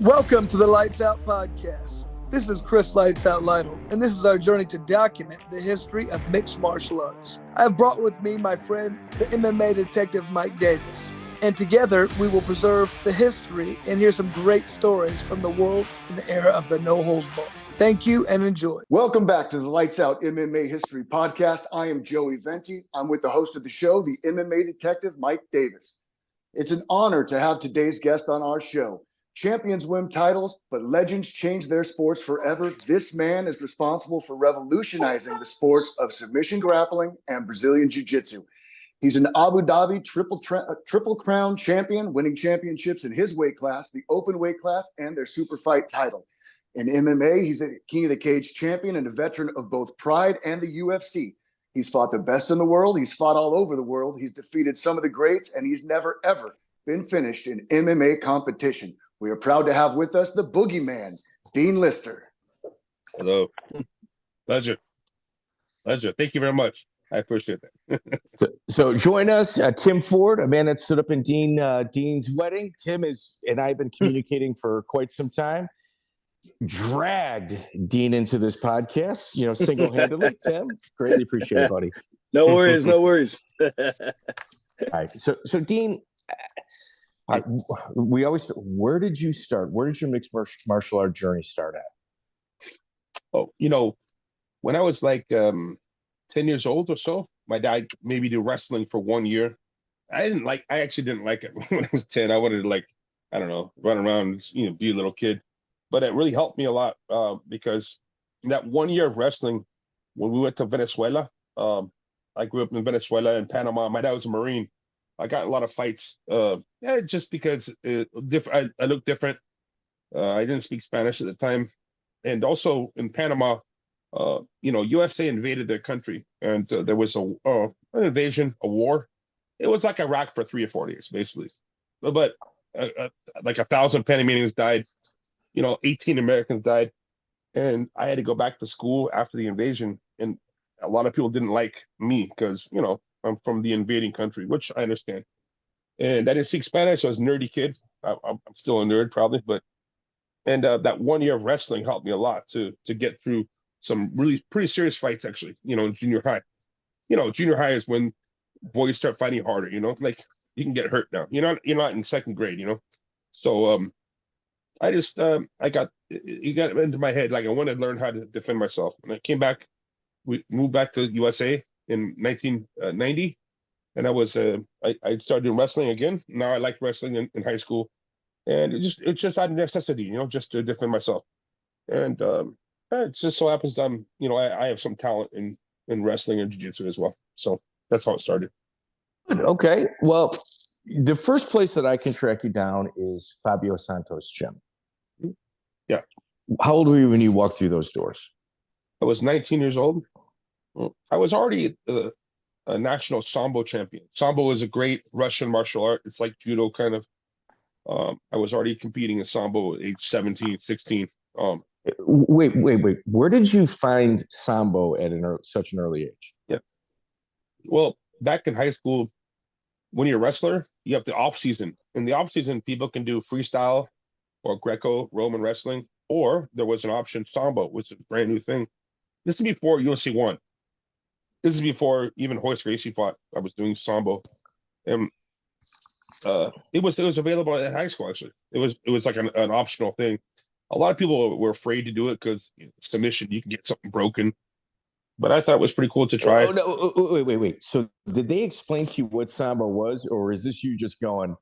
Welcome to the Lytes Out podcast. This is Chris Lytes Out Lytle, and this is our journey to document the history of mixed martial arts. I have brought with me my friend, the MMA detective Mike Davis, and together we will preserve the history and hear some great stories from the world in the era of the no-holds-barred. Thank you and enjoy. Welcome back to the Lytes Out MMA History Podcast. I am Joey Venti. I'm with the host of the show, the MMA detective Mike Davis. It's an honor to have today's guest on our show. Champions win titles, but legends change their sports forever. This man is responsible for revolutionizing the sports of submission grappling and Brazilian Jiu-Jitsu. He's an Abu Dhabi triple crown champion, winning championships in his weight class, the open weight class, and their super fight title. In MMA, he's a King of the Cage champion and a veteran of both Pride and the UFC. He's fought the best in the world. He's fought all over the world. He's defeated some of the greats, and he's never, ever been finished in MMA competition. We are proud to have with us the boogeyman, Dean Lister. Hello. Pleasure. Thank you very much. I appreciate that. So join us, Tim Ford, a man that stood up in Dean's wedding. Tim and I have been communicating for quite some time. Dragged Dean into this podcast, single-handedly. Tim, greatly appreciate it, buddy. No worries. All right. So Dean, we always, where did you start? Where did your mixed martial art journey start at? Oh, when I was like 10 years old or so, my dad made me do wrestling for 1 year. I actually didn't like it when I was 10. I wanted to run around, be a little kid. But it really helped me a lot because that 1 year of wrestling, when we went to Venezuela, I grew up in Venezuela and Panama. My dad was a Marine. I got a lot of fights, just because I look different. I didn't speak Spanish at the time. And also in Panama, USA invaded their country, and there was an invasion, a war. It was like Iraq for 3 or 4 days, basically. But like 1,000 Panamanians died, 18 Americans died. And I had to go back to school after the invasion. And a lot of people didn't like me because, I'm from the invading country, which I understand. And I didn't speak Spanish. I was a nerdy kid. I'm still a nerd, probably. And that 1 year of wrestling helped me a lot to get through some really pretty serious fights, actually, in junior high. Junior high is when boys start fighting harder, like you can get hurt now. You're not in second grade, So I just, it got into my head, like I wanted to learn how to defend myself. And I came back, we moved back to USA in 1990. And I started doing wrestling again. Now I like wrestling in high school. And it's just out of necessity, just to defend myself. And it just so happens that I have some talent in wrestling and jiu-jitsu as well. So that's how it started. Okay. Well, the first place that I can track you down is Fabio Santos Gym. Yeah. How old were you when you walked through those doors? I was 19 years old. I was already a national Sambo champion. Sambo is a great Russian martial art. It's like judo, kind of. I was already competing in Sambo at age 17, 16. Wait. Where did you find Sambo at such an early age? Yeah. Well, back in high school, when you're a wrestler, you have the off season. In the off season, people can do freestyle or Greco-Roman wrestling, or there was an option Sambo, which is a brand new thing. This is before UFC 1. This is before even Roger Gracie fought. I was doing Sambo, and it was available at high school. Actually, it was like an optional thing. A lot of people were afraid to do it because submission, you can get something broken. But I thought it was pretty cool to try. Oh, no, wait. So did they explain to you what Sambo was, or is this you just going,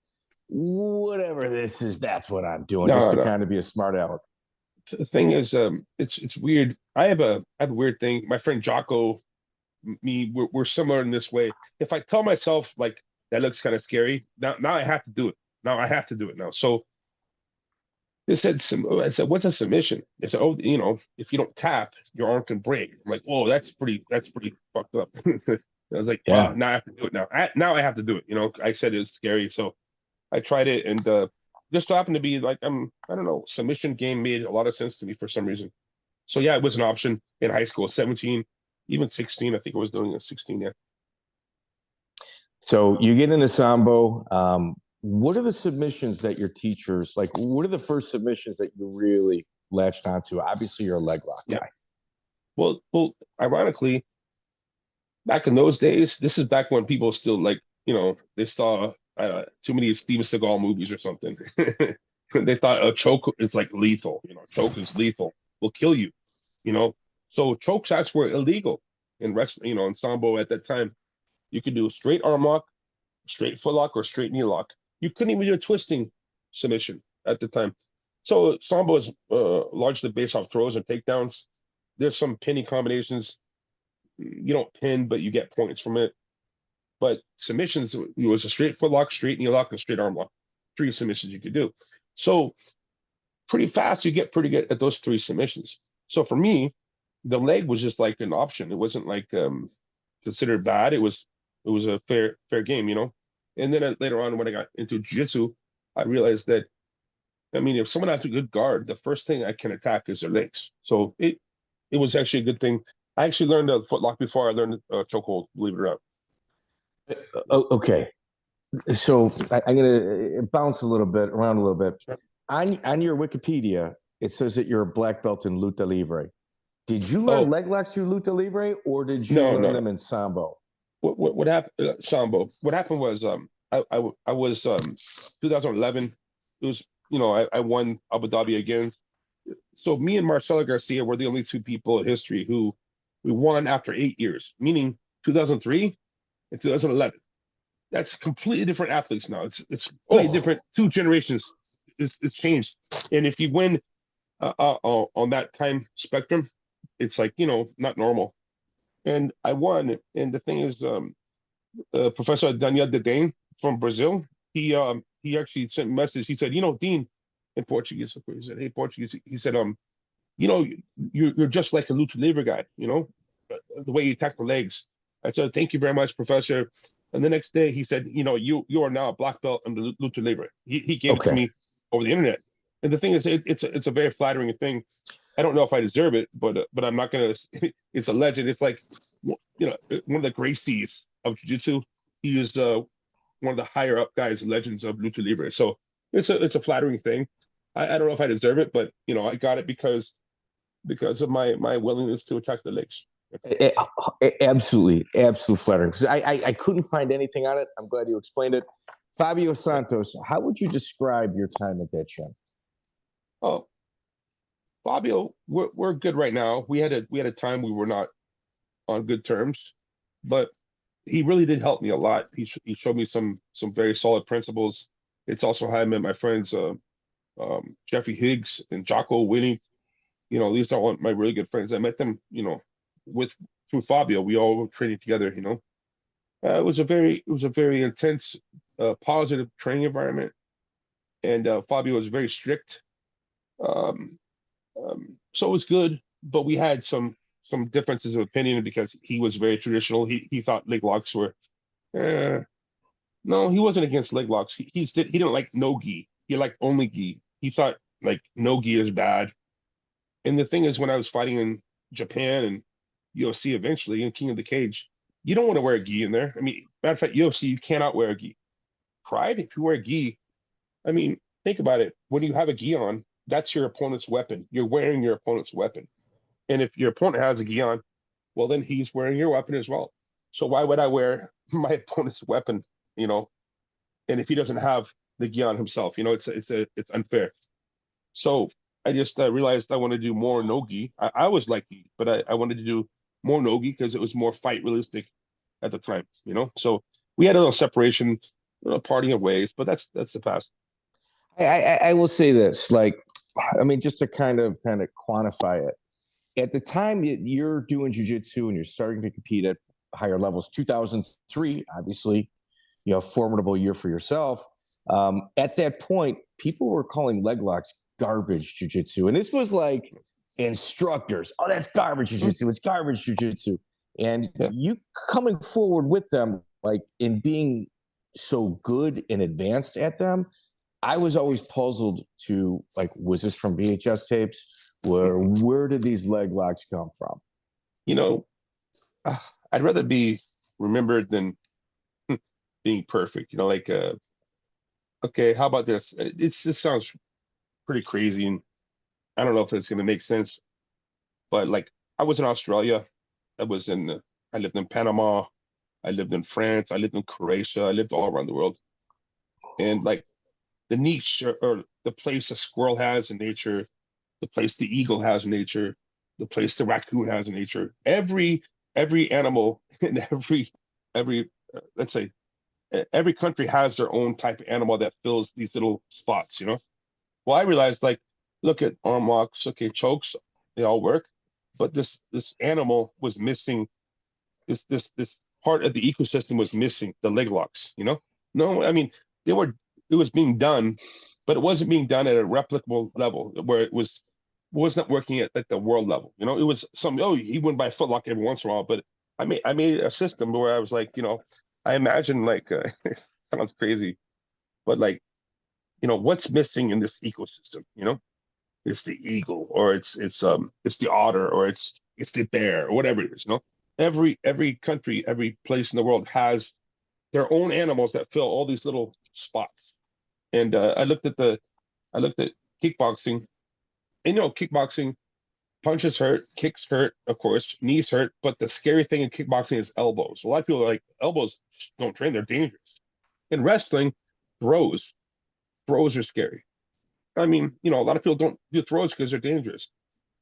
whatever this is, that's what I'm doing, just to kind of be a smart aleck? The thing is, it's weird. I have a weird thing. My friend Jocko, we're similar in this way. If I tell myself like that looks kind of scary, now I have to do it. Now. So I said, what's a submission? They said, if you don't tap, your arm can break. I'm like, whoa, that's pretty fucked up. I was like, wow, now I have to do it now. Now I have to do it. I said it was scary. So I tried it, and just happened to be like, I don't know, submission game made a lot of sense to me for some reason. So yeah, it was an option in high school, 17, even 16. I think I was doing it 16, yeah. So you get into Sambo. what are the submissions that your teachers, like, what are the first submissions that you really latched onto? Obviously, you're a leg lock guy. Well, ironically, back in those days, this is back when people still like, they saw too many Steven Seagal movies or something. They thought a choke is like lethal. Choke is lethal, will kill you. So choke shots were illegal in wrestling. In Sambo at that time, you could do a straight arm lock, straight foot lock, or straight knee lock. You couldn't even do a twisting submission at the time. So Sambo is largely based off throws and takedowns. There's some pinning combinations. You don't pin, but you get points from it. But submissions, it was a straight foot lock, straight knee lock, and straight arm lock. 3 submissions you could do. So pretty fast, you get pretty good at those 3 submissions. So for me, the leg was just like an option. It wasn't like considered bad. It was a fair game, And then later on, when I got into jiu-jitsu, I realized that, if someone has a good guard, the first thing I can attack is their legs. So it was actually a good thing. I actually learned a foot lock before I learned a chokehold, believe it or not. Okay. So I'm going to bounce around a little bit. Sure. On your Wikipedia, it says that you're a black belt in Luta Livre. Did you learn leg locks through Luta Livre, or did you learn them in Sambo? What happened? Sambo. What happened was I was 2011. It was I won Abu Dhabi again. So me and Marcelo Garcia were the only 2 people in history who we won after 8 years, meaning 2003 and 2011. That's completely different athletes now. It's completely different. 2 generations. It's changed. And if you win on that time spectrum, it's like not normal. And I won. And the thing is, Professor Daniel Dedane from Brazil, he actually sent a message. He said, Dean, in Portuguese. He said, hey, Portuguese. He said, you're just like a Luta Livre guy, the way you attack the legs. I said, thank you very much, Professor. And the next day he said, you are now a black belt in the Luta Livre. He gave it to me over the internet. And the thing is, it's a very flattering thing. I don't know if I deserve it, but I'm not gonna. It's a legend. It's like, one of the Gracies of jiu-jitsu. He is one of the higher up guys, legends of Luta Livre. So it's a flattering thing. I don't know if I deserve it, but I got it because of my willingness to attack the legs. Absolutely flattering. Because I couldn't find anything on it. I'm glad you explained it. Fabio Santos, how would you describe your time at that gym? Oh, Fabio, we're good right now. We had a time we were not on good terms, but he really did help me a lot. He showed me some very solid principles. It's also how I met my friends, Jeffrey Higgs and Jocko Winnie. These are my really good friends. I met them, through Fabio. We all were training together. It was a very intense, positive training environment, and Fabio was very strict. So it was good, but we had some differences of opinion because he was very traditional. He thought leg locks were, no, he wasn't against leg locks. He didn't like no gi. He liked only gi. He thought like no gi is bad. And the thing is, when I was fighting in Japan and UFC eventually in King of the Cage, you don't want to wear a gi in there. Matter of fact, UFC, you cannot wear a gi. Pride, if you wear a gi, think about it. When you have a gi on, that's your opponent's weapon. You're wearing your opponent's weapon. And if your opponent has a gi on, well, then he's wearing your weapon as well. So why would I wear my opponent's weapon, and if he doesn't have the gi on himself, it's unfair. So I just realized I want to do more no-gi. I always liked gi, but I wanted to do more no-gi because it was more fight realistic at the time, So we had a little separation, parting of ways, but that's the past. I will say this, just to kind of quantify it. At the time you're doing jiu-jitsu and you're starting to compete at higher levels, 2003, obviously, formidable year for yourself. At that point, people were calling leg locks garbage jiu-jitsu. And this was like instructors. Oh, that's garbage jiu-jitsu. It's garbage jiu-jitsu. And you coming forward with them, in being so good and advanced at them, I was always puzzled to, was this from VHS tapes? Where did these leg locks come from? I'd rather be remembered than being perfect. Okay, how about this? This sounds pretty crazy, and I don't know if it's gonna make sense. But like, I was in Australia. I lived in Panama. I lived in France. I lived in Croatia. I lived all around the world. And like the niche or the place a squirrel has in nature, the place the eagle has in nature, the place the raccoon has in nature. Every animal in every let's say every country has their own type of animal that fills these little spots. Well, I realized, like, look at arm locks, okay, chokes, they all work, but this animal was missing. This part of the ecosystem was missing, the leg locks. No, I mean, they were it was being done, but it wasn't being done at a replicable level where it was not working at like the world level. It was some, oh, he went by foot lock every once in a while, but I made a system where I was like, I imagine, like, it sounds crazy, but like, what's missing in this ecosystem? It's the eagle, or it's the otter, or it's the bear, or whatever it is. Every country, every place in the world has their own animals that fill all these little spots. And I looked at kickboxing, and kickboxing, punches hurt, kicks hurt, of course, knees hurt, but the scary thing in kickboxing is elbows. A lot of people are like, elbows don't train, they're dangerous. In wrestling, throws are scary. I mean, a lot of people don't do throws because they're dangerous.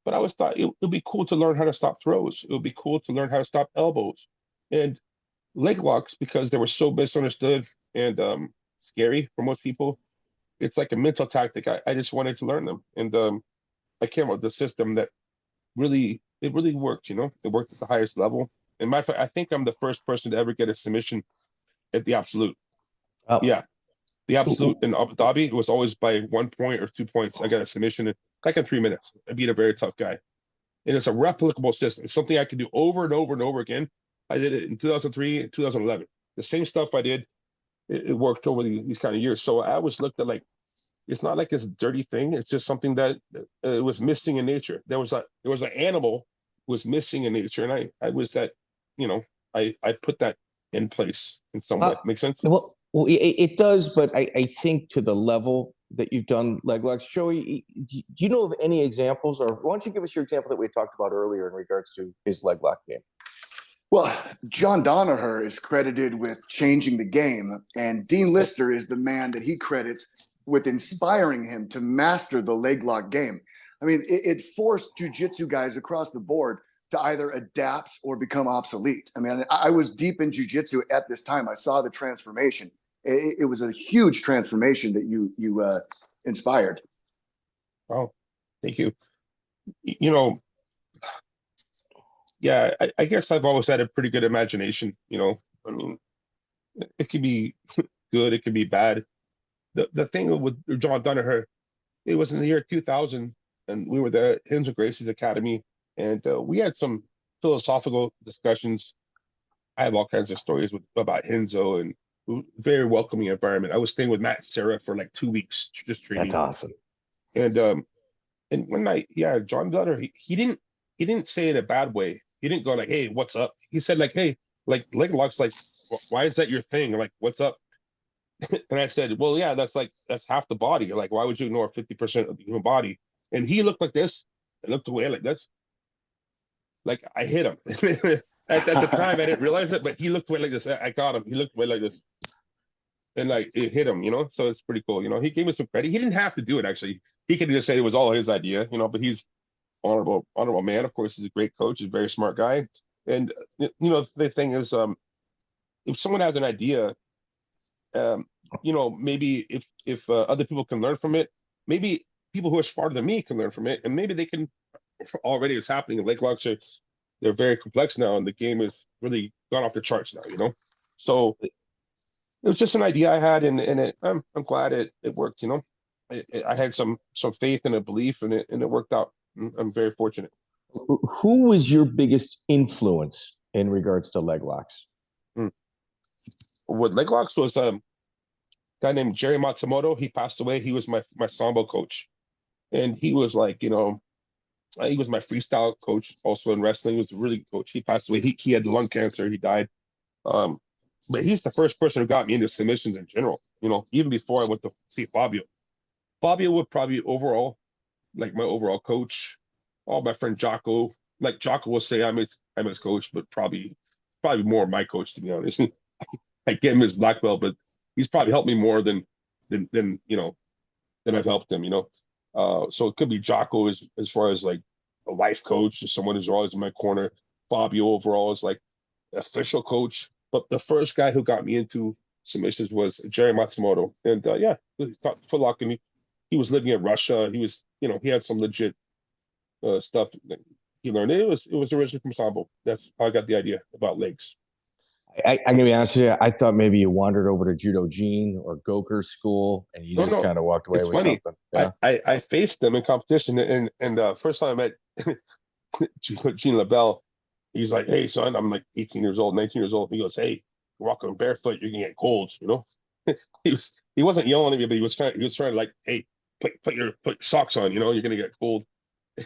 But I always thought it would be cool to learn how to stop throws. It would be cool to learn how to stop elbows and leg locks, because they were so misunderstood and scary for most people. It's like a mental tactic. I just wanted to learn them, and I came up with a system that really worked. It worked at the highest level. And matter of fact, I think I'm the first person to ever get a submission at the absolute. Oh. Yeah, the absolute in Abu Dhabi, it was always by 1 point or 2 points. I got a submission in 3 minutes. I beat a very tough guy. And it's a replicable system. It's something I could do over and over and over again. I did it in 2003 and 2011. The same stuff I did, it worked over these kind of years. So I always looked at, like, it's not like it's a dirty thing. It's just something that was missing in nature. There was an animal was missing in nature, and I was that, I put that in place in some way. Make sense? Well, it does, but I think to the level that you've done leg locks, Joey, do you know of any examples, or why don't you give us your example that we talked about earlier in regards to his leg lock game? Well, John Danaher is credited with changing the game, and Dean Lister is the man that he credits with inspiring him to master the leg lock game. I mean, it forced jiu-jitsu guys across the board to either adapt or become obsolete. I mean, I was deep in jiu-jitsu at this time. I saw the transformation. It was a huge transformation that you inspired. Oh, thank you. Yeah, I guess I've always had a pretty good imagination. I mean, it could be good, it could be bad. The thing with John Danaher, it was in the year 2000, and we were at Renzo Gracie's academy, and we had some philosophical discussions. I have all kinds of stories about Renzo, and very welcoming environment. I was staying with Matt Serra for like 2 weeks, just training. That's awesome. And one night, yeah, John Danaher, he didn't say it in a bad way. He didn't go like, "Hey, what's up?" He said like, "Hey, like leg locks, like, why is that your thing? Like, what's up?" And I said, "Well, yeah, that's half the body. Like, why would you ignore 50% of the human body?" And he looked like this, and looked away like this. Like, I hit him. At the time, I didn't realize it, but he looked away like this. I got him. He looked away like this, and like it hit him. So it's pretty cool. He gave me some credit. He didn't have to do it, actually. He could just say it was all his idea. But he's honorable man. Of course, he's a great coach. He's a very smart guy. And the thing is, if someone has an idea, maybe if other people can learn from it, maybe people who are smarter than me can learn from it, and maybe they can. Already it's happening. Leg locks they're very complex now, and the game is really gone off the charts now. So it was just an idea I had, and I'm glad it worked. I had some faith and a belief in it, and it worked out. I'm very fortunate. Who was your biggest influence in regards to leg locks? What leg locks was a guy named Jerry Matsumoto. He passed away. He was my Sambo coach, and he was like, he was my freestyle coach also in wrestling. He was a really good coach. He passed away. He had lung cancer. He died. but he's the first person who got me into submissions in general. You know, even before I went to see Fabio. Fabio would probably overall, like my overall coach. Oh, my friend Jocko. Like Jocko will say I'm his coach, but probably more my coach, to be honest. I get him his black belt, but he's probably helped me more than you know, than I've helped him, you know. So it could be Jocko as far as like a life coach, or someone who's always in my corner. Fabio overall is like official coach. But the first guy who got me into submissions was Jerry Matsumoto. And yeah, he taught foot locking. He was living in Russia. He was, you know, he had some legit stuff that he learned. It was originally from Sambo. That's how I got the idea about legs. I'm gonna be honest with you. I thought maybe you wandered over to Judo Gene or Goker school, and you just kind of walked away with funny. something. Yeah. I faced them in competition, and first time I met Gene LaBelle, he's like, "Hey, son," I'm like 18 years old, 19 years old. He goes, "Hey, you're walking barefoot, you're gonna get colds," you know. he wasn't yelling at me, but he was trying to like, "Hey, put your socks on, you know, you're gonna get cold."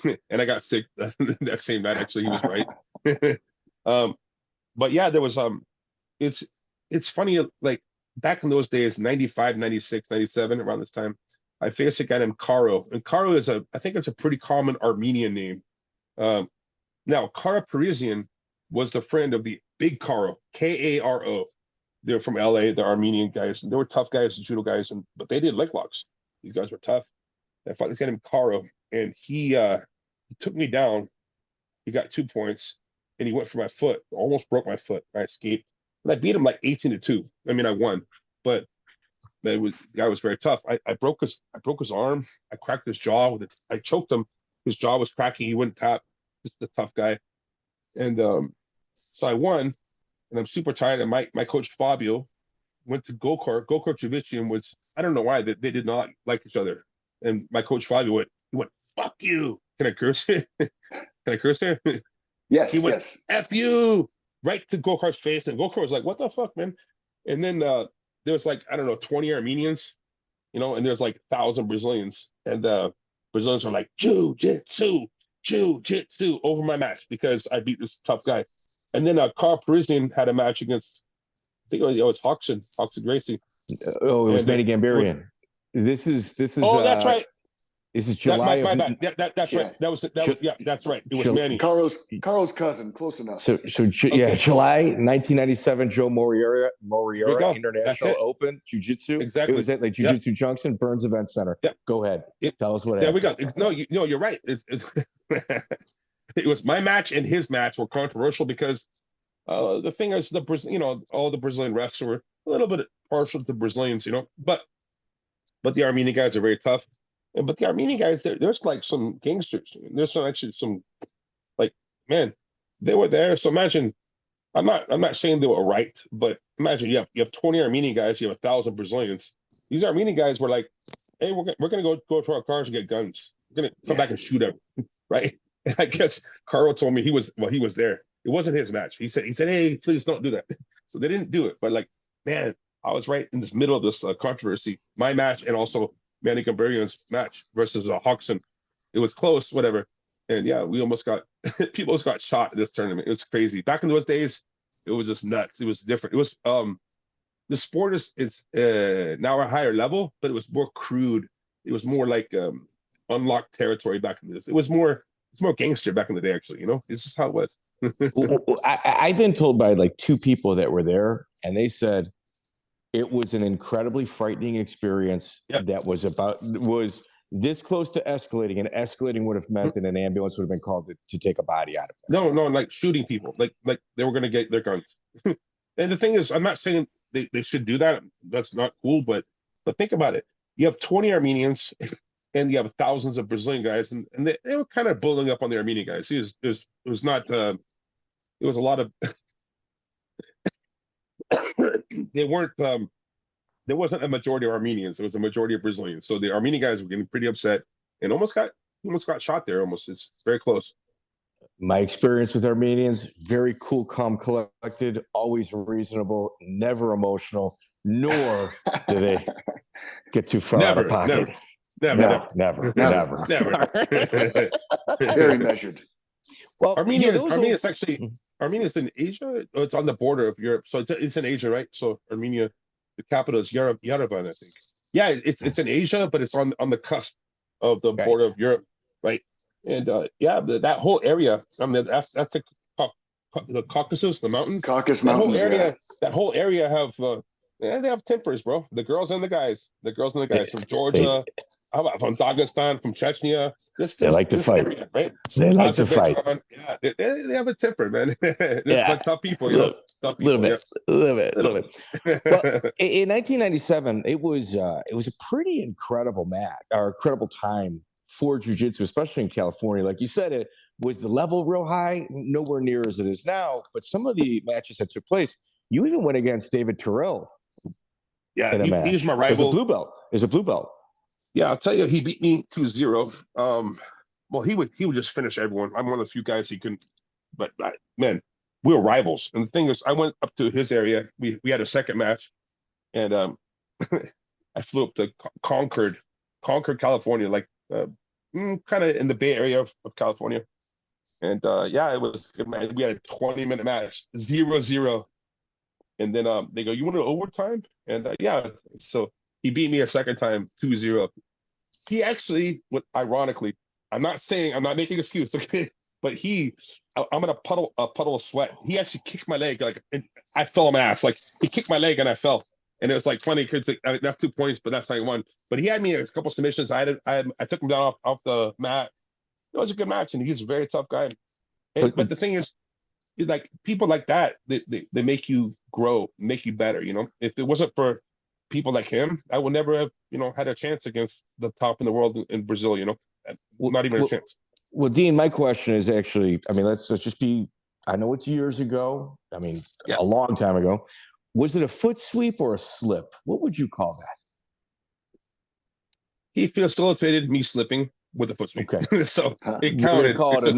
And I got sick that same night. Actually, he was right. But yeah, there was it's funny, like back in those days, 95, 96, 97, around this time, I faced a guy named Karo. And Karo is I think it's a pretty common Armenian name. Now, Karo Parisian was the friend of the big Karo, Karo. They're from LA, the Armenian guys. And they were tough guys, judo guys, but they did leg locks. These guys were tough. I fought this guy named Karo, and he took me down. He got 2 points, and he went for my foot. Almost broke my foot. I escaped. And I beat him like 18-2. I mean, I won, but the guy was very tough. I broke his arm. I cracked his jaw with it. I choked him. His jaw was cracking. He wouldn't tap. Just a tough guy. And so I won, and I'm super tired. And my coach Fabio went to go-kart. Go-kart Jiu-Jitsu was, I don't know why, they did not like each other. And my coach Fabio went, "Fuck you." Can I curse here? Can I curse here? Yes, he went, yes. "F you," right to Go-Kart's face. And Go-Kart was like, "What the fuck, man?" And then there was like, I don't know, 20 Armenians, you know, and there's like 1,000 Brazilians. And Brazilians are like, Jiu-Jitsu over my match because I beat this tough guy. And then Carl Parisian had a match against, I think it was Roger Gracie. Oh, it was Manny Gambarian. This is. Oh, that's right. This is July. My bad. That's right. That was yeah. That's right. It was Manny. Carlos' cousin. Close enough. So yeah, July 1997. Joe Moreira International Open Jiu-Jitsu. Exactly. It was at like Jiu-Jitsu Junction, Burns Event Center. Yep. Go ahead. Tell us what there happened. We go. No, you're right. It was my match and his match were controversial because the thing is, all the Brazilian refs were a little bit partial to Brazilians, you know, but the Armenian guys are very tough. But the Armenian guys, there's like some gangsters. There's some like, man, they were there. So imagine, I'm not saying they were right, but imagine you have 20 Armenian guys, you have 1,000 Brazilians. These Armenian guys were like, "Hey, we're gonna go to our cars and get guns. We're gonna come back and shoot them," right? And I guess Carl told me he was there. It wasn't his match. He said, "Hey, please don't do that." So they didn't do it. But like, man, I was right in this middle of this controversy. My match and also Manny Gambarian's match versus Hodgson. It was close, whatever. And yeah, we almost got people got shot in this tournament. It was crazy. Back in those days, it was just nuts. It was different. It was the sport is now a higher level, but it was more crude. It was more like unlocked territory back in this. It's more gangster back in the day, actually. You know, it's just how it was. I've been told by like 2 people that were there, and they said it was an incredibly frightening experience that was this close to escalating, and escalating would have meant that an ambulance would have been called to take a body out of it. No, like shooting people, like they were going to get their guns. And the thing is, I'm not saying they should do that. That's not cool, but think about it. You have 20 Armenians and you have thousands of Brazilian guys, and they were kind of bullying up on the Armenian guys. It was a lot of they weren't there wasn't a majority of Armenians. It was a majority of Brazilians. So the Armenian guys were getting pretty upset and almost got shot there. It's very close. My experience with Armenians, very cool, calm, collected, always reasonable, never emotional, nor do they get too far out of pocket. Never. Never. Very measured. Well, Armenia is those Armenia's in Asia. Or it's on the border of Europe, so it's in Asia, right? So Armenia, the capital is Yerevan, I think. Yeah, it's in Asia, but it's on the cusp of the border of Europe, right? And that whole area. I mean, that's the Caucasus, the mountains. Caucasus That Mountains. that whole area have. They have tempers, bro. The girls and the guys. From Georgia, how about from Dagestan, from Chechnya. They like to fight, area, right? They like to fight. Yeah, they have a temper, man. But tough people, tough people. Little bit. Well, in 1997, it was a pretty incredible match, or incredible time for jiu-jitsu, especially in California. Like you said, it was the level real high, nowhere near as it is now. But some of the matches that took place, you even went against David Terrell. Yeah, he was my rival. As a blue belt. Yeah, I'll tell you, he beat me 2-0. Well, he would just finish everyone. I'm one of the few guys he couldn't. But man, we were rivals. And the thing is, I went up to his area. We had a second match, and I flew up to Concord, California, like kind of in the Bay Area of California. And it was good, man. We had a 20-minute match, 0-0. And then they go, "You want to overtime?" And so he beat me a second time, 2-0. He actually, ironically, I'm not making an excuse, okay? But I'm in a puddle of sweat. He actually kicked my leg, like, and I fell on my ass. Like, he kicked my leg and I fell. And it was like funny because that's 2 points, but that's not 1. But he had me a couple submissions. I took him down off the mat. It was a good match, and he's a very tough guy. But the thing is, like, people like that, they make you grow, make you better. If it wasn't for people like him, I would never have had a chance against the top in the world in Brazil. Not even a chance. Well, Dean, my question is actually, I mean, let's just be. I know it's years ago. I mean, a long time ago. Was it a foot sweep or a slip? What would you call that? He facilitated me slipping with a foot sweep. Okay. So it We're counted.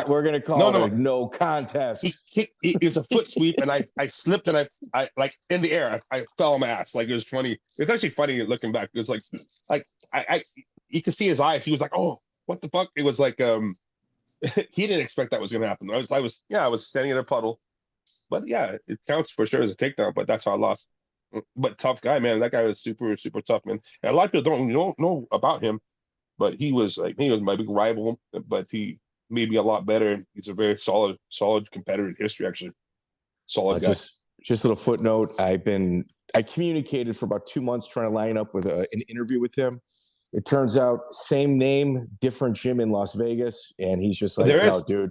We're going to call it a no contest. It was a foot sweep, and I slipped, and I like in the air, I fell on my ass. Like, it was funny. It's actually funny looking back. It was like I you could see his eyes. He was like, "Oh, what the fuck?" It was like he didn't expect that was going to happen. I was standing in a puddle, but yeah, it counts for sure as a takedown. But that's how I lost. But tough guy, man. That guy was super, super tough, man. And a lot of people don't know about him, but he was my big rival. But he made me a lot better. He's a very solid competitor in history, actually. Solid guy. Just a little footnote. I communicated for about 2 months trying to line up with an interview with him. It turns out same name, different gym in Las Vegas, and he's just like, "No, dude,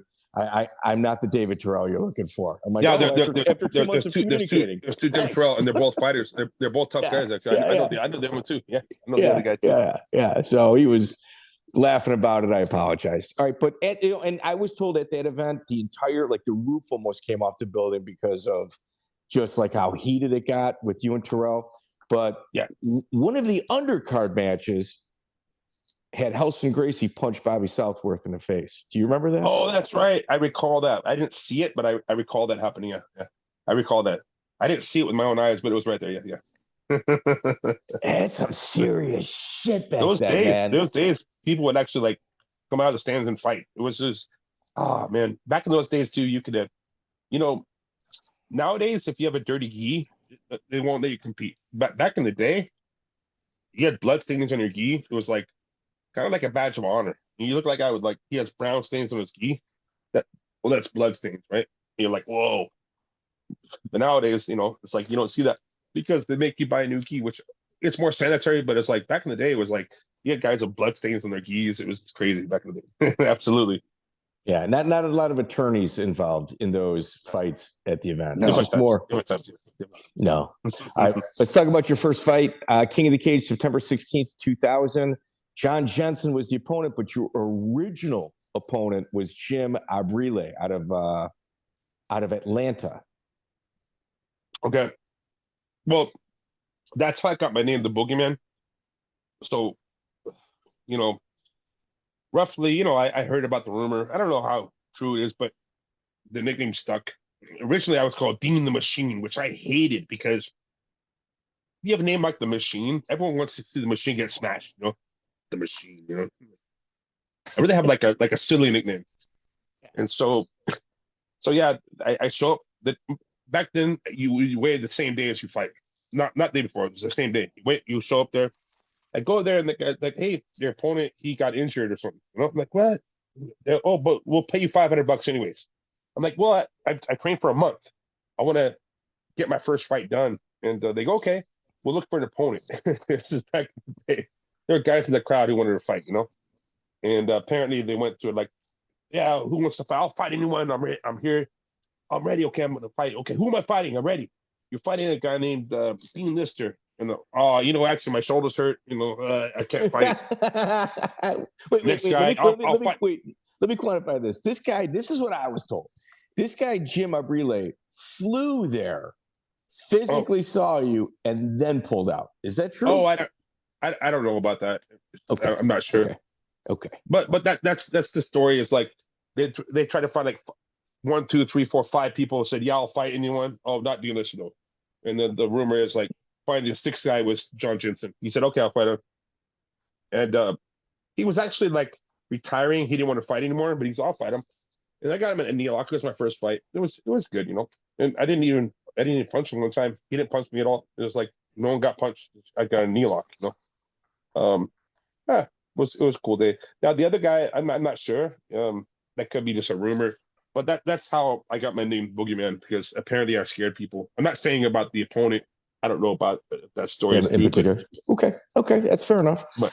I'm not the David Terrell you're looking for." I'm like, after 2 months of communicating, there's two David Terrell, and they're both fighters. They're both tough guys. Actually, I know the other one too. Yeah, I know the other guy too. Yeah. So he was laughing about it. I apologized. All right, but and I was told at that event, the roof almost came off the building because of just like how heated it got with you and Terrell. But one of the undercard matches had Rickson Gracie punch Bobby Southworth in the face. Do you remember that? Oh, that's right. I recall that. I didn't see it, but I recall that happening. Yeah. I recall that. I didn't see it with my own eyes, but it was right there. Yeah. That's some serious shit back those then, days, man. Those days, people would actually like come out of the stands and fight. It was just, man. Back in those days too, you could have, nowadays, if you have a dirty gi, they won't let you compete. But back in the day, you had blood stains on your gi. It was like kind of like a badge of honor. And you look like he has brown stains on his gi. That's blood stains, right? And you're like, whoa. But nowadays, it's like you don't see that because they make you buy a new gi, which it's more sanitary. But it's like back in the day, it was like you had guys with blood stains on their gis. It was crazy back in the day. Absolutely. Yeah, not a lot of attorneys involved in those fights at the event. No, just more. No. All right, let's talk about your first fight. King of the Cage, September 16th, 2000. John Jenson was the opponent, but your original opponent was Jim Abrile out of Atlanta. Okay. Well, that's how I got my name, the Boogeyman. So, roughly, I heard about the rumor. I don't know how true it is, but the nickname stuck. Originally, I was called Dean the Machine, which I hated because if you have a name like the Machine, everyone wants to see the Machine get smashed, The Machine, I really have like a silly nickname. And so yeah, I show up. Back then, you weigh the same day as you fight, not day before. It was the same day. You show up there. I go there, and the guy's like, "Hey, your opponent, he got injured or something." You know, I'm like, "What?" Oh, but we'll pay you $500 anyways. I'm like, "Well, I trained for a month. I want to get my first fight done." And they go, "Okay, we'll look for an opponent." This is back in the day. There were guys in the crowd who wanted to fight, you know. And apparently they went through like, "Yeah, who wants to fight? I'll fight anyone. I'm here. I'm ready. Okay, I'm going to fight. Okay, who am I fighting? I'm ready. You're fighting a guy named Dean Lister." And actually, my shoulders hurt. I can't fight. wait, Next wait, guy, let fight. me quantify this. This is what I was told. This guy, Jim Abrile, flew there, physically saw you, and then pulled out. Is that true? Oh, I don't know about that. Okay. I'm not sure. Okay. But that's the story. Is like they try to find like 1, 2, 3, 4, 5 people said, "Yeah, I'll fight anyone." Oh, not doing this, though. And then the rumor is like finally the 6th guy was John Jenson. He said, "Okay, I'll fight him." And he was actually like retiring. He didn't want to fight anymore, but he's, "I'll fight him." And I got him in a knee lock. It was my first fight. It was good, you know. And I didn't even punch him one time. He didn't punch me at all. It was like no one got punched. I got a knee lock, you know. It was a cool day. Now the other guy, I'm not sure. That could be just a rumor. But that's how I got my name Boogeyman, because apparently I scared people. I'm not saying about the opponent. I don't know about that story in particular. Okay, that's fair enough. But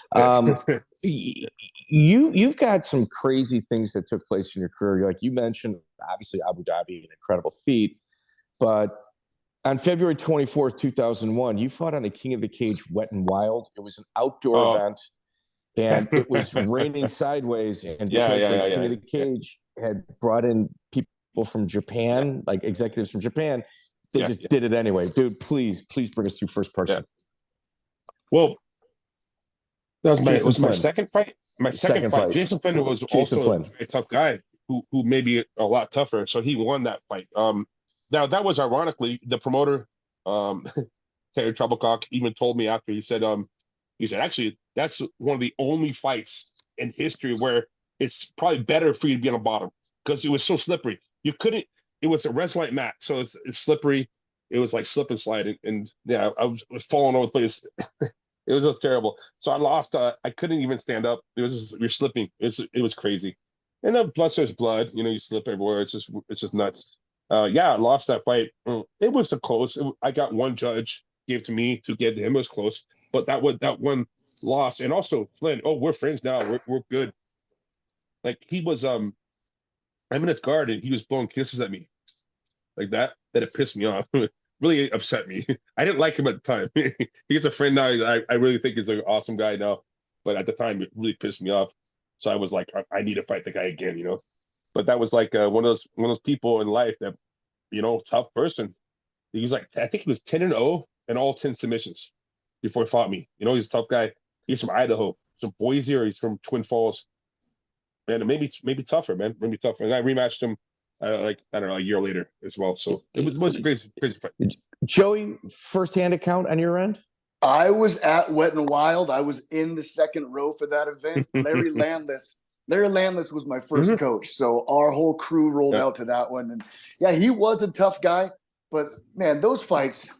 you've got some crazy things that took place in your career. Like you mentioned, obviously Abu Dhabi, an incredible feat. But on February 24th, 2001, you fought on a King of the Cage Wet and Wild. It was an outdoor event, and it was raining sideways. And because King of the Cage had brought in people from Japan, like executives from Japan, they just did it anyway. Dude, please bring us through first person. Well, that was my second fight. My second fight. Jacen Flynn was also a very tough guy who may be a lot tougher. So he won that fight. Now that was ironically the promoter, Terry Troublecock, even told me after. He said actually that's one of the only fights in history where it's probably better for you to be on the bottom, because it was so slippery. You couldn't. It was a red light mat, so it's slippery. It was like slip and slide, and yeah, I was falling over the place. It was just terrible. So I lost. I couldn't even stand up. You're slipping. It was crazy. And then plus there's blood. You know, you slip everywhere. It's just nuts. I lost that fight. It was close. I got one judge gave to me to get to him. It was close, but that one lost. And also Flynn. Oh, we're friends now. We're good. Like he was. I'm in his guard and he was blowing kisses at me, like that. That it pissed me off. Really upset me. I didn't like him at the time. He's a friend now. I really think he's an awesome guy now, but at the time it really pissed me off. So I was like, I need to fight the guy again, you know. But that was like one of those people in life that, you know, tough person. He was like, I think he was 10-0 and all 10 submissions before he fought me. You know, he's a tough guy. He's from Idaho, from Boise, or he's from Twin Falls. Man, maybe tougher, man. Maybe tougher. And I rematched him. I don't know, a year later as well. So it was a crazy fight. Joey, first-hand account on your end? I was at Wet and Wild. I was in the second row for that event. Larry Landless was my first coach. So our whole crew rolled out to that one. And yeah, he was a tough guy, but man, those fights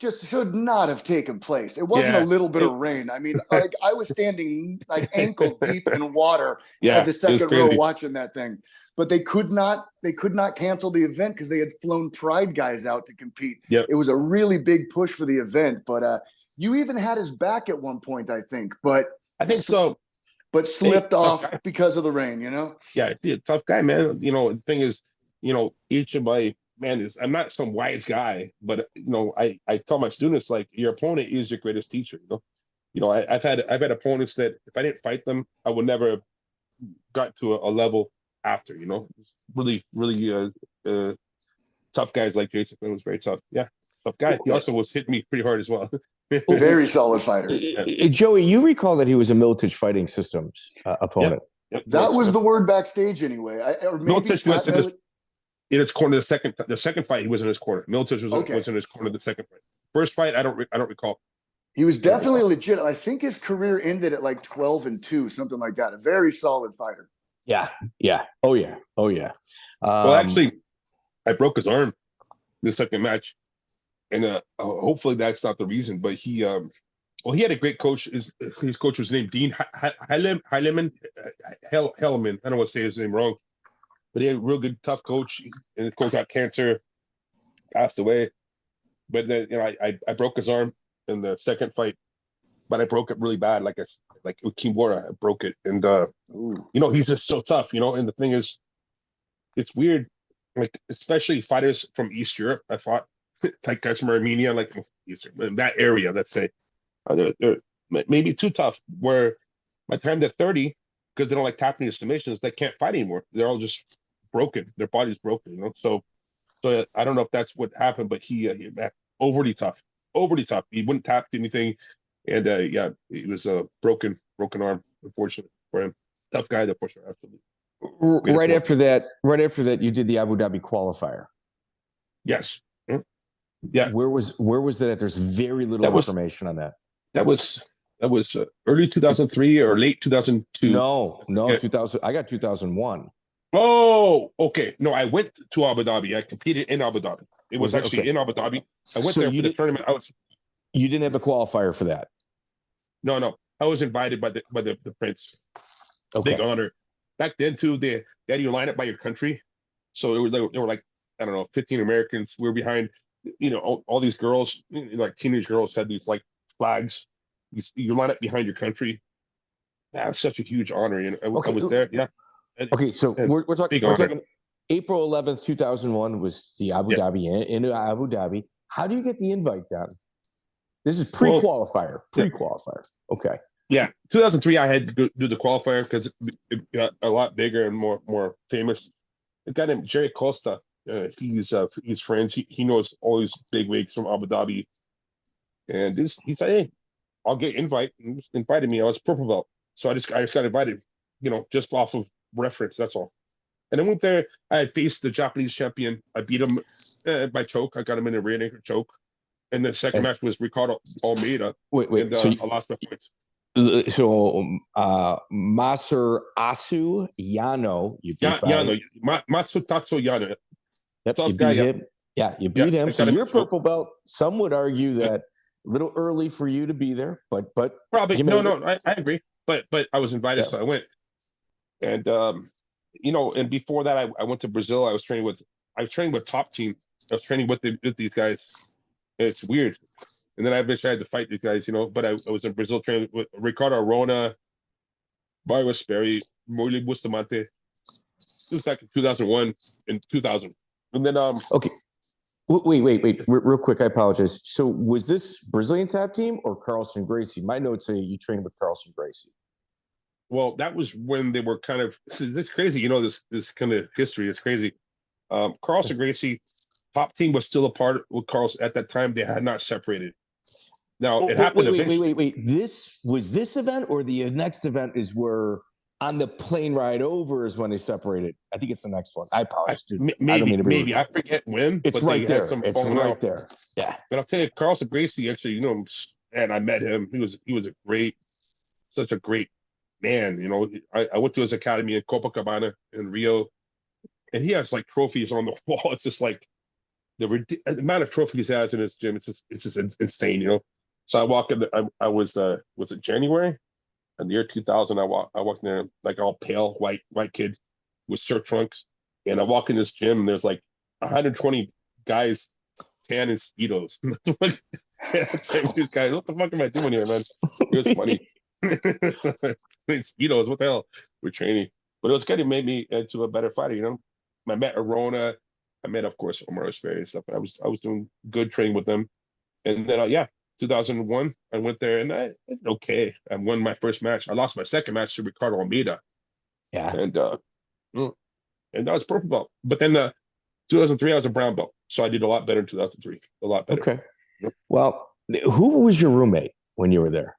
just should not have taken place. It wasn't a little bit of rain. I mean, like I was standing like ankle deep in water at the second row watching that thing. But they could not cancel the event because they had flown Pride guys out to compete. It was a really big push for the event. But you even had his back at one point, I think. But I think so. But slipped off because of the rain, you know? Yeah, he's a tough guy, man. You know, the thing is, you know, each of my I'm not some wise guy, but you know, I tell my students, like, your opponent is your greatest teacher, you know. You know, I've had opponents that if I didn't fight them, I would never have got to a level after, you know. Really tough guys like Jacen. It was very tough. Yeah, tough guy. He also was hitting me pretty hard as well. Very solid fighter. Joey, you recall that he was a Militich Fighting Systems opponent. That was the word backstage anyway. Militich was in his corner. The second fight, he was in his corner. Militich was in his corner the second fight. First fight, I don't recall. He was definitely legit. I think his career ended at like 12-2, something like that. A very solid fighter. Yeah. Oh yeah. Well, actually, I broke his arm in the second match, and hopefully that's not the reason. But he had a great coach. His coach was named Dean Heileman. Hellman. I don't want to say his name wrong, but he had a real good, tough coach. And the coach got cancer, passed away. But then I broke his arm in the second fight, but I broke it really bad, like with Kimura, I broke it. And he's just so tough, And the thing is, it's weird, like especially fighters from East Europe. I fought like guys from Armenia, like Eastern, that area. Let's say they're maybe too tough. Where by the time they're 30, because they don't like tapping into submissions, they can't fight anymore. They're all just broken. Their body's broken, So I don't know if that's what happened, but he overly tough. He wouldn't tap anything, and it was a broken arm, unfortunately for him. Tough guy, though, for sure, absolutely. Right after that, you did the Abu Dhabi qualifier. Yes. Yeah. Where was that at? There's very little information on that. That was early 2003 or late 2002. No, 2000. I got 2001. Oh, okay. No, I went to Abu Dhabi. I competed in Abu Dhabi. It was actually okay. In Abu Dhabi. I went there for the tournament. You didn't have a qualifier for that? No. I was invited by the prince. Okay. Big honor. Back then too, they had you line up by your country. So there were like, I don't know, 15 Americans. We were behind, all these girls, like teenage girls had these like flags. You line up behind your country. That was such a huge honor. I was there. Yeah. Okay, so we're talking April 11th, 2001 was the Abu Dhabi in Abu Dhabi. How do you get the invite done? This is pre-qualifier. Okay. Yeah, 2003 I had to do the qualifier because it got a lot bigger and more famous. A guy named Jerry Costa, he's friends. He knows all these big wigs from Abu Dhabi, and he said, "Hey, I'll get invite." And just invited me. I was purple belt, so I just got invited. Just off of reference. That's all. And I went there. I had faced the Japanese champion. I beat him by choke. I got him in a rear naked choke. And the second match was Ricardo Almeida. Wait. And, I lost my points. So Maser Asu Yano, you beat Yano, Matsutatsu Yano. Yep, you beat him. Yeah, you beat him. So you're purple belt. Some would argue that a little early for you to be there, but probably I agree. But I was invited, so I went. And and before that, I went to Brazil. I was training with top team. I was training with these guys. And it's weird. And then I eventually had to fight these guys, but I was in Brazil training with Ricardo Arona, Mario Sperry, Murli Bustamante. This was back in 2001 and 2000. And then okay. Wait. Real quick, I apologize. So was this Brazilian tap team or Carlson Gracie? My notes say you trained with Carlson Gracie. Well, that was when they were kind of. It's crazy, this kind of history. It's crazy. Carlson Gracie, top team was still a part with Carlson at that time. They had not separated. Now it happened. Wait. This event or the next event is where on the plane ride over is when they separated. I think it's the next one. I apologize, dude. Maybe I forget when. It's right there. It's right there. Yeah. But I'll tell you, Carlson Gracie actually, and I met him. He was such a great man. I went to his academy in Copacabana in Rio, and he has like trophies on the wall. It's just like the amount of trophies he has in his gym. It's just insane. So I walk in. I was it January, in the year 2000. I walked in there like all pale white kid with shirt trunks, and I walk in this gym and there's like 120 guys tan in Speedos. These guys, what the fuck am I doing here, man? It was funny. Speedos, what the hell? We're training, but it was good. It made me into a better fighter. I met Arona. I met, of course, Omar Sperry and stuff. But I was doing good training with them, and then 2001, I went there and I won my first match. I lost my second match to Ricardo Almeida. Yeah. And that was purple belt. But then 2003, I was a brown belt. So I did a lot better in 2003. A lot better. Okay. Yep. Well, who was your roommate when you were there?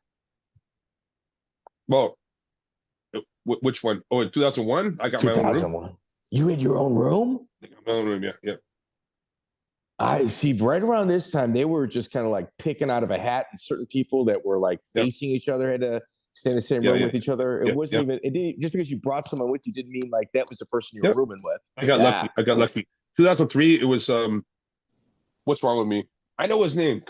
Well, which one? Oh, in 2001, I got my own room. You had your own room? I got my own room, yeah. I see. Right around this time, they were just kind of like picking out of a hat, and certain people that were like facing each other had to stay in the same Yeah, room yeah. with each other. It Yeah, wasn't even. It didn't, just because you brought someone with you didn't mean like that was the person you were Yep. rooming with. I got lucky. I got lucky. 2003. It was what's wrong with me? I know his name.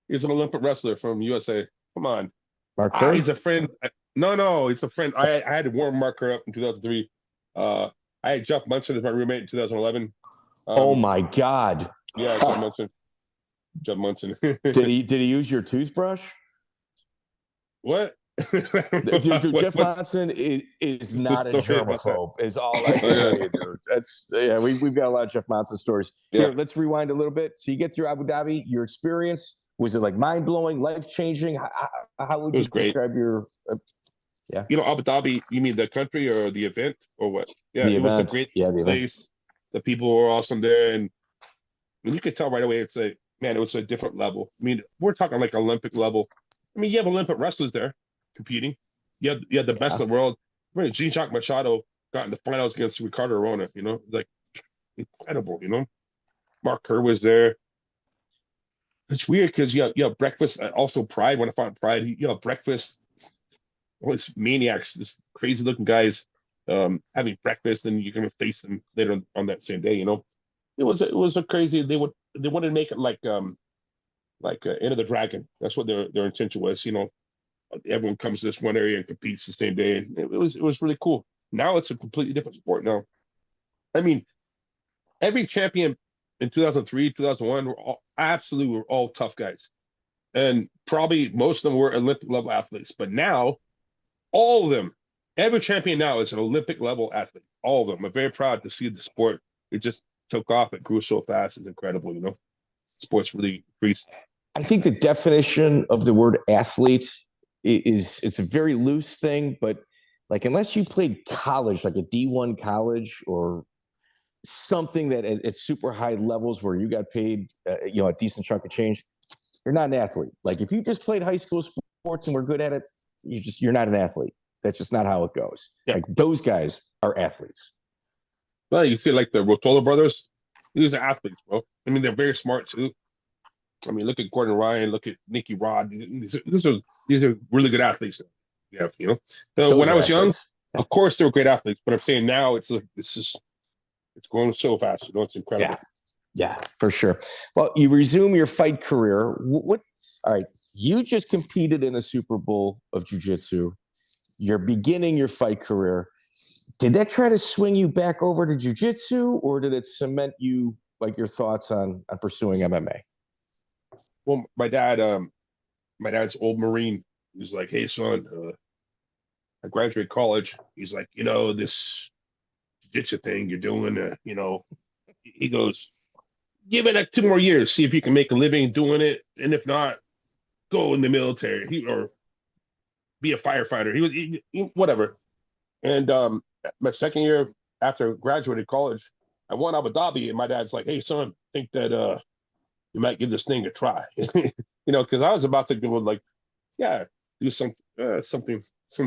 He's an Olympic wrestler from USA. Come on. Mark Kerr? He's a friend. No, he's a friend. I had to warm Mark Kerr up in 2003. I had Jeff Munson as my roommate in 2011. Oh my God. Yeah, Jeff Munson. Jeff Munson. Did he use your toothbrush? What? Dude, Jeff Munson is not a germaphobe. Is all I can tell you, dude. That's we've got a lot of Jeff Munson stories. Yeah. Here, let's rewind a little bit. So you get through Abu Dhabi, your experience, was it like mind blowing, life changing? How would you describe your yeah? You know, Abu Dhabi, you mean the country or the event or what? Yeah, it was a great place. The people were awesome there, and you could tell right away it's it was a different level. I mean, we're talking like Olympic level. I mean, you have Olympic wrestlers there competing. You had the best in the world. Jean-Jacques Machado got in the finals against Ricardo Arona, you know, like incredible, you know. Mark Kerr was there. It's weird because you have breakfast. Also, Pride. When I found Pride, you have breakfast. All these maniacs, this crazy looking guys having breakfast, and you're gonna face them later on that same day. You know, it was a crazy. They wanted to make it like Enter the Dragon. That's what their intention was. You know, everyone comes to this one area and competes the same day, and it was really cool. Now it's a completely different sport. Now, I mean, every champion in 2003, 2001 were all tough guys, and probably most of them were Olympic level athletes. But now, all of them, every champion now is an Olympic level athlete. All of them. I'm very proud to see the sport. It just took off. It grew so fast. It's incredible. You know, sports really increased. I think the definition of the word athlete it's a very loose thing, but like unless you played college, like a D1 college or something that at super high levels where you got paid, a decent chunk of change, you're not an athlete. Like if you just played high school sports and were good at it, you're not an athlete. That's just not how it goes. Yeah. Like those guys are athletes. Well, you see like the Rotola brothers, these are athletes, bro. I mean, they're very smart too. I mean, look at Gordon Ryan, look at Nicky Rod. These are really good athletes. Yeah, you know. So when I was young, of course they were great athletes, but I'm saying now it's going so fast. You know, it's incredible. Yeah, for sure. Well, you resume your fight career. All right, you just competed in the Super Bowl of Jiu-Jitsu. You're beginning your fight career. Did that try to swing you back over to Jiu-Jitsu, or did it cement you, like your thoughts on pursuing MMA? Well, my dad's old Marine. He's like, hey, son, I graduated college. He's like, you know, this jiu-jitsu thing you're doing, you know, he goes, give it like 2 more years, see if you can make a living doing it. And if not, go in the military or be a firefighter. He whatever. And my second year after graduated college, I won Abu Dhabi, and my dad's like, hey, son, I think that you might give this thing a try. You know, because I was about to go like, do some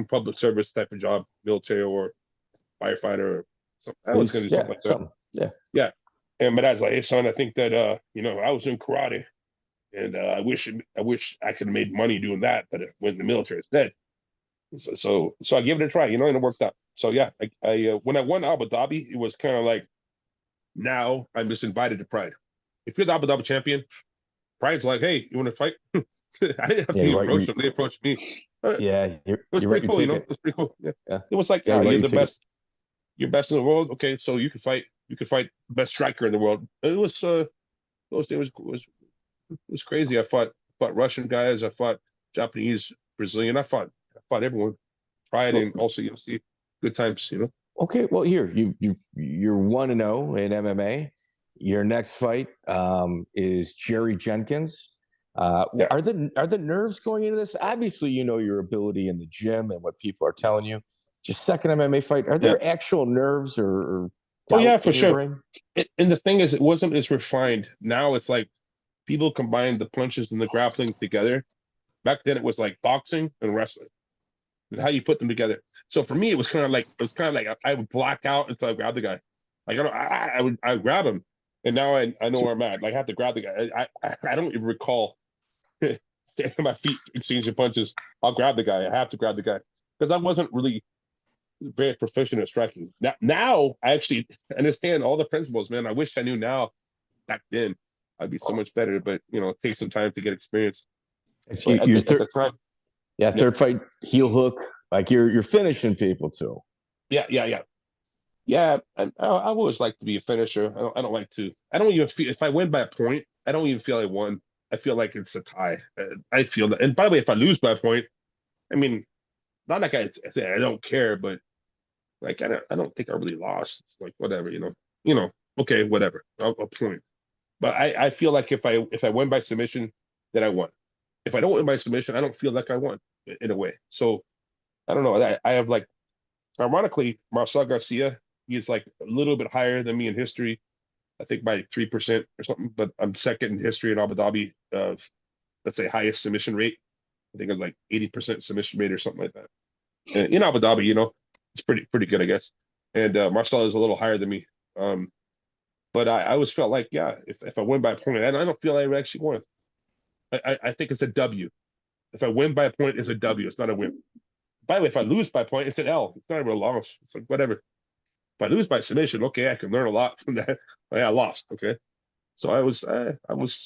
public service type of job, military or firefighter or something. I was going to do something like that. Yeah. And my dad's like, hey, son, I think that, you know, I was in karate, and I wish I could have made money doing that, but it went in the military instead. So I gave it a try, you know, and it worked out. So yeah, I when I won Abu Dhabi, it was kind of like, now I'm just invited to Pride. If you're the Abu Dhabi champion, Pride's like, hey, you want to fight? I didn't have to approach them. They approached me. It was pretty cool, you know. It was pretty cool. Yeah. It was like, you're the best. You're best in the world. Okay, so you could fight. You could fight the best striker in the world. It was crazy. I fought Russian guys. I fought Japanese, Brazilian. I fought everyone. Pride and also UFC. Good times, you know. Okay, well, here you're 1-0 in MMA. Your next fight is Jerry Jenkins. Are the nerves going into this? Obviously, you know your ability in the gym and what people are telling you. Just second MMA fight. Are there actual nerves or oh yeah, for sure. And the thing is, it wasn't as refined. Now it's like people combine the punches and the grappling together. Back then, it was like boxing and wrestling, and how you put them together. So for me, it was kind of like I would black out until I grab the guy. Like I would grab him, and now I know where I'm at. Like I have to grab the guy. I don't even recall stand on my feet, exchanging punches. I'll grab the guy. I have to grab the guy because I wasn't really very proficient at striking. Now I actually understand all the principles, man. I wish I knew now. Back then, I'd be so much better. But it takes some time to get experience. It's But your at the third, time, third fight, heel hook. Like you're finishing people too. Yeah, and I always like to be a finisher. I don't like to. I don't even feel if I win by a point. I don't even feel I won. I feel like it's a tie. I feel that. And by the way, if I lose by a point, I mean, not like I don't care, but like I don't think I really lost. It's like whatever, Okay, whatever. A point. But I feel like if I win by submission, then I won. If I don't win by submission, I don't feel like I won in a way. So I don't know. I have like, ironically, Marcel Garcia. He's like a little bit higher than me in history, I think by 3% or something. But I'm second in history in Abu Dhabi of, let's say, highest submission rate. I think it's like 80% submission rate or something like that. And in Abu Dhabi, it's pretty good, I guess. And Marcel is a little higher than me. But I always felt like, yeah, if I win by a point, and I don't feel I actually won. I think it's a W. If I win by a point, it's a W. It's not a win. By the way, if I lose by a point, it's an L. It's not a real loss. It's like whatever. If I lose by submission, okay, I can learn a lot from that. Yeah, I lost. Okay, so I was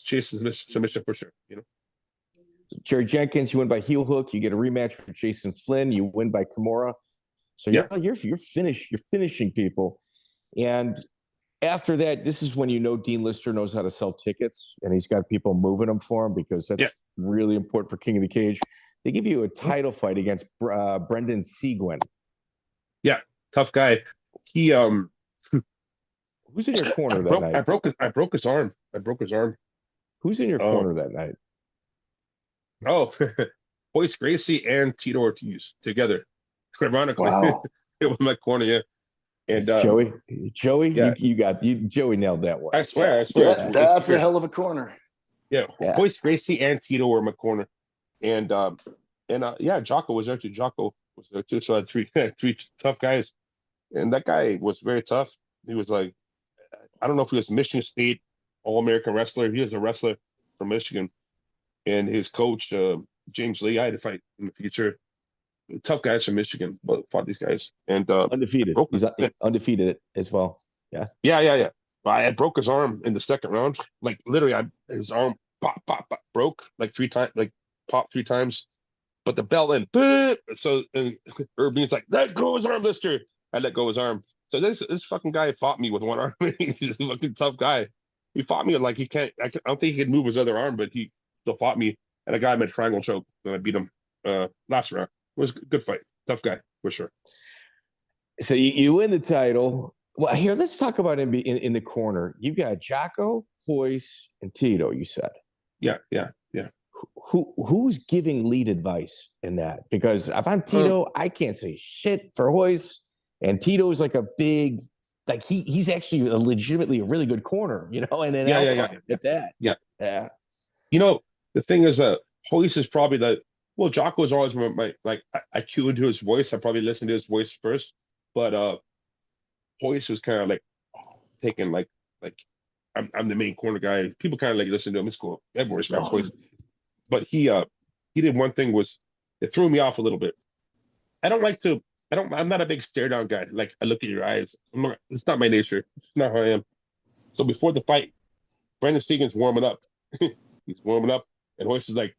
chasing submission for sure. Jerry Jenkins, you win by heel hook. You get a rematch for Jason Flynn. You win by Kimura. So you're finished. You're finishing people, and after that, this is when Dean Lister knows how to sell tickets, and he's got people moving them for him because that's really important for King of the Cage. They give you a title fight against Brendan Seguin. Yeah, tough guy. He Who's in your corner that night? I broke his arm. Who's in your corner that night? Oh, Roger Gracie and Tito Ortiz together. Ironically, Wow. It was my corner, yeah. And Joey, yeah. Joey nailed that one. I swear. Yeah, that's a hell of a corner. Yeah, Roger Gracie and Tito were in my corner, and Jocko was there too. Jocko was there too. So I had three tough guys. And that guy was very tough. He was like, I don't know if he was Michigan State All-American wrestler. He was a wrestler from Michigan. And his coach, James Lee, I had to fight in the future. Tough guys from Michigan, but fought these guys. And undefeated. He's undefeated as well. Yeah. Yeah. But I broke his arm in the second round. Like literally, his arm pop, broke like 3 times, like popped 3 times. But the bell went, so Irving's like, let go of his arm, Lister. I let go of his arm. So this fucking guy fought me with one arm. He's a fucking tough guy. He fought me like I don't think he could move his other arm, but he still fought me. And I got him at triangle choke. And I beat him last round. It was a good fight. Tough guy, for sure. So you win the title. Well, here, let's talk about him in the corner. You've got Jocko, Royce, and Tito, you said. Yeah. Who's giving lead advice in that? Because if I'm Tito, I can't say shit for Royce. And Tito's like a big, like he's actually legitimately a really good corner, and then at that. Yeah. The thing is Royce is probably Jocko is always I cue into his voice. I probably listened to his voice first, but Royce was kind of like taking like I'm the main corner guy. People kind of like listen to him. It's cool. Everyone respects Royce. But he did one thing was it threw me off a little bit. I'm not a big stare down guy. Like I look at your eyes. It's not my nature. It's not how I am. So before the fight, Brendan Seguin's warming up. He's warming up, and Royce is like,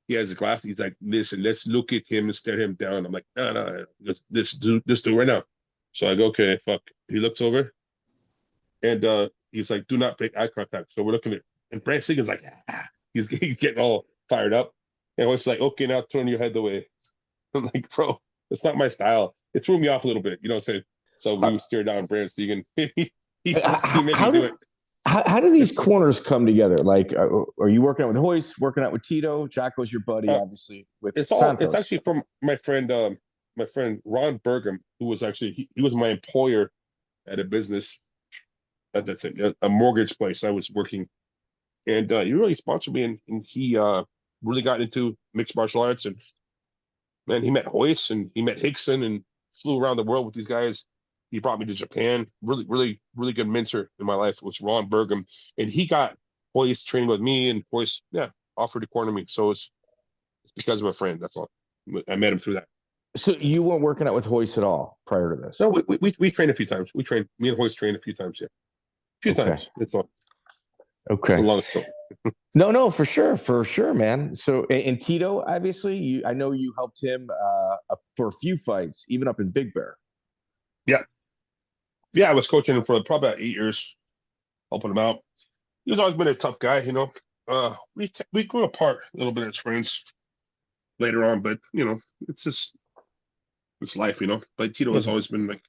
he has a glass. He's like, listen, let's look at him and stare him down. I'm like, no, let's do right now. So I go, okay, fuck. He looks over, and he's like, do not break eye contact. So we're looking at, and Brendan Seguin's like, he's getting all fired up, and Royce is like, okay, now turn your head away. I'm like, bro, it's not my style. It threw me off a little bit, you know what I'm saying? So we would stare down Brendan Seguin. he made me do it. How do these corners come together? Like, are you working out with Royce, working out with Tito? Jocko's your buddy, obviously. With Santos. It's actually from my friend Ron Burgum, who was actually he was my employer at a business. That's a mortgage place I was working, and he really sponsored me, and he really got into mixed martial arts, and man, he met Royce and he met Rickson and flew around the world with these guys. He brought me to Japan. Really, really, really good mentor in my life was Ron Burgum. And he got Royce training with me, and Royce, offered to corner me. So It's because of a friend. That's all. I met him through that. So you weren't working out with Hoist at all prior to this? No, we trained a few times. Me and Hoist trained a few times. Yeah, a few times. That's all. Okay. It's a long story. No, for sure, man. So, and Tito, obviously, I know you helped him for a few fights, even up in Big Bear. Yeah, I was coaching him for probably about 8 years, helping him out. He's always been a tough guy, you know. We grew apart a little bit as friends later on, but you know, it's life, you know. But Tito has always been like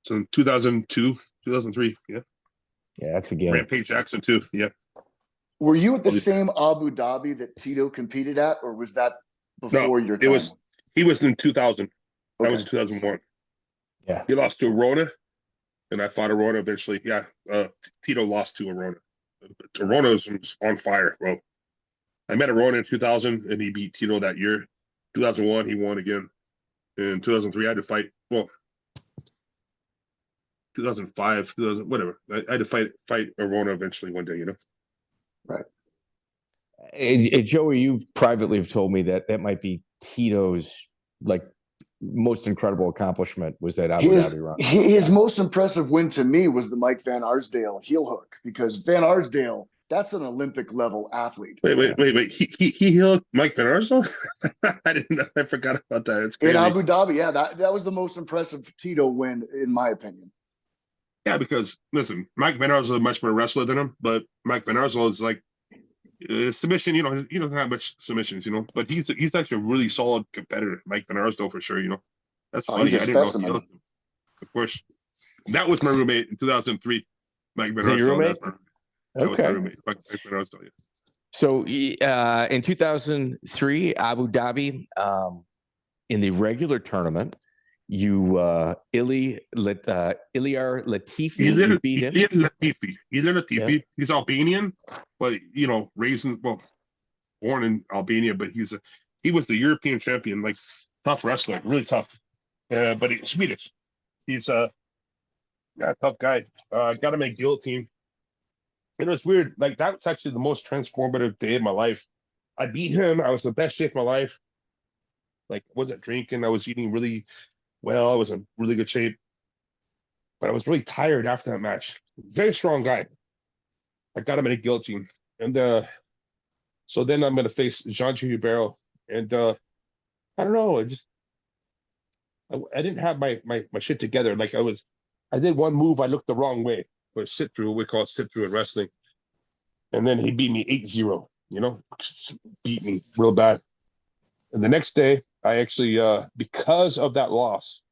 since 2002, 2003. Yeah, that's a game. Rampage Jacen too. Yeah. Were you at the same Abu Dhabi that Tito competed at, or was that before your time? He was in 2000. That Okay. was 2001. Yeah. He lost to Arona, and I fought Arona eventually. Yeah. Tito lost to Arona. Arona was on fire, bro. I met Arona in 2000, and he beat Tito that year. 2001, he won again. In 2003, I had to fight. Well, 2005, 2000, whatever. I had to fight Arona eventually one day, you know. Right. And Joey, you privately have told me that might be Tito's like most incredible accomplishment was that Abu Dhabi run. His most impressive win to me was the Mike Van Arsdale heel hook, because Van Arsdale, that's an Olympic level athlete. Wait. He hooked Mike Van Arsdale? I forgot about that. It's crazy. In Abu Dhabi, yeah, that was the most impressive Tito win, in my opinion. Yeah, because listen, Mike Van Arsdale is a much better wrestler than him, but Mike Van Arsdale is like submission. You know, he doesn't have much submissions. You know, but he's actually a really solid competitor. Mike Van Arsdale for sure. You know, that's funny. He's a I didn't specimen. know. Of course, that was my roommate in 2003. Mike Van Is that your roommate? That was my roommate, Mike Van Arsdale. Yeah. So in 2003, Abu Dhabi, in the regular tournament, you Ilyar Latifi, you beat him. Ilyar Latifi. Yeah. He's Albanian, but you know, born in Albania, but he was the European champion, like tough wrestler, really tough. But he's Swedish. He's a tough guy. Got him a guillotine. And it was weird. Like that was actually the most transformative day of my life. I beat him. I was in the best shape of my life. Like, I wasn't drinking. I was eating really well. I was in really good shape. But I was really tired after that match. Very strong guy. I got him in a guillotine. And so then I'm going to face Jean Ribeiro. And I don't know. I didn't have my shit together. Like I did one move. I looked the wrong way. But sit through, we call it sit through in wrestling. And then he beat me 8-0, you know, beat me real bad. And the next day, I actually, because of that loss,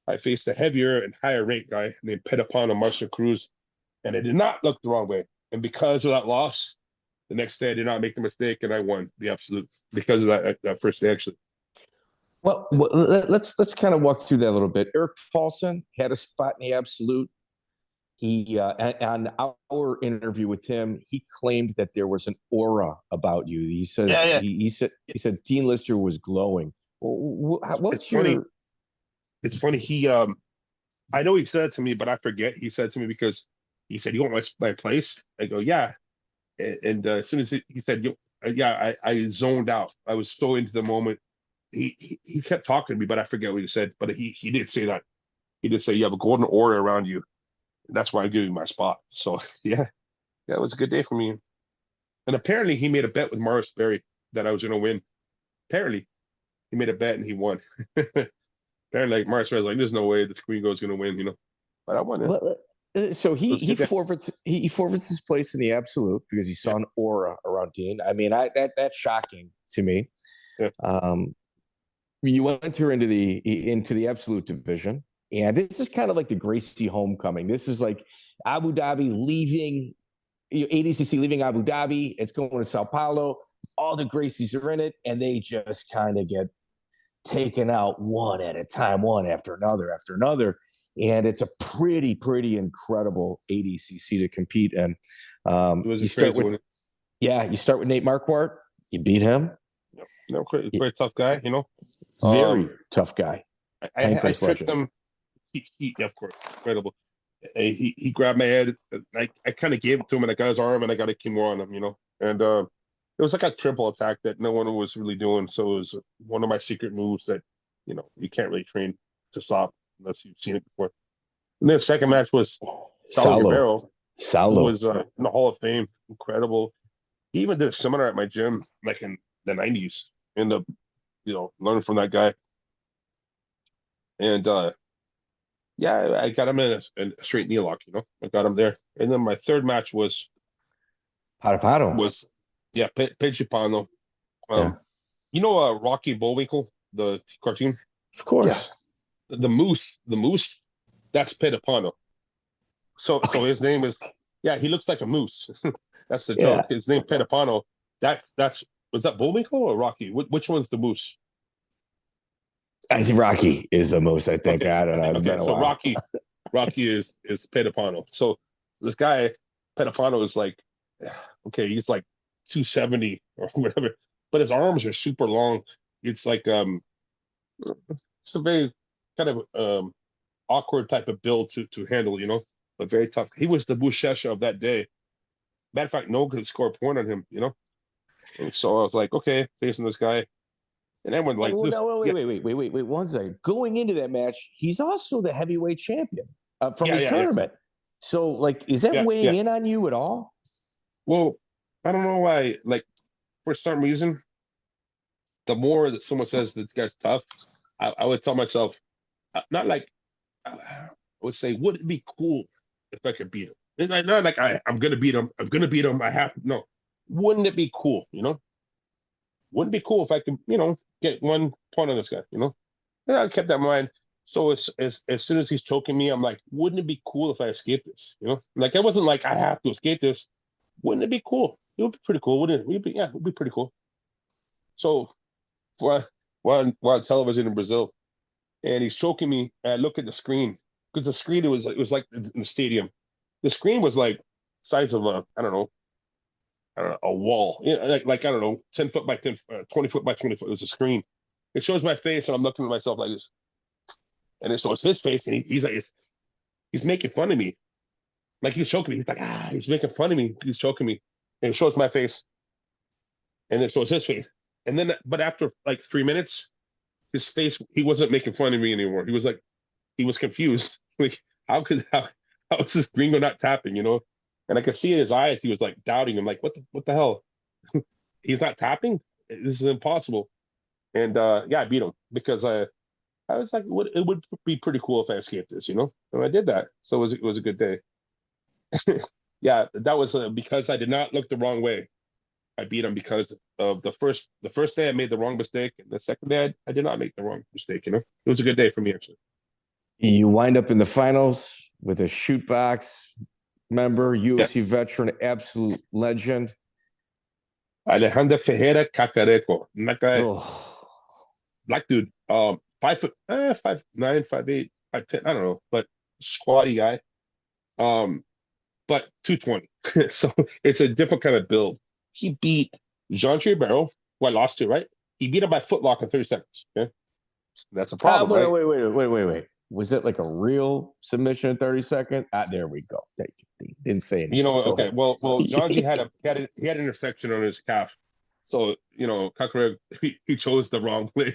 I faced a heavier and higher rank guy named Petapano Marcia Cruz, and I did not look the wrong way. And because of that loss, the next day I did not make the mistake, and I won the absolute because of that first day, actually. Well, let's kind of walk through that a little bit. Erik Paulson had a spot in the absolute. He on our interview with him, he claimed that there was an aura about you. He said, he said Dean Lister was glowing. What's your? It's funny. He, I know he said it to me, but I forget. He said to me because he said, "You want my place?" I go, "Yeah." And as soon as he said, "Yeah," I zoned out. I was so into the moment. He kept talking to me, but I forget what he said. But he did say that. He did say, "You have a golden aura around you." That's why I'm giving my spot. So yeah, it was a good day for me. And apparently he made a bet with Morris Berry that I was going to win. Apparently he made a bet and he won. Apparently like Morris Berry was like, "There's no way this Gringo is going to win," you know. But I won it. Well, so he forfeits his place in the absolute because he saw an aura around Dean. I mean, that's shocking to me. Yeah. You enter into the absolute division. And this is kind of like the Gracie homecoming. This is like Abu Dhabi leaving, ADCC leaving Abu Dhabi. It's going to Sao Paulo. All the Gracies are in it, and they just kind of get taken out one at a time, one after another. And it's a pretty incredible ADCC to compete in. You start with Nate Marquardt. You beat him. No, very tough guy, you know. Very tough guy. I tricked him. He of course, incredible. He grabbed my head. I kind of gave it to him, and I got his arm, and I got a Kimura on him, you know. And it was like a triple attack that no one was really doing. So it was one of my secret moves that, you can't really train to stop unless you've seen it before. And then the second match was Saulo Ribeiro, who was in the Hall of Fame. Incredible. He even did a seminar at my gym, like in the 90s. Ended up, learning from that guy. And I got him in a straight knee lock, I got him there. And then my third match was Pechipano. Rocky Bullwinkle, the cartoon? Of course. Yeah. The moose, that's Petapano. So his name is, he looks like a moose. That's the joke. His name Petapano. Was that Bullwinkle or Rocky? Which one's the moose? I think Rocky is the moose, I think. Okay. I don't know. It's been a while. Rocky is Petapano. So this guy, Petapano, is like, he's like 270 or whatever, but his arms are super long. It's like it's a very kind of awkward type of build to handle, but very tough. He was the Bushesha of that day. Matter of fact, no one could score a point on him, And so I was like, okay, facing this guy. And everyone like, wait, 1 second. Going into that match, he's also the heavyweight champion from his tournament. Yeah. So, like, is that weighing in on you at all? Well, I don't know why. Like, for some reason, the more that someone says this guy's tough, I would tell myself, not like, I would say, would it be cool if I could beat him? It's not like I'm going to beat him. I'm going to beat him. No. Wouldn't it be cool, Wouldn't it be cool if I could, get 1 point on this guy, And I kept that in mind. So as soon as he's choking me, I'm like, wouldn't it be cool if I escaped this? Like, it wasn't like I have to escape this. Wouldn't it be cool? It would be pretty cool, wouldn't it? It would be pretty cool. So while on television in Brazil, and he's choking me, and I look at the screen, because the screen, it was like in the stadium. The screen was like size of a wall, like I don't know, 10 foot by 10, 20 foot by 20 foot. It was a screen. It shows my face, and I'm looking at myself like this, and it shows his face, and he's like, he's making fun of me, like he's choking me. He's like, he's making fun of me. He's choking me, and it shows my face, and it shows his face, and then, but after like 3 minutes, his face, he wasn't making fun of me anymore. He was like, he was confused, like how is this gringo not tapping, And I could see in his eyes, he was like doubting him, like, what the hell? He's not tapping? This is impossible. And I beat him because I was like, it would be pretty cool if I escaped this, And I did that. So it was a good day. That was because I did not look the wrong way. I beat him because of the first day I made the wrong mistake, and the second day I did not make the wrong mistake. It was a good day for me, actually. You wind up in the finals with a shoot box member, UFC veteran, absolute legend, Alejandro Ferreira Cacareco. That guy, black dude, 5'9", 5'8", 5'10", I don't know, but squatty guy, but 220. So it's a different kind of build. He beat Jean Ribeiro, who I lost to, right? He beat him by footlock in 30 seconds. Okay, that's a problem. Wait. Was it like a real submission in 30 seconds? There we go. Didn't say anything. Okay. Well, Janji had an infection on his calf, so Kakare, he chose the wrong leg.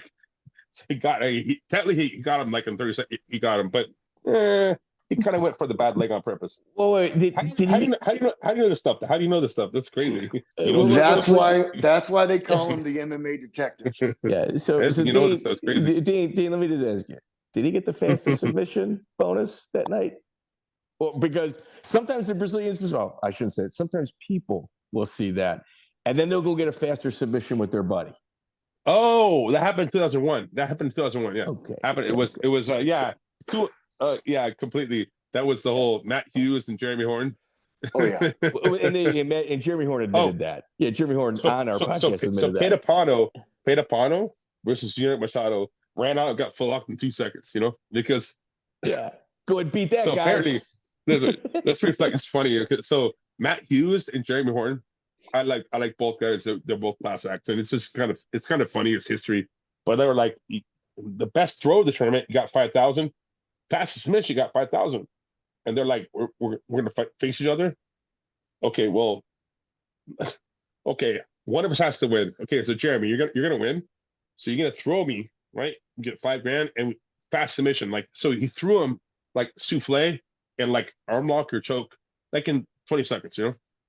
So he got him like in 30 seconds. He got him, but he kind of went for the bad leg on purpose. Well, wait, how do you know this stuff? How do you know this stuff? That's crazy. That's why they call him the MMA detective. Yeah. So this stuff's crazy. Dean, let me just ask you: did he get the fastest submission bonus that night? Well, because sometimes the Brazilians, well, I shouldn't say it. Sometimes people will see that, and then they'll go get a faster submission with their buddy. Oh, that happened in 2001. Yeah. Okay. Happened. It was completely. That was the whole Matt Hughes and Jeremy Horn. Oh yeah. and Jeremy Horn admitted that. Yeah, Jeremy Horn on our podcast admitted that. Petapano versus Gino Machado ran out and got full locked in 2 seconds. Because go and beat that guy. Apparently, let's reflect. It's funny. So Matt Hughes and Jeremy Horn, I like both guys. They're both class acts, and it's kind of funny. It's history, but they were like the best throw of the tournament. You got 5,000. Fastest submission, you got 5,000, and they're like, we're gonna face each other. Okay, well, okay. one of us has to win. Okay, so Jeremy, you're gonna win. So you're gonna throw me, right? You get $5,000 and fast submission. Like, so he threw him like souffle and like arm lock or choke, like in 20 seconds,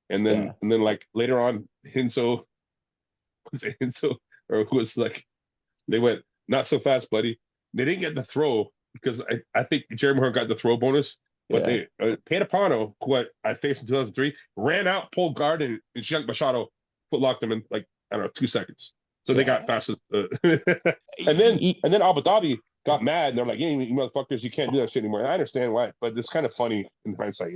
And then like later on, Hinso or who was like, they went, not so fast, buddy. They didn't get the throw because I think Jeremy Horn got the throw bonus, but they Panapano, who I faced in 2003, ran out, pulled guard, and Gianc Machado foot locked him in like, I don't know, 2 seconds. So they got fastest. And then Abu Dhabi got mad, and they're like, "You motherfuckers, you can't do that shit anymore." And I understand why, but it's kind of funny in hindsight,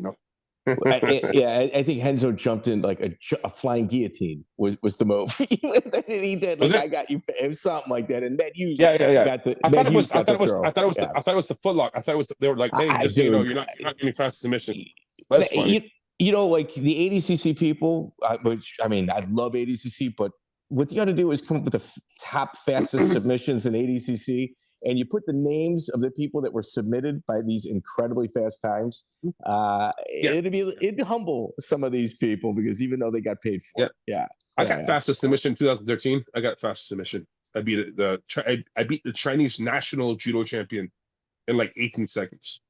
I think Henzo jumped in like a flying guillotine was the move. He did like, I got you, something like that. And Matt Hughes, got the. I thought it was the foot lock. I thought it was. They were like, "Hey, just so you know, you're not getting fast submission." That's funny. Like the ADCC people, which I mean, I love ADCC, but what you got to do is come up with the top fastest submissions in ADCC. And you put the names of the people that were submitted by these incredibly fast times. It'd humble some of these people because even though they got paid for it. I got fastest submission in 2013. I got fastest submission. I beat it. I beat the Chinese national judo champion in like 18 seconds.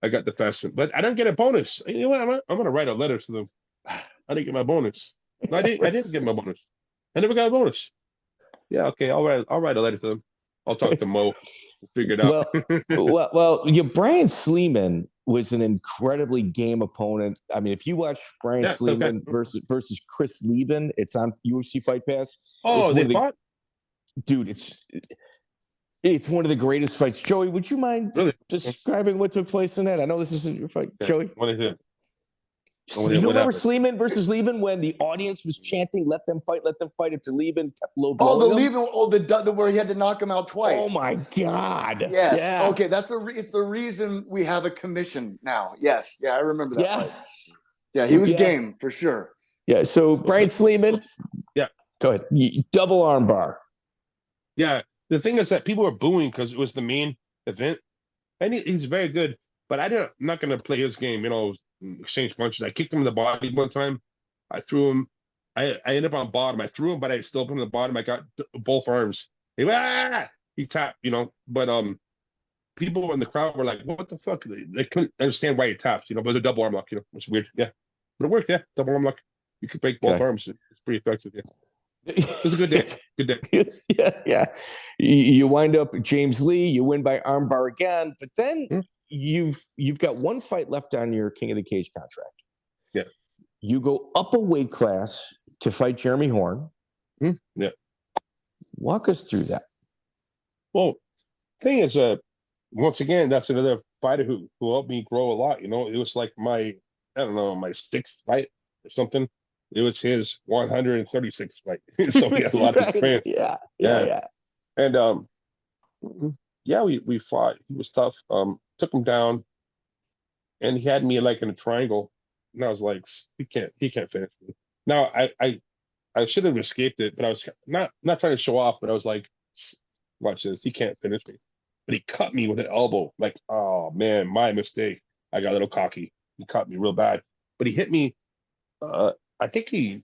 I got the fastest, but I don't get a bonus. You know what? I'm gonna write a letter to them. I didn't get my bonus. I didn't get my bonus. I never got a bonus. Yeah, okay. I'll write a letter to them. I'll talk to Mo. Figure it out. well, Brian Sleeman was an incredibly game opponent. I mean, if you watch Brian Sleeman versus Chris Leben, it's on UFC Fight Pass. Oh, they fought? Dude, it's one of the greatest fights. Joey, would you mind describing what took place in that? I know this isn't your fight, Joey. What is it? You remember Sleeman versus Leben when the audience was chanting, let them fight after Leben kept low blowing Leben, where he had to knock him out twice. Oh my God. Yes. Yeah. Okay. It's the reason we have a commission now. Yes. Yeah. I remember that fight. Yeah. He was game for sure. Yeah. So Brian Sleeman. Yeah. Go ahead. Double arm bar. Yeah. The thing is that people were booing because it was the main event. And he's very good, but I'm not going to play his game, exchange punches. I kicked him in the body one time. I threw him. I ended up on bottom. I threw him, but I still put him in the bottom. I got both arms. He tapped, but people in the crowd were like, what the fuck? They couldn't understand why he tapped, but it was a double arm lock, it's weird. Yeah. But it worked, double arm lock. You could break both arms. It's pretty effective, It was a good day. Good day. Yeah. You wind up James Lee, you win by armbar again, but then you've got one fight left on your King of the Cage contract. Yeah. You go up a weight class to fight Jeremy Horn. Yeah. Walk us through that. Well, thing is, once again, that's another fighter who helped me grow a lot. It was like my 6th fight or something. It was his 136th fight. So he had a lot of experience. Yeah. And we fought. He was tough. Took him down, and he had me like in a triangle. And I was like, he can't finish me. Now I should have escaped it, but I was not trying to show off, but I was like, watch this, he can't finish me. But he cut me with an elbow. Like, oh man, my mistake. I got a little cocky. He cut me real bad. But he hit me. I think I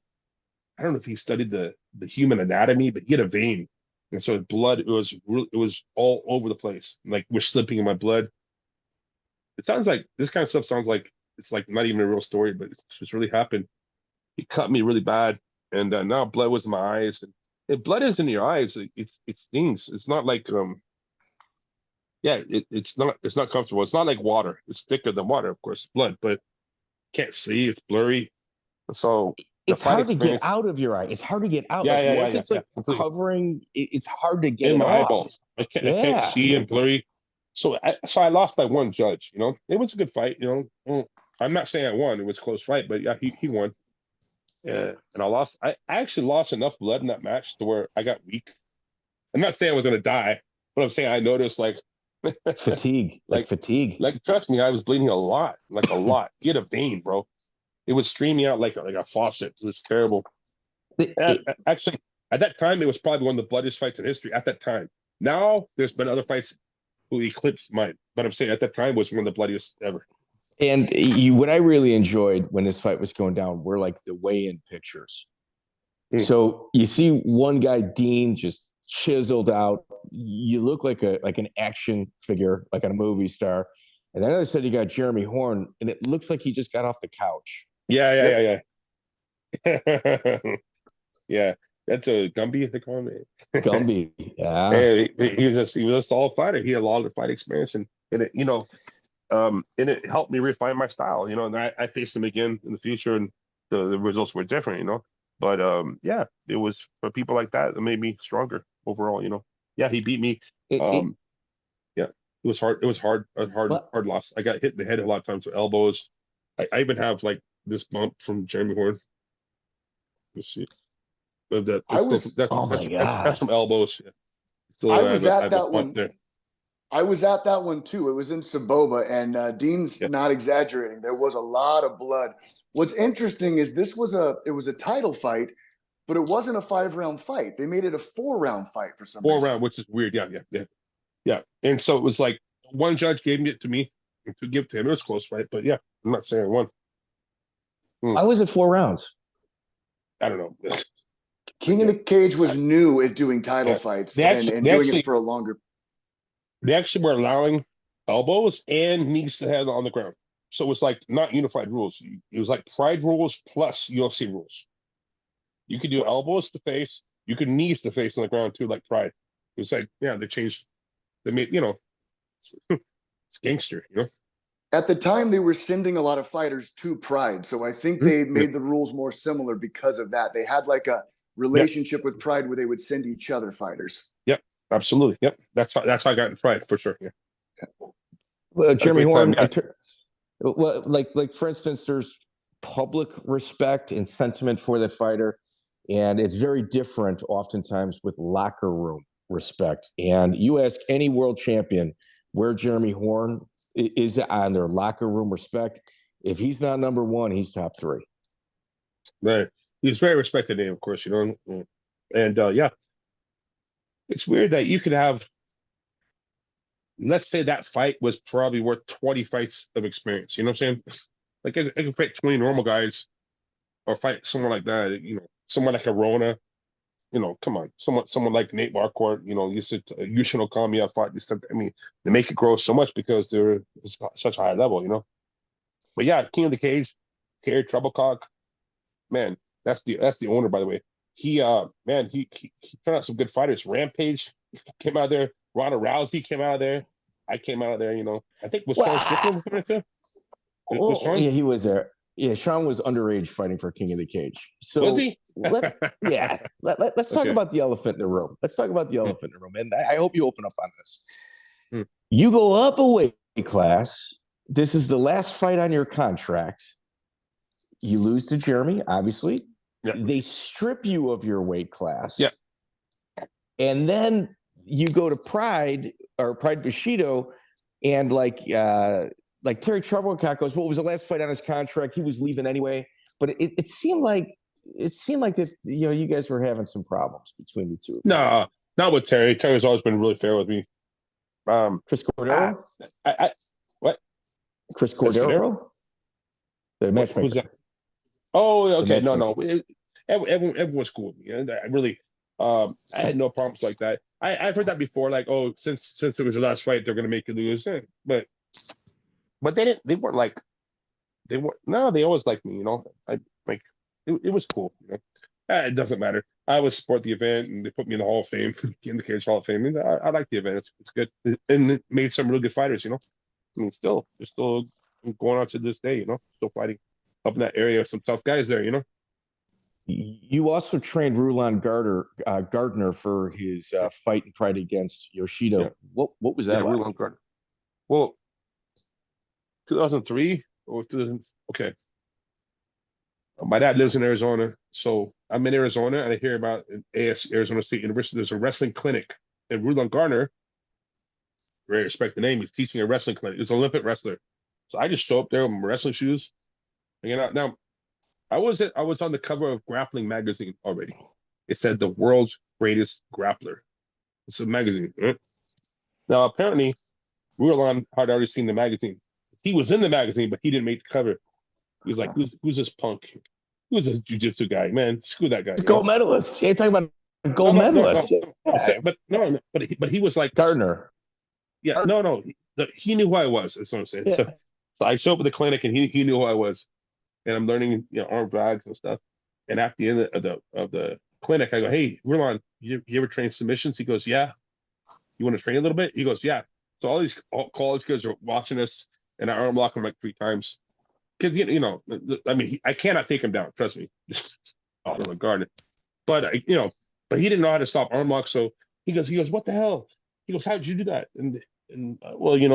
don't know if he studied the human anatomy, but he had a vein. And so blood, it was all over the place. Like we're slipping in my blood. It sounds like this kind of stuff sounds like it's like not even a real story, but it's just really happened. He cut me really bad, and now blood was in my eyes. And if blood is in your eyes, it stings. It's not like it's not comfortable. It's not like water. It's thicker than water, of course, blood, but can't see. It's blurry. So it's hard to get out of your eye. It's hard to get out. Once it's covering, it's hard to get in my off. eyeballs. I can't see and blurry. So I lost by one judge. It was a good fight. I'm not saying I won. It was a close fight, but yeah, he won. And I lost. I actually lost enough blood in that match to where I got weak. I'm not saying I was gonna die, but I'm saying I noticed like fatigue. Like trust me, I was bleeding a lot. Like a lot. You had a vein, bro. It was streaming out like a faucet. It was terrible. Actually, at that time, it was probably one of the bloodiest fights in history. At that time, now there's been other fights who eclipsed mine, but I'm saying at that time was one of the bloodiest ever. And what I really enjoyed when this fight was going down were like the weigh-in pictures. So you see one guy, Dean, just chiseled out. You look like an action figure, like a movie star. And then on the other side, you got Jeremy Horn, and it looks like he just got off the couch. Yeah. Yeah. That's a Gumby, they call him. Gumby, yeah. And he was a solid fighter. He had a lot of fight experience, and it, and it helped me refine my style. And I faced him again in the future, and the results were different. But yeah, it was for people like that made me stronger overall. Yeah, he beat me. Yeah, it was hard. It was a hard loss. I got hit in the head a lot of times with elbows. I even have like this bump from Jeremy Horn. Let's see. That's from elbows. Yeah. Still, I was at that one. There. I was at that one too. It was in Saboba, and Dean's not exaggerating. There was a lot of blood. What's interesting is it was a title fight, but it wasn't a 5-round fight. They made it a 4-round fight for some reason. 4-round, which is weird. Yeah. And so it was like one judge gave it to me to give to him. It was a close fight, but yeah, I'm not saying I won. Why was it 4 rounds? I don't know. King of the Cage was new at doing title fights and doing it for a longer. They actually were allowing elbows and knees to head on the ground. So it was like not unified rules. It was like Pride rules plus UFC rules. You could do elbows to face. You could knees to face on the ground too, like Pride. It was like, yeah, they changed. They made, it's gangster, At the time, they were sending a lot of fighters to Pride. So I think they made the rules more similar because of that. They had like a relationship with Pride where they would send each other fighters. Yep, absolutely. Yep, that's how I got in Pride for sure. Yeah. Well, Jeremy Horn, like for instance, there's public respect and sentiment for that fighter, and it's very different oftentimes with locker room respect. And you ask any world champion where Jeremy Horn is on their locker room respect. If he's not number one, he's top 3. Right. He's very respected name, of course, and yeah, it's weird that you could have, let's say that fight was probably worth 20 fights of experience. You know what I'm saying? Like I can fight 20 normal guys or fight someone like that, someone like a Rona, come on, someone like Nate Marquardt, Yushin Okami, I fought this stuff. I mean, they make it grow so much because they're such a high level, But yeah, King of the Cage, Terry Troublecock, man. That's the owner, by the way. He turned out some good fighters. Rampage came out of there. Ronda Rousey came out of there. I came out of there. I think was Sean Strickland there too. Yeah, he was there. Yeah, Sean was underage fighting for King of the Cage. So was he? let's talk about the elephant in the room. Let's talk about the elephant in the room, and I hope you open up on this. You go up a weight class. This is the last fight on your contract. You lose to Jeremy, obviously. Yeah. They strip you of your weight class. Yeah. And then you go to Pride Bushido, and like Terry Troublecock goes, what was the last fight on his contract? He was leaving anyway. But it seemed like that you guys were having some problems between the two. No, not with Terry. Terry's always been really fair with me. Chris Cordero? What? Chris Cordero? The matchmaker. Who's that? Oh, okay. No. Everyone was cool with me. And I really, I had no problems like that. I've heard that before. Like, oh, since it was your last fight, they're going to make you lose. But they didn't. They weren't like. They weren't. No, they always liked me. It was cool. It doesn't matter. I always support the event, and they put me in the Hall of Fame, in the Cage Hall of Fame. And I like the event. It's good, and it made some really good fighters. I mean, they're still going on to this day. Still fighting up in that area. Some tough guys there. You also trained Rulon Gardner for his fight and Pride against Yoshido. Yeah. What was that like? Rulon Gardner. Well, 2003 or 2000. Okay. My dad lives in Arizona, so I'm in Arizona, and I hear about Arizona State University. There's a wrestling clinic, and Rulon Gardner, very respect the name, he's teaching a wrestling clinic. He's an Olympic wrestler. So I just show up there with my wrestling shoes. Now, I was on the cover of Grappling magazine already. It said the world's greatest grappler. It's a magazine. Right? Now, apparently, Rulon had already seen the magazine. He was in the magazine, but he didn't make the cover. He was like, "Who's this punk?" He was a jiu-jitsu guy, man. Screw that guy. Gold medalist. You're talking about gold No, medalist. but he was like Gardner. Yeah, no. He knew who I was. That's what I'm saying. Yeah. So I showed up at the clinic, and he knew who I was, and I'm learning, arm drags and stuff. And at the end of the clinic, I go, "Hey, Relson, you ever train submissions?" He goes, "Yeah." You want to train a little bit? He goes, "Yeah." So all college kids are watching us, and I arm lock him like 3 times. Because I mean, I cannot take him down. Trust me. Gardner. But but he didn't know how to stop arm lock. So he goes, "What the hell?" He goes, "How did you do that?" And well, he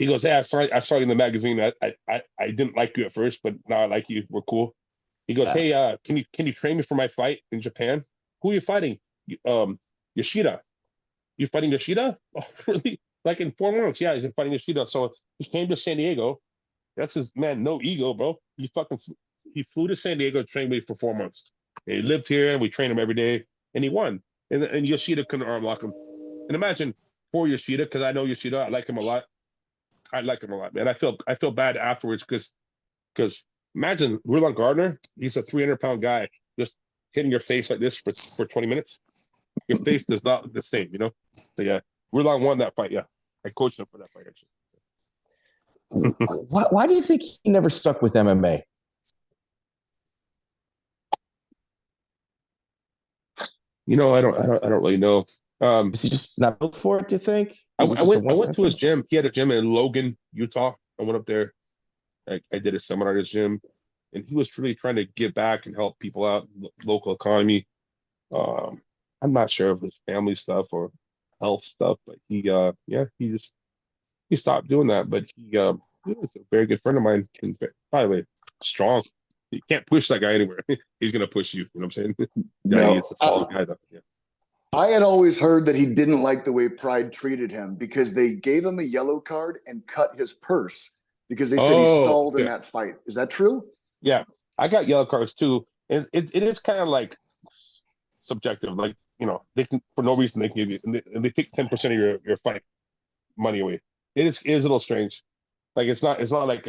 goes, "Yeah, I saw you in the magazine. I didn't like you at first, but now I like you. We're cool." He goes, "Hey, can you train me for my fight in Japan? Who are you fighting? Yoshida. You fighting Yoshida? Oh, really? Like in 4 months? Yeah, he's fighting Yoshida." So he came to San Diego. That's his man. No ego, bro. He flew to San Diego to train me for 4 months. And he lived here, and we trained him every day, and he won. And Yoshida couldn't arm lock him. And imagine for Yoshida, because I know Yoshida, I like him a lot. I like him a lot, man. I feel bad afterwards because imagine Relson Gardner. He's a 300-pound guy just hitting your face like this for 20 minutes. Your face is not the same, So yeah, Relson won that fight. Yeah, I coached him for that fight actually. Why do you think he never stuck with MMA? I don't really know. Is he just not built for it? Do you think? I went to his gym. He had a gym in Logan, Utah. I went up there. I did a seminar at his gym, and he was really trying to give back and help people out, local economy. I'm not sure of his family stuff or health stuff, but he stopped doing that. But he was a very good friend of mine. And by the way, strong. You can't push that guy anywhere. He's gonna push you. You know what I'm saying? Yeah, he's a solid guy though. Yeah. I had always heard that he didn't like the way Pride treated him because they gave him a yellow card and cut his purse because they said he stalled in that fight. Is that true? Yeah, I got yellow cards too. And it is kind of like subjective. Like, they can, for no reason, they can give you, and they take 10% of your fight money away. It is a little strange. Like, it's not like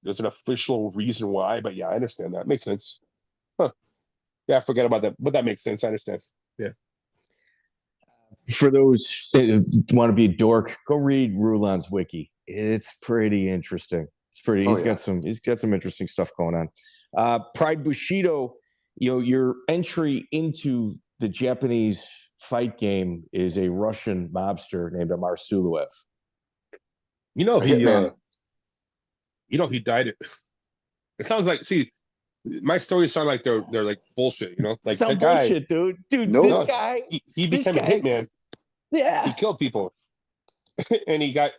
there's an official reason why, but yeah, I understand that. Makes sense. Huh. Yeah, forget about that. But that makes sense. I understand. Yeah. For those that want to be a dork, go read Relson's wiki. It's pretty interesting. He's got some interesting stuff going on. Pride Bushido, your entry into the Japanese fight game is a Russian mobster named Amar Suluev. He died. It sounds like, see, my stories sound like they're like bullshit, like sound that guy, bullshit, dude. This guy, he became a hitman. Yeah, he killed people, and he got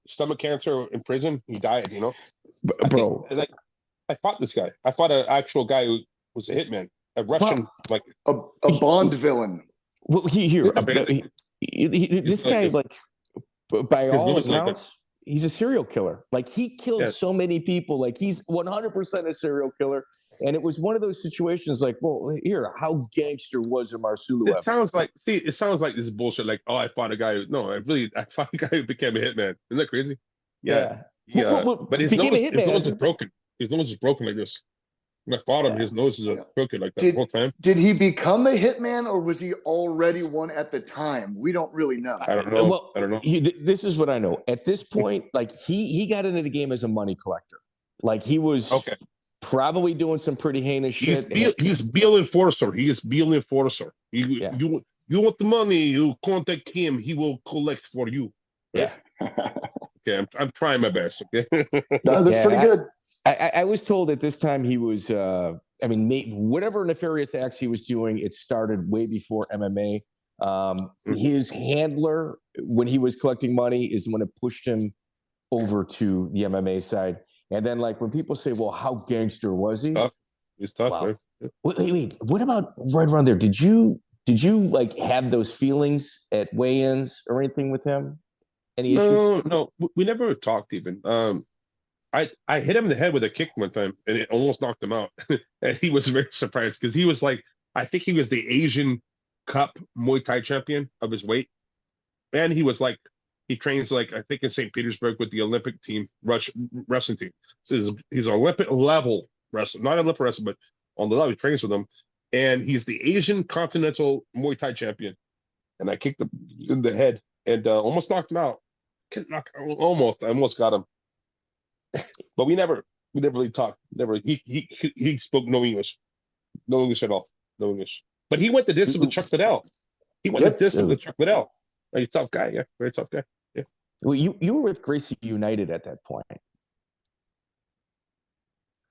stomach cancer in prison. He died. Bro. I fought this guy. I fought an actual guy who was a hitman, a Russian, like a Bond villain. Well, this guy, like, by all accounts, he's a serial killer. Like, he killed so many people. Like, he's 100% a serial killer. And it was one of those situations like, well, how gangster was Amar Suluev? It sounds like this is bullshit. Like, I fought a guy I fought a guy who became a hitman. Isn't that crazy? Yeah. But his nose is broken. His nose is broken like this. When I fought him, his nose is broken like that the whole time. Did he become a hitman, or was he already one at the time? We don't really know. I don't know. Well, I don't know. This is what I know. At this point, like, he got into the game as a money collector. Like, he was probably doing some pretty heinous shit. He's Bill Enforcer. He is Bill Enforcer. You want the money, you contact him. He will collect for you. Yeah. Okay, I'm trying my best. Okay. No, that's pretty good. I was told at this time he was, whatever nefarious acts he was doing, it started way before MMA. His handler, when he was collecting money, is the one that pushed him over to the MMA side. And then, like, when people say, well, how gangster was he? He's tough, wow. Man. Yeah. Wait, what about right around there? Did you like have those feelings at weigh-ins or anything with him? Any issues? No, we never talked even. I hit him in the head with a kick one time, and it almost knocked him out. And he was very surprised because he was like, I think he was the Asian Cup Muay Thai champion of his weight, and he was like, he trains like, I think in St. Petersburg with the Olympic team, Russian team. So he's an Olympic level wrestler, not Olympic wrestler, but on the level he trains with him. And he's the Asian Continental Muay Thai champion. And I kicked him in the head and almost knocked him out. I almost got him. But we never really talked. Never. He spoke no English at all. No English. But he went the distance with Chuck Liddell. He went the distance with Chuck Liddell. He's a tough guy. Yeah, very tough guy. Yeah. Well, you were with Gracie United at that point.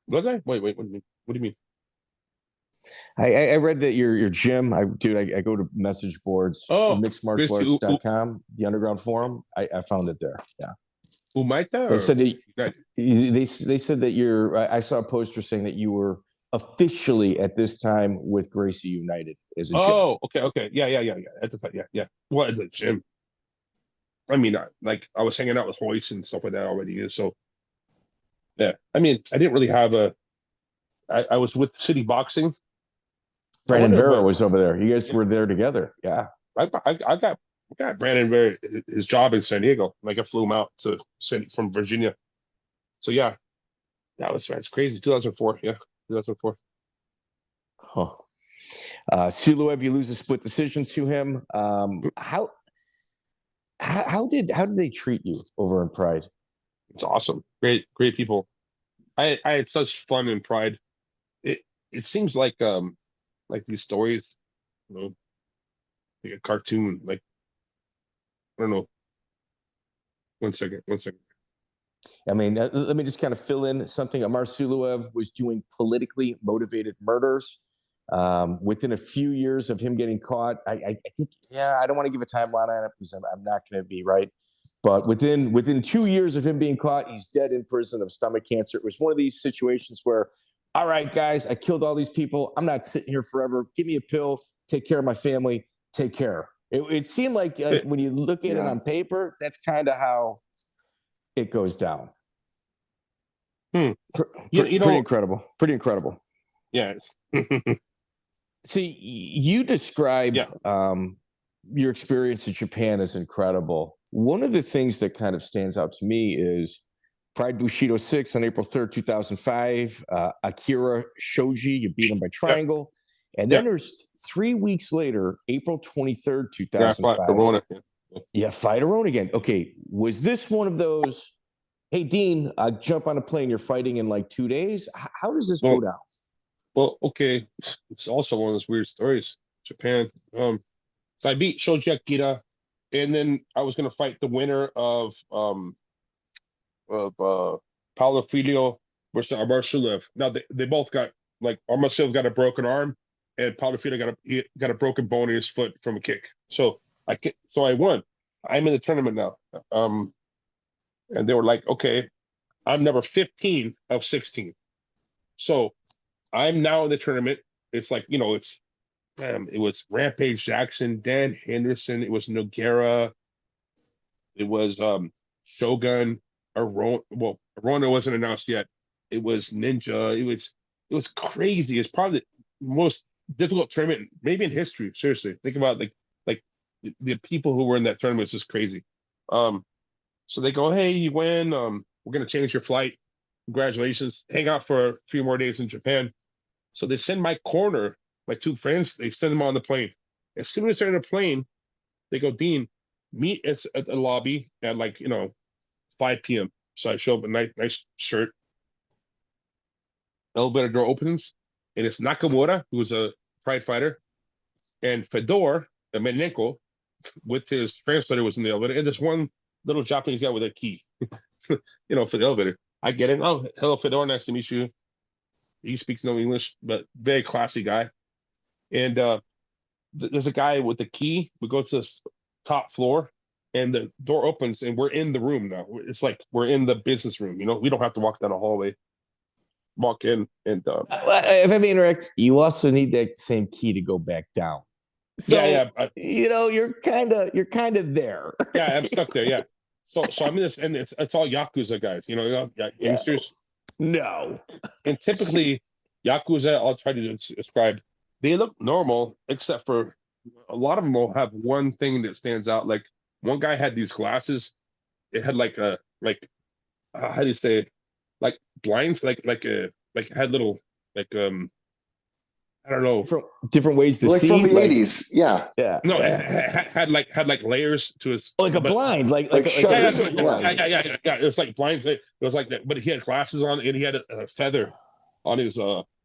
Was I? Wait. What do you mean? I read that your gym. I go to message boards. mixedmartialarts.com, the underground forum. I found it there. Yeah. Umaita? They said that they said that I saw a poster saying that you were officially at this time with Gracie United as a gym. Oh, okay. Yeah. At the time, yeah. Well, at the gym. I mean, I was hanging out with Hoist and stuff like that already. So, yeah. I mean, I didn't really have I was with City Boxing. Brandon Vera was over there. You guys were there together. Yeah. I got Brandon Vera his job in San Diego. Like I flew him out from Virginia. So yeah, that's crazy. 2004. Yeah, 2004. Huh. Siluev, you lose a split decision to him. How did they treat you over in Pride? It's awesome. Great people. I had such fun in Pride. It seems like these stories, like a cartoon. Like I don't know. One second. I mean, let me just kind of fill in something. Amar Siluev was doing politically motivated murders. Within a few years of him getting caught, I think, I don't want to give a timeline on it because I'm not going to be right. But within 2 years of him being caught, he's dead in prison of stomach cancer. It was one of these situations where, all right, guys, I killed all these people. I'm not sitting here forever. Give me a pill. Take care of my family. Take care. It seemed like when you look at it on paper, that's kind of how it goes down. Pretty incredible. Pretty incredible. Yeah. See, you describe your experience in Japan as incredible. One of the things that kind of stands out to me is Pride Bushido 6 on April 3rd, 2005. Akira Shoji, you beat him by triangle. And then there's 3 weeks later, April 23rd, 2005. Fight Arona again. Okay, was this one of those, hey, Dean, jump on a plane, you're fighting in like 2 days? How does this go down? Well, okay. It's also one of those weird stories. Japan. So I beat Shoji Akira, and then I was going to fight the winner of Paulo Filho versus Amar Siluev. Now they both got Amar Siluev got a broken arm, and Paulo Filho got a broken bone in his foot from a kick. So I won. I'm in the tournament now. And they were like, okay, I'm number 15 of 16. So I'm now in the tournament. It's like, it was Rampage Jackson, Dan Henderson, it was Nogueira, it was Shogun, Arona. Well, Arona wasn't announced yet. It was Ninja. It was crazy. It's probably the most difficult tournament maybe in history. Seriously, think about like the people who were in that tournament is just crazy. So they go, hey, you win. We're gonna change your flight. Congratulations. Hang out for a few more days in Japan. So they send my corner, my two friends, they send them on the plane. As soon as they're in the plane, they go, Dean, meet us at the lobby at 5 p.m. So I show up in a nice shirt. Elevator door opens, and it's Nakamura, who's a Pride fighter, and Fedor Emelianenko with his translator was in the elevator, and this one little Japanese guy with a key, for the elevator. I get in. Oh, hello, Fedor. Nice to meet you. He speaks no English, but very classy guy. And there's a guy with the key. We go to the top floor, and the door opens, and we're in the room now. It's like we're in the business room. We don't have to walk down a hallway. Walk in, and if I may interrupt, you also need that same key to go back down. So, you're kind of there. Yeah, I'm stuck there. Yeah. So I'm in this, and it's all Yakuza guys. Gangsters. No. And typically, Yakuza, I'll try to describe, they look normal, except for a lot of them will have one thing that stands out. Like one guy had these glasses. It had how do you say it? Like blinds, like like had little like I don't know. Different ways to Like see. from the 80s. Yeah. Yeah. No, it had like layers to his Like a blind, like shutters. yeah. It was like blinds. It was like that, but he had glasses on, and he had a feather on his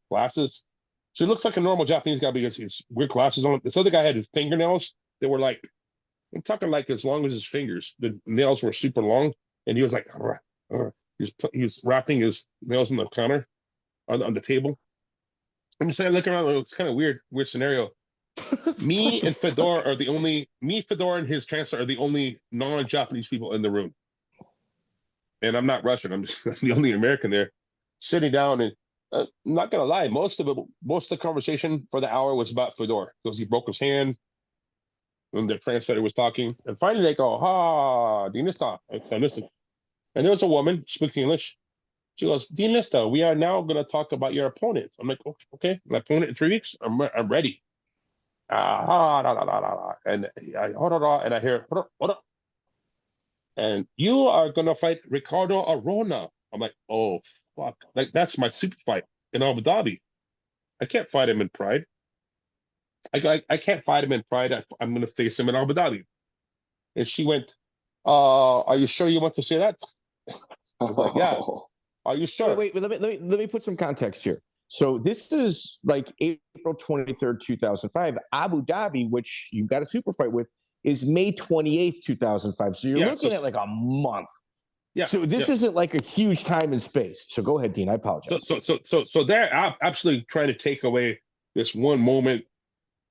glasses. So he looks like a normal Japanese guy because he's weird glasses on. This other guy had his fingernails that were like, I'm talking like as long as his fingers. The nails were super long, and he was like, he was wrapping his nails on the counter, on the table. I'm just saying, looking around, it's kind of weird scenario. Me and Fedor and his chancellor are the only non-Japanese people in the room. And I'm not Russian. I'm the only American there, sitting down. And I'm not gonna lie, most of the conversation for the hour was about Fedor because he broke his hand when the translator was talking. And finally they go, Dinista. I listen. And there was a woman speaking English. She goes, Dinista, we are now gonna talk about your opponent. I'm like, okay, my opponent in 3 weeks. I'm ready. And I hear, and you are gonna fight Ricardo Arona. I'm like, oh fuck, like that's my super fight in Abu Dhabi. I can't fight him in Pride. I can't fight him in Pride. I'm gonna face him in Abu Dhabi. And she went, are you sure you want to say that? I was like, yeah. Are you sure? Wait, let me put some context here. So this is like April 23rd, 2005. Abu Dhabi, which you've got a super fight with, is May 28th, 2005. So you're looking at like a month. Yeah. So this isn't like a huge time and space. So go ahead, Dean. I apologize. So they're absolutely trying to take away this one moment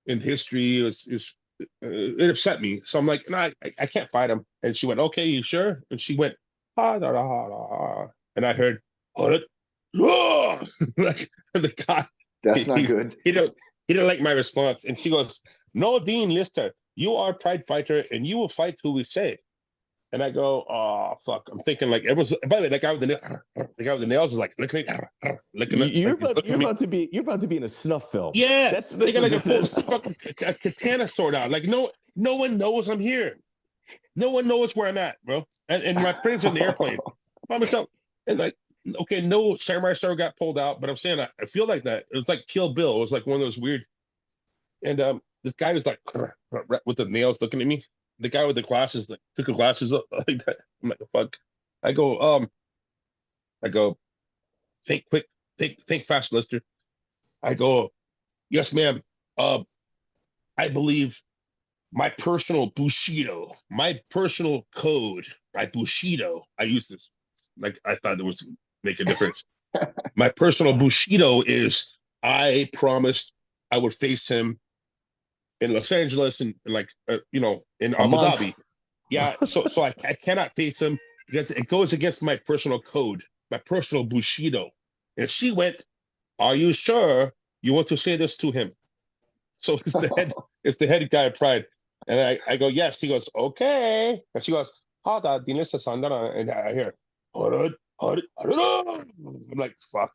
in history. It upset me. So I'm like, no, I can't fight him. And she went, okay, you sure? And she went, and I heard, like the guy. That's not good. He didn't like my response. And she goes, no, Dean Lister, you are a Pride fighter and you will fight who we say. And I go, oh fuck. I'm thinking like everyone's. By the way, that guy with the nails is like looking at you're about to be in a snuff film. Yeah, they got like a katana sword out. Like no one knows I'm here. No one knows where I'm at, bro. And my friends in the airplane by myself. And like, okay, no samurai sword got pulled out, but I'm saying I feel like that. It was like Kill Bill. It was like one of those weird. And this guy was like with the nails looking at me. The guy with the glasses, like took the glasses up like that. I'm like, fuck. I go, think quick, think fast, Lister. I go, yes, ma'am. I believe my personal Bushido, my personal code, my Bushido. I use this like I thought it was make a difference. My personal Bushido is I promised I would face him in Los Angeles and like in Abu Dhabi. Yeah, so I cannot face him because it goes against my personal code, my personal Bushido. And she went, are you sure you want to say this to him? So it's the head guy of Pride. And I go, yes. He goes, okay. And she goes, and I hear, I'm like, fuck.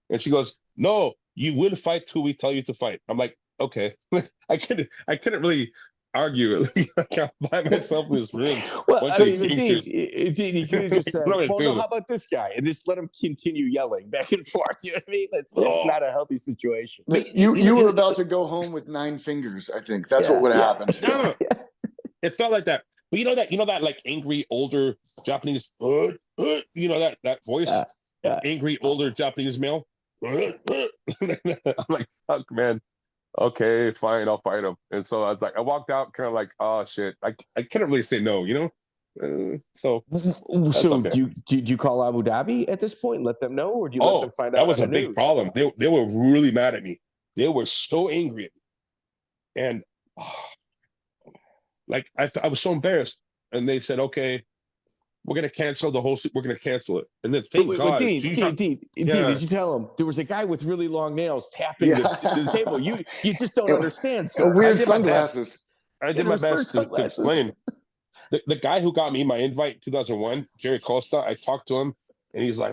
And she goes, no, you will fight who we tell you to fight. I'm like, okay. I couldn't really argue. I can't by myself in this room. Well, I mean, Dean, you could have just said, well, no, how about this guy? And just let him continue yelling back and forth. You know what I mean? It's not a healthy situation. You were about to go home with 9 fingers, I think. That's what would have happened. No. It's not like that. But you know that like angry older Japanese that voice? Angry older Japanese male. I'm like, fuck, man. Okay, fine, I'll fight him. And so I was like, I walked out kind of like, oh shit, I couldn't really say no, so okay. do you call Abu Dhabi at this point and let them know, or do you let them find out? That was a big problem. They were really mad at me. They were so angry at me. And like I was so embarrassed. And they said, okay, we're gonna cancel the whole. We're gonna cancel it, and then thank God. Dean, did you tell him there was a guy with really long nails tapping the table? You just don't understand. So weird sunglasses. I did my best to explain. The guy who got me my invite in 2001, Jerry Costa. I talked to him, and he's like,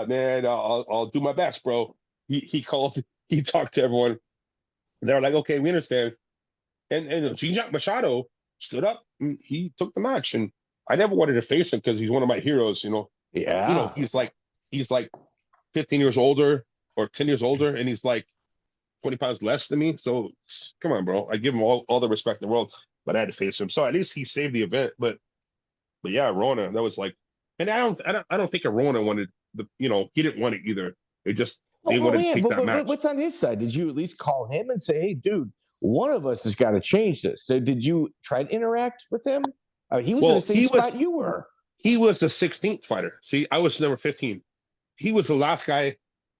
man, I'll do my best, bro. He called. He talked to everyone. And they were like, okay, we understand. And Jean-Jacques Machado stood up. And he took the match, and I never wanted to face him because he's one of my heroes, Yeah. He's like 15 years older. or 10 years older, and he's like 20 pounds less than me. So come on, bro. I give him all the respect in the world, but I had to face him. So at least he saved the event. But yeah, Rona, that was like, and I don't think Rona wanted he didn't want it either. It just they wanted to take that match. What's on his side? Did you at least call him and say, "Hey, dude, one of us has got to change this"? Did you try to interact with him? He was in the same spot you were. He was the 16th fighter. See, I was number 15. He was the last guy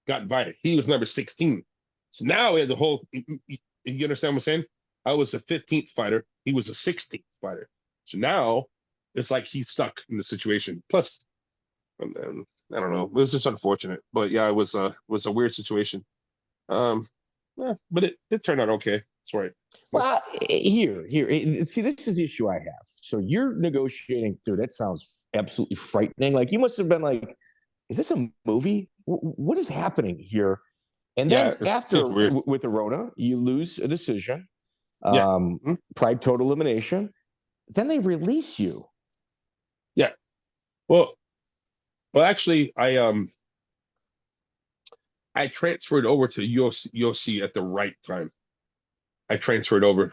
got invited. He was number 16. So now we had the whole. You understand what I'm saying? I was the 15th fighter. He was the 16th fighter. So now it's like he's stuck in the situation. Plus, I don't know. It was just unfortunate. But yeah, it was a weird situation. Yeah, but it turned out okay. That's right. Well, here. See, this is the issue I have. So you're negotiating, dude. That sounds absolutely frightening. Like you must have been like, "Is this a movie? What is happening here?" And then after with Arona, you lose a decision, pride total elimination. Then they release you. Yeah. Well, actually, I transferred over to UFC at the right time. I transferred over.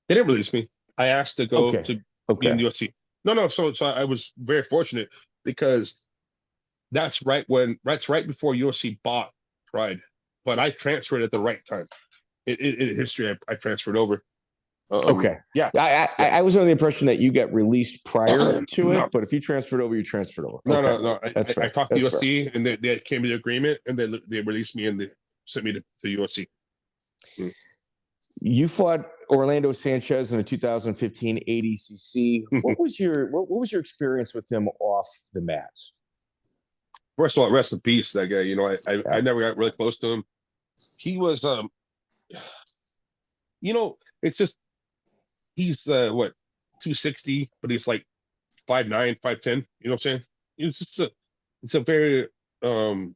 They didn't release me. I asked to go to be in the UFC. No. So I was very fortunate because that's right before UFC bought Pride. But I transferred at the right time. In history, I transferred over. Yeah. I was under the impression that you got released prior to it, but if you transferred over, you transferred over. No. I talked to UFC, and they came to the agreement, and then they released me and they sent me to UFC. You fought Orlando Sanchez in the 2015 ADCC. What was your experience with him off the mats? First of all, rest in peace, that guy. I never got really close to him. He was, it's just he's 260, but he's like 5'9", 5'10". You know what I'm saying? It's a very it's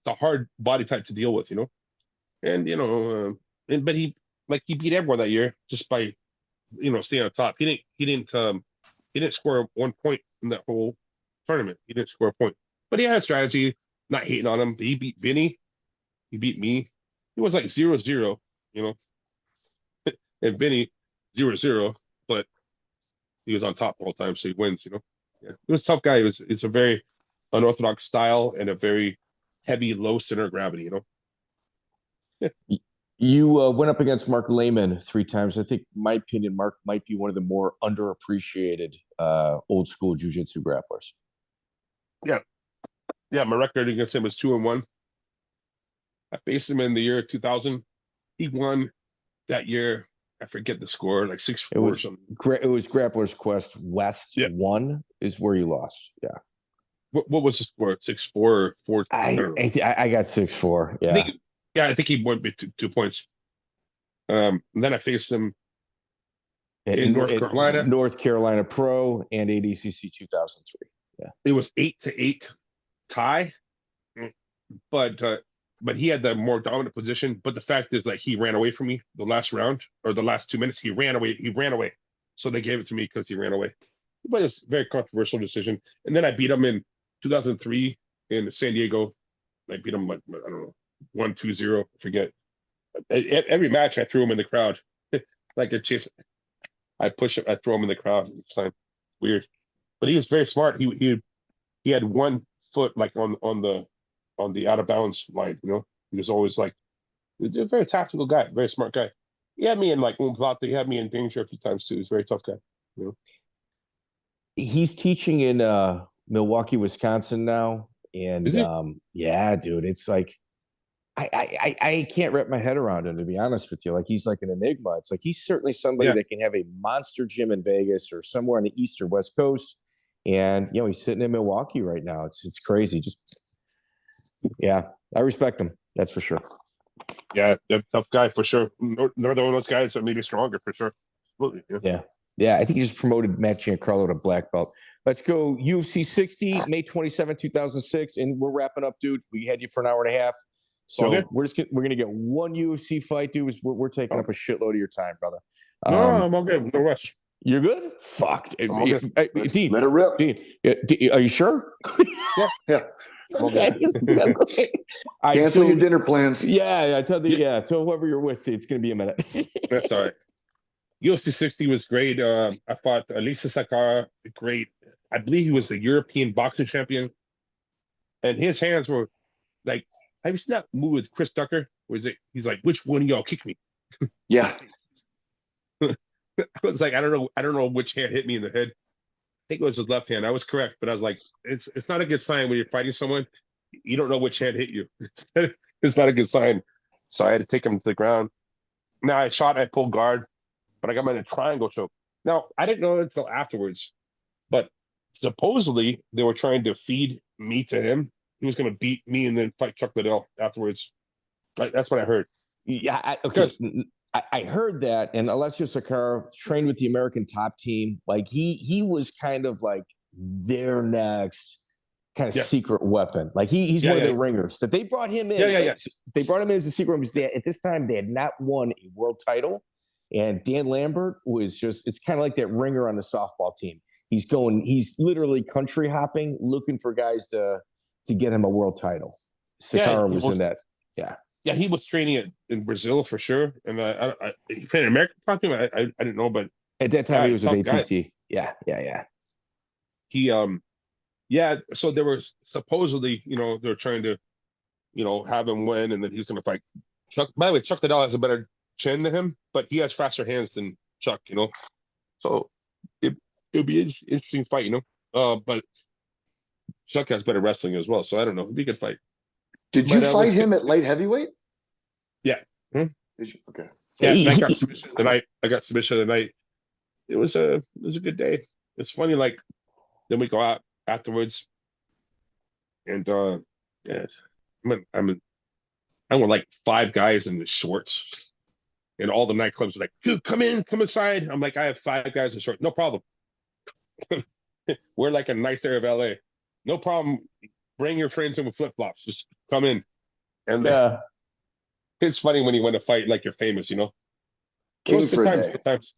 a hard body type to deal with, and but he beat everyone that year just by staying on top. He didn't score 1 point in that whole tournament. He didn't score a point, but he had a strategy. Not hating on him, but he beat Vinny. He beat me. He was like 0-0, and Vinny 0-0, but he was on top the whole time, so he wins. Yeah, he was a tough guy. It's a very unorthodox style and a very heavy, low center of gravity. Yeah. You went up against Mark Lehman 3 times. I think, in my opinion, Mark might be one of the more underappreciated old school jiu-jitsu grapplers. Yeah, my record against him was 2-1. I faced him in the year 2000. He won that year. I forget the score, like 6-4 or something. It was Grappler's Quest West 1 is where you lost. Yeah. What was the score? 6-4 or 4? I got 6-4. Yeah. I think he won by 2 points. Then I faced him in North Carolina Pro and ADCC 2003. Yeah. It was 8-8 tie, but he had the more dominant position. But the fact is, like, he ran away from me the last round or the last 2 minutes. He ran away. So they gave it to me because he ran away. But it's a very controversial decision. And then I beat him in 2003 in San Diego. I beat him, like, I don't know, 1-2-0. I forget. Every match I threw him in the crowd. Like a chase. I push him, I throw him in the crowd each time. Weird. But he was very smart. He had 1 foot like on the out of bounds line, He was always like, he's a very tactical guy, very smart guy. He had me in like Umplata, he had me in danger a few times too. He's a very tough guy. He's teaching in Milwaukee, Wisconsin now. And yeah, dude, it's like I can't wrap my head around him, to be honest with you. Like, he's like an enigma. It's like he's certainly somebody that can have a monster gym in Vegas or somewhere on the East or West Coast. And he's sitting in Milwaukee right now. It's crazy. I respect him. That's for sure. Yeah, tough guy for sure. Another one of those guys that made me stronger for sure. Absolutely. Yeah. I think he just promoted Matt Giancarlo to black belt. Let's go UFC 60, May 27, 2006, and we're wrapping up, dude. We had you for an hour and a half, so we're gonna get one UFC fight, dude. We're taking up a shitload of your time, brother. No, I'm all good. No rush. You're good? Fuck. Dean, let it rip. Dean, are you sure? Yeah. Okay. Okay. All right, Cancel so, your dinner plans. yeah, tell whoever you're with, it's going to be a minute. That's all right. UFC 60 was great. I fought Elisa Sakara, great. I believe he was the European boxing champion. And his hands were like, have you seen that movie with Chris Tucker? Where he's like, which one of y'all kicked me? Yeah. I was like, I don't know which hand hit me in the head. I think it was his left hand. I was correct, but I was like, it's not a good sign when you're fighting someone. You don't know which hand hit you. It's not a good sign. So I had to take him to the ground. Now I pulled guard, but I got him in a triangle choke. Now I didn't know until afterwards, but supposedly they were trying to feed me to him. He was going to beat me and then fight Chuck Liddell afterwards. Like, that's what I heard. Yeah, okay. I heard that, and Alessio Sakara trained with the American top team. Like he was kind of like their next kind of secret weapon. Like he's one of the ringers that they brought him in. They brought him in as a secret because at this time they had not won a world title, and Dan Lambert was it's kind of like that ringer on the softball team. He's literally country hopping, looking for guys to get him a world title. Sakara was in that. Yeah. Yeah, he was training in Brazil for sure, and he played in American top team. I didn't know, but at that time he was with ATT. Guy. Yeah. He So there was supposedly, they're trying to, have him win, and then he's going to fight Chuck. By the way, Chuck Liddell has a better chin than him, but he has faster hands than Chuck. So it'll be an interesting fight. But Chuck has better wrestling as well, so I don't know. It'd be a good fight. Did you fight him at light heavyweight? Yeah. Did you? Okay. Yeah, and I got submission the night. It was a good day. It's funny, like then we go out afterwards, and I'm with like 5 guys in the shorts, and all the nightclubs are like, dude, come inside. I'm like, I have 5 guys in shorts, no problem. We're like a nice area of LA, no problem. Bring your friends in with flip flops. Just come in, and it's funny when you want to fight like you're famous, King for a day. Sometimes.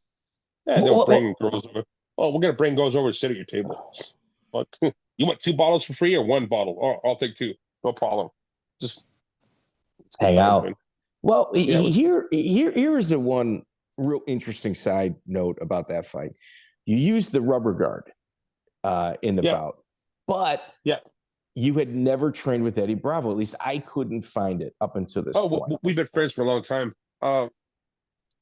Yeah, they'll bring girls over. Oh, we're gonna bring girls over to sit at your table. You want 2 bottles for free or 1 bottle? Or I'll take 2. No problem. Just hang out. Man. Well, here is the one real interesting side note about that fight. You used the rubber guard in the bout, but you had never trained with Eddie Bravo. At least I couldn't find it up until this point. Well, we've been friends for a long time.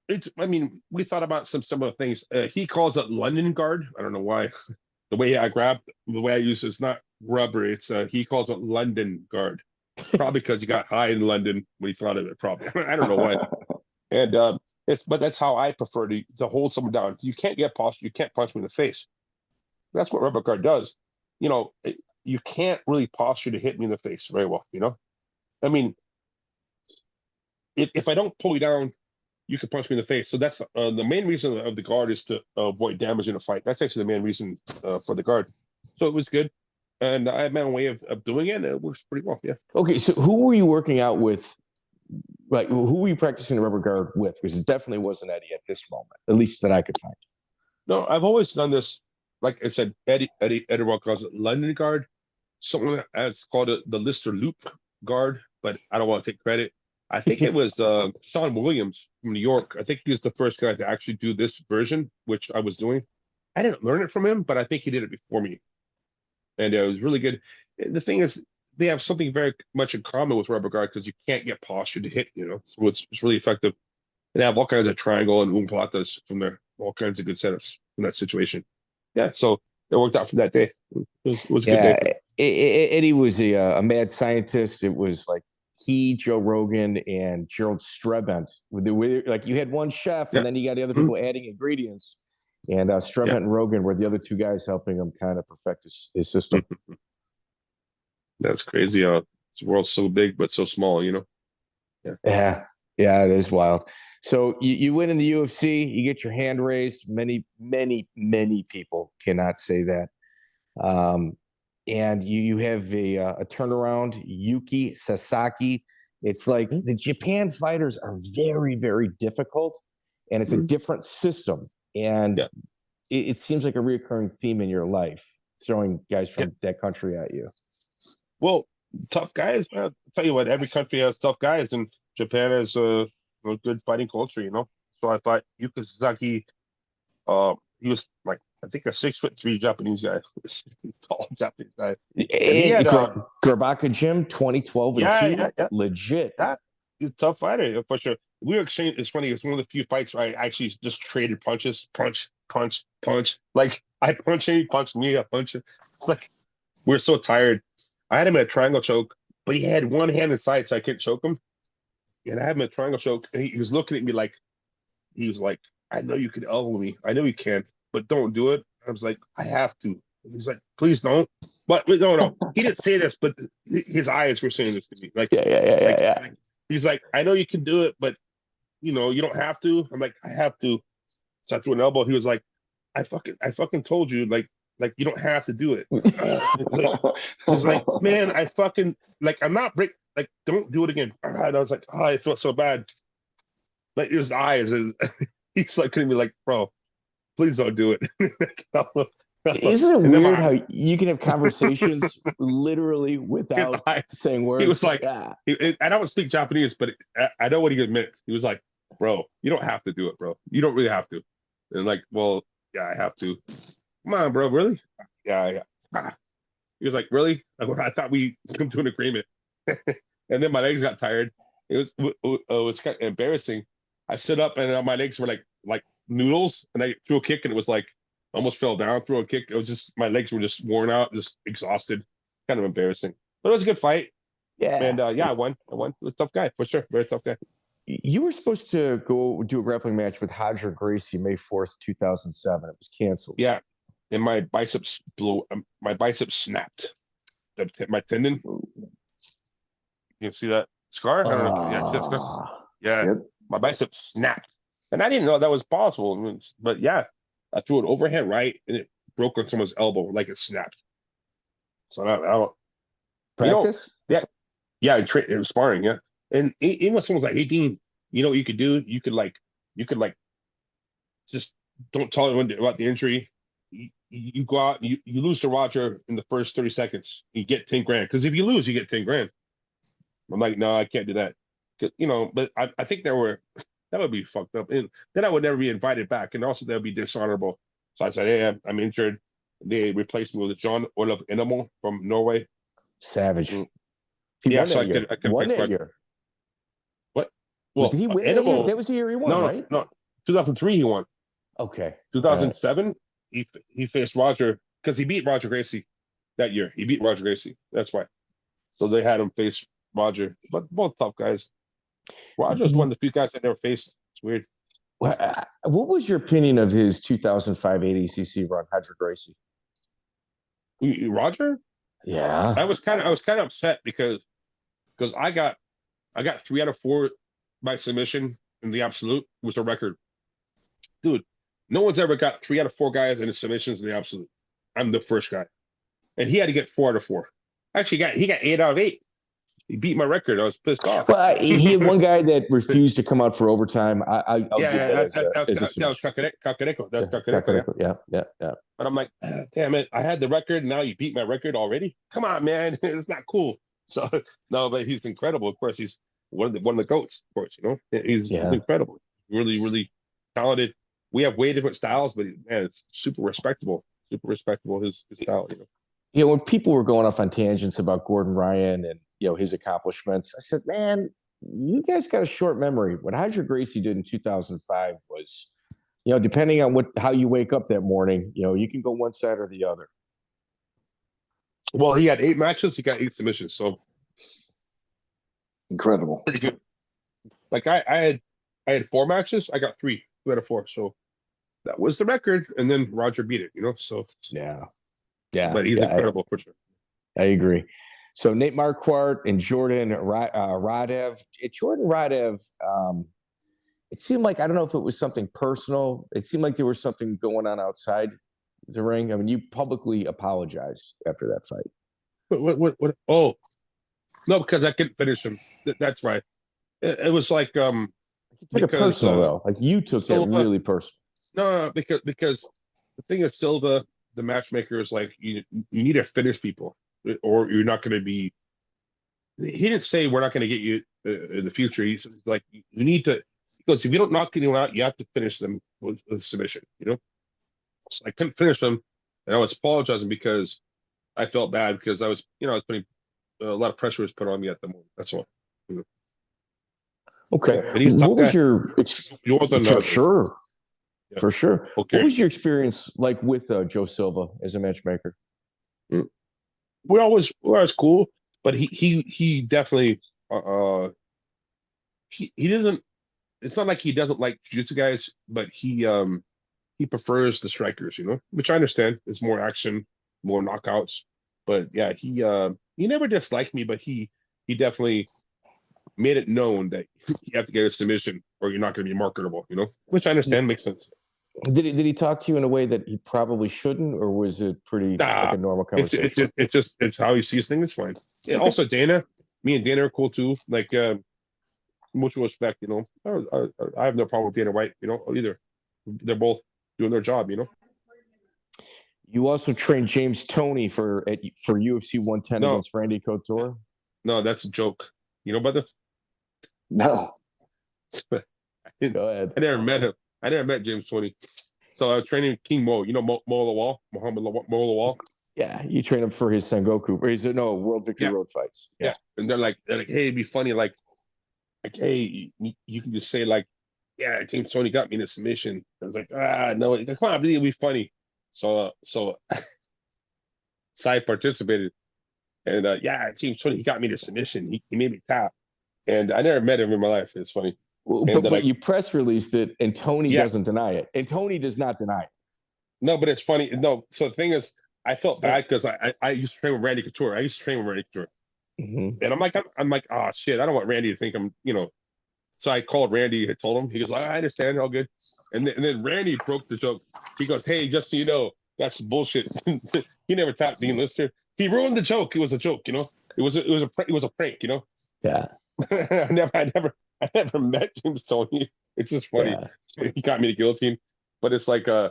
We thought about some similar things. He calls it London guard. I don't know why. The way I use it is not rubber. It's he calls it London guard. Probably because he got high in London when he thought of it. Probably. I don't know why. And but that's how I prefer to hold someone down. You can't get posture. You can't punch me in the face. That's what rubber guard does. You can't really posture to hit me in the face very well, I mean, if I don't pull you down, you can punch me in the face. So that's the main reason of the guard is to avoid damage in a fight. That's actually the main reason for the guard. So it was good. And I had my own way of doing it, and it works pretty well, yeah. Okay, so who were you working out with? Like, who were you practicing the rubber guard with? Because it definitely wasn't Eddie at this moment, at least that I could find. No, I've always done this. Like I said, Eddie calls it London guard. Someone has called it the Lister Loop guard, but I don't want to take credit. I think it was Sean Williams from New York. I think he was the first guy to actually do this version, which I was doing. I didn't learn it from him, but I think he did it before me. And it was really good. And the thing is, they have something very much in common with rubber guard because you can't get posture to hit, So it's really effective. And they have all kinds of triangle and umplatas from there, all kinds of good setups in that situation. Yeah, so it worked out for that day. It was a good day. Eddie was a mad scientist. It was like he, Joe Rogan, and Gerald Strebent. Like you had one chef, and then you got the other people adding ingredients. And Strebent and Rogan were the other 2 guys helping him kind of perfect his system. That's crazy. This world's so big, but so small, Yeah, it is wild. So you win in the UFC, you get your hand raised. Many, many, many people cannot say that. And you have a turnaround, Yuki Sasaki. It's like the Japan fighters are very, very difficult, and it's a different system. And it seems like a reoccurring theme in your life, throwing guys from that country at you. Well, tough guys, man. I'll tell you what, every country has tough guys, and Japan has a good fighting culture, you know. So I thought Yuka Sasaki, he was like, I think a 6'3" Japanese guy, tall Japanese guy. And he had Grabaka Gym 2012 and 2, yeah. legit. Yeah, he's a tough fighter for sure. We were exchanging. It's funny. It's one of the few fights where I actually just traded punches, punch. Like I punch him, he punched me, I punch him. Like we're so tired. I had him in a triangle choke, but he had one hand inside, so I couldn't choke him. And I had him in a triangle choke, and he was looking at me like, he was like, I know you can elbow me. I know you can, but don't do it. I was like, I have to. And he's like, please don't. But no. He didn't say this, but his eyes were saying this to me. Like, yeah. He's like, I know you can do it, but you don't have to. I'm like, I have to. So I threw an elbow. He was like, I fucking told you, like you don't have to do it. He's like, man, I'm not like, don't do it again. And I was like, oh, I felt so bad. Like his eyes he's like gonna be like, bro, please don't do it. Isn't it weird how you can have conversations literally without saying words? He was like, I don't speak Japanese, but I know what he meant. He was like, bro, you don't have to do it, bro. You don't really have to. And like, well, yeah, I have to. Come on, bro, really? Yeah. He was like, really? I thought we come to an agreement. And then my legs got tired. It was kind of embarrassing. I stood up and my legs were like noodles, and I threw a kick and it was like almost fell down. Threw a kick. It was just my legs were just worn out, just exhausted. Kind of embarrassing, but it was a good fight. Yeah, and I won. It was a tough guy for sure. Very tough guy. You were supposed to go do a grappling match with Roger Gracie May 4th, 2007. It was canceled. Yeah, and my biceps my biceps snapped. My tendon. You can see that scar? I don't know. Yeah. Yep. My bicep snapped. And I didn't know that was possible. But yeah, I threw an overhand right and it broke on someone's elbow like it snapped. So I don't practice? Yeah. It was sparring, yeah. And even when someone's like, hey Dean, you know what you could do? You could just don't tell anyone about the injury. You go out and you lose to Roger in the first 30 seconds. You get 10 grand. Because if you lose, you get 10 grand. I'm like, no, I can't do that. But I think that would be fucked up. And then I would never be invited back. And also that would be dishonorable. So I said, hey, I'm injured. They replaced me with John Olav Enemo from Norway. Savage. Yeah, so I could won that year. What? Well, did he win that year? That was the year he won, right? No. 2003 he won. Okay. 2007 he faced Roger because he beat Roger Gracie that year. He beat Roger Gracie. That's why. So they had him face Roger, but both tough guys. Roger's one of the few guys I never faced. It's weird. What was your opinion of his 2005 ADCC run, Roger Gracie? Roger? Yeah. I was kind of upset because I got 3 out of 4 by submission in the absolute was a record. Dude, no one's ever got 3 out of 4 guys in the submissions in the absolute. I'm the first guy. And he had to get 4 out of 4. Actually, he got 8 out of 8. He beat my record. I was pissed off. Well, he had one guy that refused to come out for overtime. That was Kakareko. That's Kakareko. Yeah. But I'm like, damn it! I had the record. Now you beat my record already. Come on, man. It's not cool. So no, but he's incredible. Of course, he's one of the goats. Of course, he's incredible. Really, really talented. We have way different styles, but man, it's super respectable. His style. When people were going off on tangents about Gordon Ryan and his accomplishments, I said, man, you guys got a short memory. What Roger Gracie did in 2005 was, depending on how you wake up that morning, you can go one side or the other. Well, he had 8 matches. He got 8 submissions. So incredible. Pretty good. Like I had 4 matches. I got 3 out of 4. So that was the record. And then Roger beat it. So yeah. But he's incredible for sure. I agree. So Nate Marquardt and Jordan Radev. Jordan Radev, it seemed like, I don't know if it was something personal. It seemed like there was something going on outside the ring. I mean, you publicly apologized after that fight. What? Oh, no, because I couldn't finish him. That's right. It was like you took it personal though. Like you took Silva, it really personal. No, because the thing is, Silva, the matchmaker, is like you need to finish people, or you're not going to be he didn't say we're not going to get you in the future. He says like you need to, because if you don't knock anyone out, you have to finish them with submission. So I couldn't finish them, and I was apologizing because I felt bad because I was putting a lot of pressure was put on me at the moment. That's all. Okay. But he's a tough What was guy. your for sure? Yeah. For sure. Okay. What was your experience like with Joe Silva as a matchmaker? We're always cool, but he definitely he doesn't. It's not like he doesn't like jiu-jitsu guys, but he prefers the strikers, which I understand. It's more action, more knockouts. But yeah, he never disliked me, but he definitely made it known that you have to get a submission or you're not going to be marketable, which I understand makes sense. Did he talk to you in a way that he probably shouldn't, or was it pretty like a normal conversation? It's how he sees things. It's fine. Yeah, also, me and Dana are cool too. Like mutual respect. I have no problem with Dana White. Either. They're both doing their job. You also trained James Toney for UFC 110 against Randy Couture. No, that's a joke. You know about this? No. Go ahead. I never met him. I never met James Toney. So I was training King Mo. Mo Lawal? Muhammad Mo Lawal? Yeah, you train him for his Sengoku. Or World Victory Road fights. Yeah. And they're like, hey, it'd be funny, like hey, you can just say like, yeah, James Toney got me in a submission. I was like, no, come on, it'll be funny. So Sai participated. And James Toney, he got me to submission. He made me tap. And I never met him in my life. It's funny. But you press released it, and Toney doesn't deny it. And Toney does not deny it. No, but it's funny. No, so the thing is, I felt bad because I used to train with Randy Couture. Mm-hmm. And I'm like, oh shit, I don't want Randy to think I'm, So I called Randy. I told him. He goes, I understand, all good. And then Randy broke the joke. He goes, hey, just so you know, that's bullshit. He never tapped Dean Lister. He ruined the joke. It was a joke, It was a prank, Yeah. I never met James Toney. It's just funny. Yeah. He got me to guillotine, but it's like, I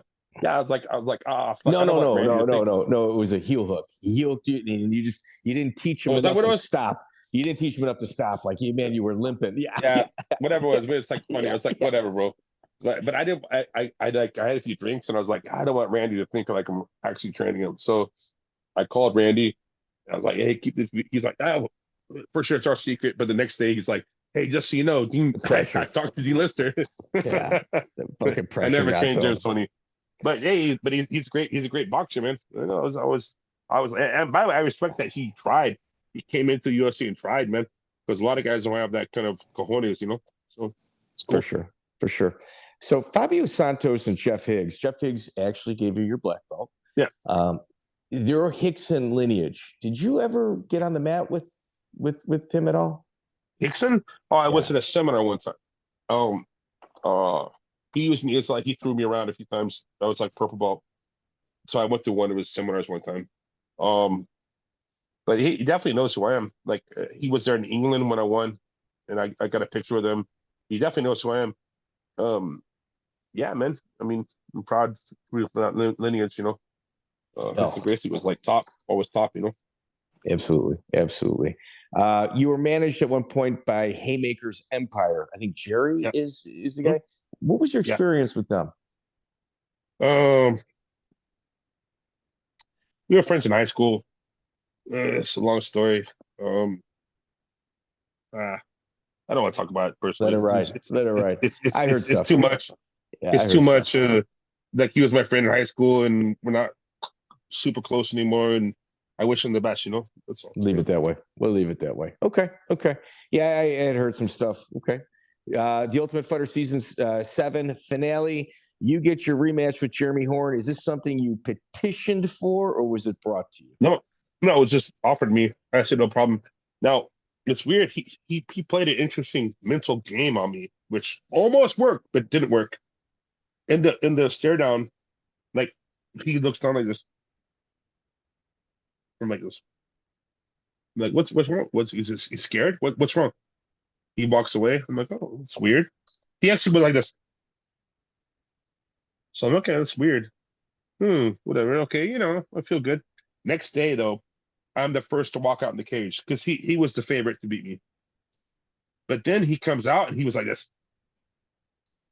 was like, fuck. No. It was a heel hook. He hooked you, and you didn't teach him enough to stop. You didn't teach him enough to stop. Like, you were limping. Yeah. Whatever it was. But it's like funny. I was like, whatever, bro. But I didn't. I had a few drinks, and I was like, I don't want Randy to think like I'm actually training him. So I called Randy. I was like, hey, keep this. He's like, for sure, it's our secret. But the next day, he's like, hey, just so you know, Dean, I talked to Dean Lister. Yeah, fucking pressure. I never trained James Toney. But hey, he's great. He's a great boxer, man. I was, and by the way, I respect that he tried. He came into UFC and tried, man, because a lot of guys don't have that kind of cojones, So it's cool. For sure. So Fabio Santos and Jeff Higgs. Jeff Higgs actually gave you your black belt. Yeah. Your Rickson lineage. Did you ever get on the mat with him at all? Rickson? Oh, I went to a seminar one time. He used me. It's like he threw me around a few times. I was like purple belt. So I went to one of his seminars one time. But he definitely knows who I am. Like he was there in England when I won, and I got a picture with him. He definitely knows who I am. Yeah, man. I mean, I'm proud for that lineage. Rickson Gracie was like always top. Absolutely. You were managed at one point by Haymakers Empire. I think Jerry is the guy. What was your experience with them? We were friends in high school. It's a long story. I don't want to talk about it personally. Let it ride. I heard stuff. It's too much. Yeah, it's too much. Like he was my friend in high school, and we're not super close anymore. And I wish him the best. That's all. Leave it that way. We'll leave it that way. Okay. Yeah, I had heard some stuff. Okay. The Ultimate Fighter Season 7 finale. You get your rematch with Jeremy Horn. Is this something you petitioned for, or was it brought to you? No, it was just offered me. I said no problem. Now it's weird. He played an interesting mental game on me, which almost worked, but didn't work. In the stare down, like he looks down like this. I'm like this. I'm like, what's wrong? He's scared? What's wrong? He walks away. I'm like, oh, it's weird. He actually went like this. So I'm like, okay, that's weird. Whatever. Okay, I feel good. Next day though, I'm the first to walk out in the cage because he was the favorite to beat me. But then he comes out and he was like this.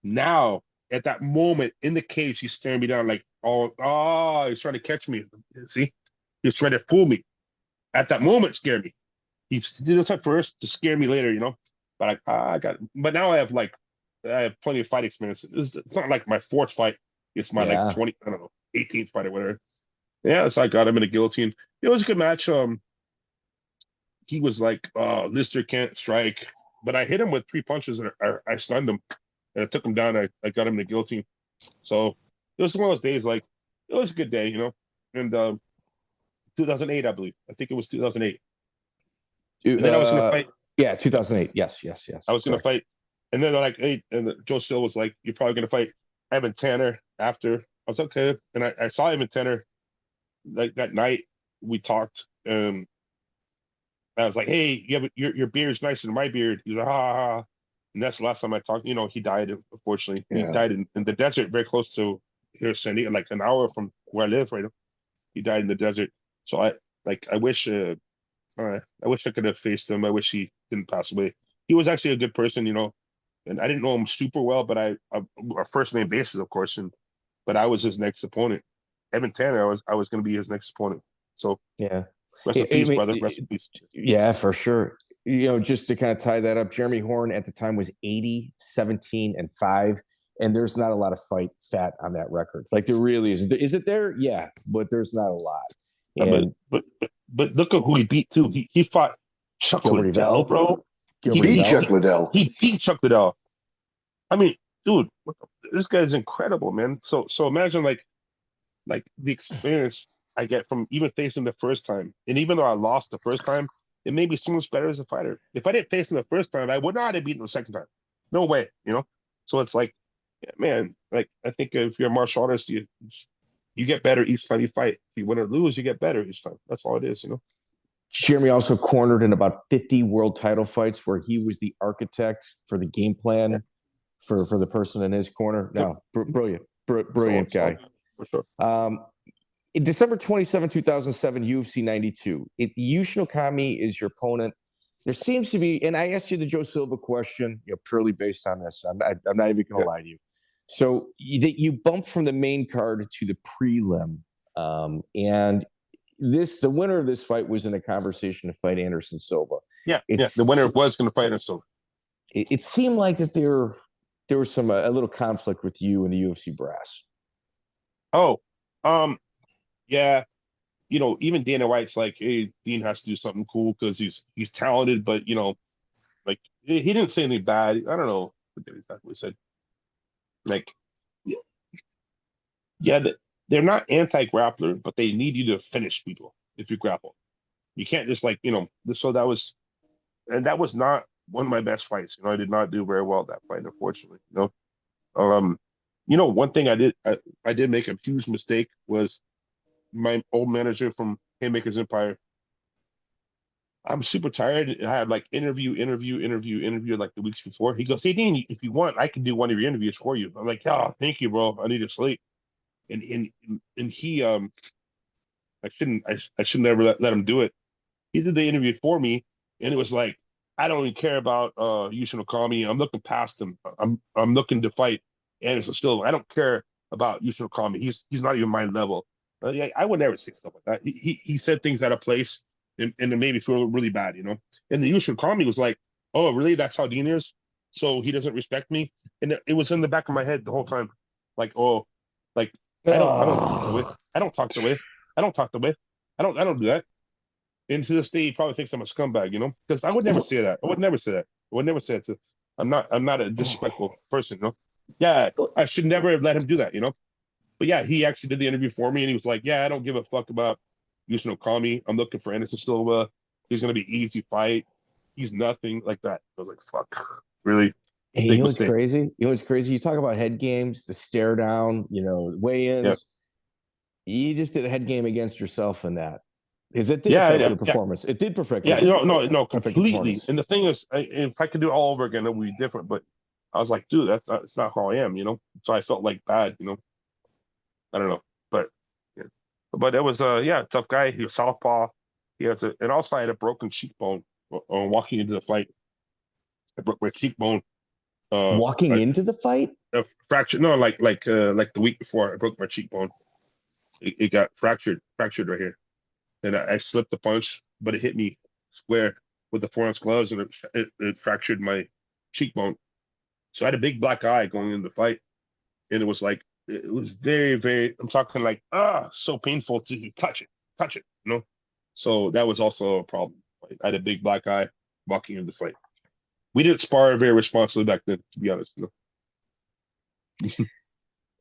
Now, at that moment in the cage, he's staring me down like, oh, he's trying to catch me. See, he was trying to fool me. At that moment, scared me. He did this at first to scare me later, you know. But I got. But now I have plenty of fight experience. It's not like my fourth fight. It's my like 20, I don't know, 18th fight or whatever. Yeah, so I got him in a guillotine. It was a good match. He was like, Lister can't strike, but I hit him with 3 punches and I stunned him, and I took him down. I got him in the guillotine. So it was one of those days. Like it was a good day, you know. And 2008, I believe. I think it was 2008. And then I was gonna fight. Yeah, 2008. Yes. I was gonna fight, and then they're like, hey, and Joe Silva was like, you're probably gonna fight Evan Tanner after. I was okay, and I saw Evan Tanner like that night. We talked, and I was like, hey, your beard's nicer than my beard. He's like, ha. And that's the last time I talked. You know, he died, unfortunately. Yeah. He died in the desert, very close to here, San Diego, like an hour from where I live right now. He died in the desert. So I wish I could have faced him. I wish he didn't pass away. He was actually a good person, you know, and I didn't know him super well, but our first name basis, of course, but I was his next opponent. Evan Tanner, I was going to be his next opponent. So yeah, rest in peace, brother. Rest in peace. Yeah, for sure. You know, just to kind of tie that up, Jeremy Horn at the time was 80, 17, and 5. And there's not a lot of fight fat on that record. Like there really is. Is it there? Yeah, but there's not a lot. And, but look at who he beat too. He fought Chuck Liddell, bro. He beat Chuck Liddell. He beat Chuck Liddell. I mean, dude, this guy's incredible, man. So imagine like the experience I get from even facing the first time. And even though I lost the first time, it made me so much better as a fighter. If I didn't face him the first time, I would not have beaten him the second time. No way, you know? So it's like, yeah, man, like I think if you're a martial artist, you get better each time you fight. If you win or lose, you get better each time. That's all it is, you know? Jeremy also cornered in about 50 world title fights where he was the architect for the game plan for the person in his corner. No, brilliant guy. For sure. In December 27, 2007, UFC 92, Yushin Okami is your opponent. There seems to be, and I asked you the Joe Silva question, you know, purely based on this. I'm not even going to lie to you. So you bumped from the main card to the prelim, and the winner of this fight was in a conversation to fight Anderson Silva. Yeah, the winner was going to fight Anderson Silva. It seemed like that there was a little conflict with you and the UFC brass. Oh, yeah. You know, even Dana White's like, hey, Dean has to do something cool because he's talented, but you know, like he didn't say anything bad. I don't know what exactly said. Like, yeah, they're not anti-grappler, but they need you to finish people if you grapple. You can't just like, you know, so that was not one of my best fights. You know, I did not do very well that fight, unfortunately. You know, one thing I did make a huge mistake was my old manager from Haymakers Empire. I'm super tired. I had like interview like the weeks before. He goes, hey, Dean, if you want, I can do one of your interviews for you. I'm like, oh, thank you, bro. I need to sleep. And he, I should never let him do it. He did the interview for me, and it was like, I don't even care about Yushin Okami. I'm looking past him. I'm looking to fight Anderson Silva. I don't care about Yushin Okami. He's not even my level. I would never say stuff like that. He said things out of place. And it made me feel really bad, you know. And the Yushin Okami was like, "Oh, really? That's how Dean is? So he doesn't respect me?" And it was in the back of my head the whole time, like, "Oh, like I don't talk the way. I don't talk the way. I don't do that." And to this day, he probably thinks I'm a scumbag, you know, because I would never say that. I would never say that. To. I'm not a disrespectful person, you know. Yeah, I should never have let him do that, you know. But yeah, he actually did the interview for me, and he was like, "Yeah, I don't give a fuck about Yushin Okami. I'm looking for Anderson Silva. He's going to be easy fight. He's nothing," like that. I was like, fuck, really? Hey, you know what's crazy? You talk about head games, the stare down, you know, weigh-ins. Yep. You just did a head game against yourself in that. Because it did affect your performance. It did perfect. Yeah, no, completely. And the thing is, if I could do it all over again, it would be different. But I was like, dude, it's not how I am, you know? So I felt like bad, you know? I don't know. But it was tough guy. He was southpaw. and also I had a broken cheekbone walking into the fight. I broke my cheekbone. Walking into the fight? A fracture. No, like the week before, I broke my cheekbone. It got fractured right here, and I slipped a punch, but it hit me square with the 4-ounce gloves, and it fractured my cheekbone. So I had a big black eye going into the fight, and it was very, very. I'm talking like so painful to touch it, you know. So that was also a problem. I had a big black eye walking into the fight. We didn't spar very responsibly back then, to be honest. You know?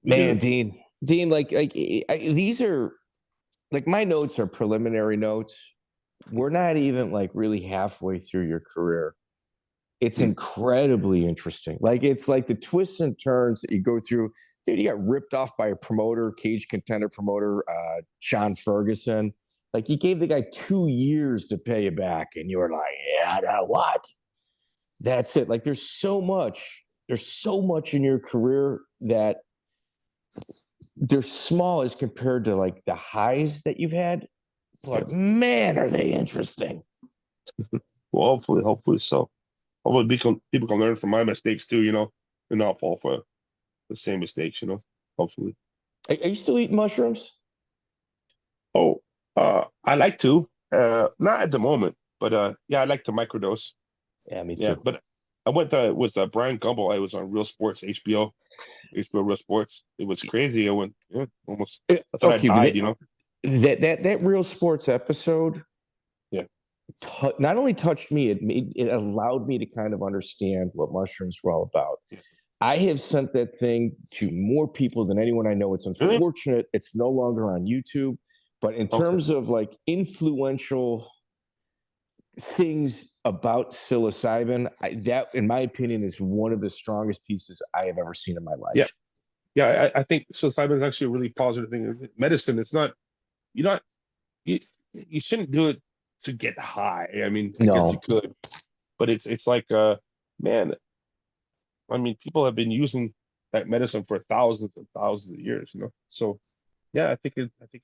Man, Dean, these are like my notes are preliminary notes. We're not even like really halfway through your career. It's incredibly interesting. Like it's like the twists and turns that you go through. Dude, you got ripped off by a promoter, cage contender promoter, Sean Ferguson. Like you gave the guy 2 years to pay you back, and you were like, yeah, now what? That's it. Like there's so much in your career that they're small as compared to like the highs that you've had. But man, are they interesting. Well, hopefully so. Hopefully people can learn from my mistakes too, you know, and not fall for the same mistakes, you know, hopefully. Are you still eating mushrooms? Oh, I like to. Not at the moment, but yeah, I like to microdose. Yeah, me too. Yeah, but I went with Brian Gumbel. I was on Real Sports, HBO Real Sports. It was crazy. I went almost. I thought I died. You know. That Real Sports episode. Yeah. Not only touched me, it allowed me to kind of understand what mushrooms were all about. Yeah. I have sent that thing to more people than anyone I know. It's unfortunate it's no longer on YouTube, but in terms of like influential things about psilocybin, that, in my opinion, is one of the strongest pieces I have ever seen in my life. Yeah. I think psilocybin is actually a really positive thing. Medicine, it's not. You shouldn't do it to get high. I mean, I guess you could, but it's like, man. I mean, people have been using that medicine for thousands and thousands of years, you know. So, yeah, I think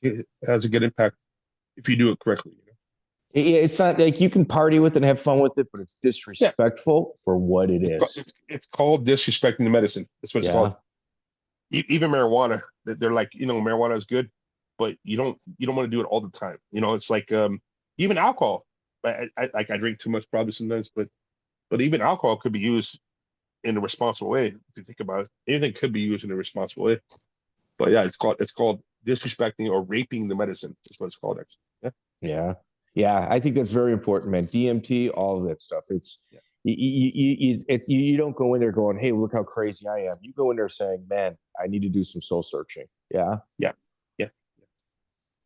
it has a good impact if you do it correctly. You know? It's not like you can party with it and have fun with it, but it's disrespectful for what it is. It's called disrespecting the medicine. That's what it's called. Even marijuana, they're like, you know, marijuana is good, but you don't want to do it all the time. You know, it's like even alcohol. I drink too much probably sometimes, but even alcohol could be used in a responsible way. If you think about it, anything could be used in a responsible way. But yeah, it's called disrespecting or raping the medicine. That's what it's called, actually. Yeah. I think that's very important, man. DMT, all of that stuff. It's you don't go in there going, "Hey, look how crazy I am." You go in there saying, "Man, I need to do some soul searching." Yeah.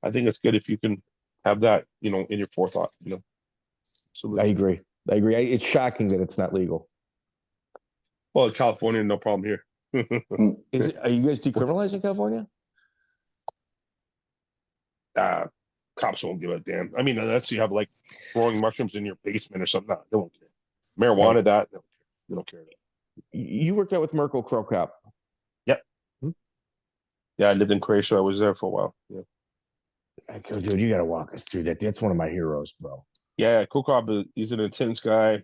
I think it's good if you can have that, you know, in your forethought. You know. Absolutely. I agree. It's shocking that it's not legal. Well, California, no problem here. Are you guys decriminalizing California? Cops won't give a damn. I mean, unless you have like growing mushrooms in your basement or something. No, they won't care. Marijuana, they don't care. You worked out with Mirko Cro Cop. Yep. Yeah, I lived in Croatia. I was there for a while. Yeah. Dude, you got to walk us through that. That's one of my heroes, bro. Yeah, Cro Cop, he's an intense guy.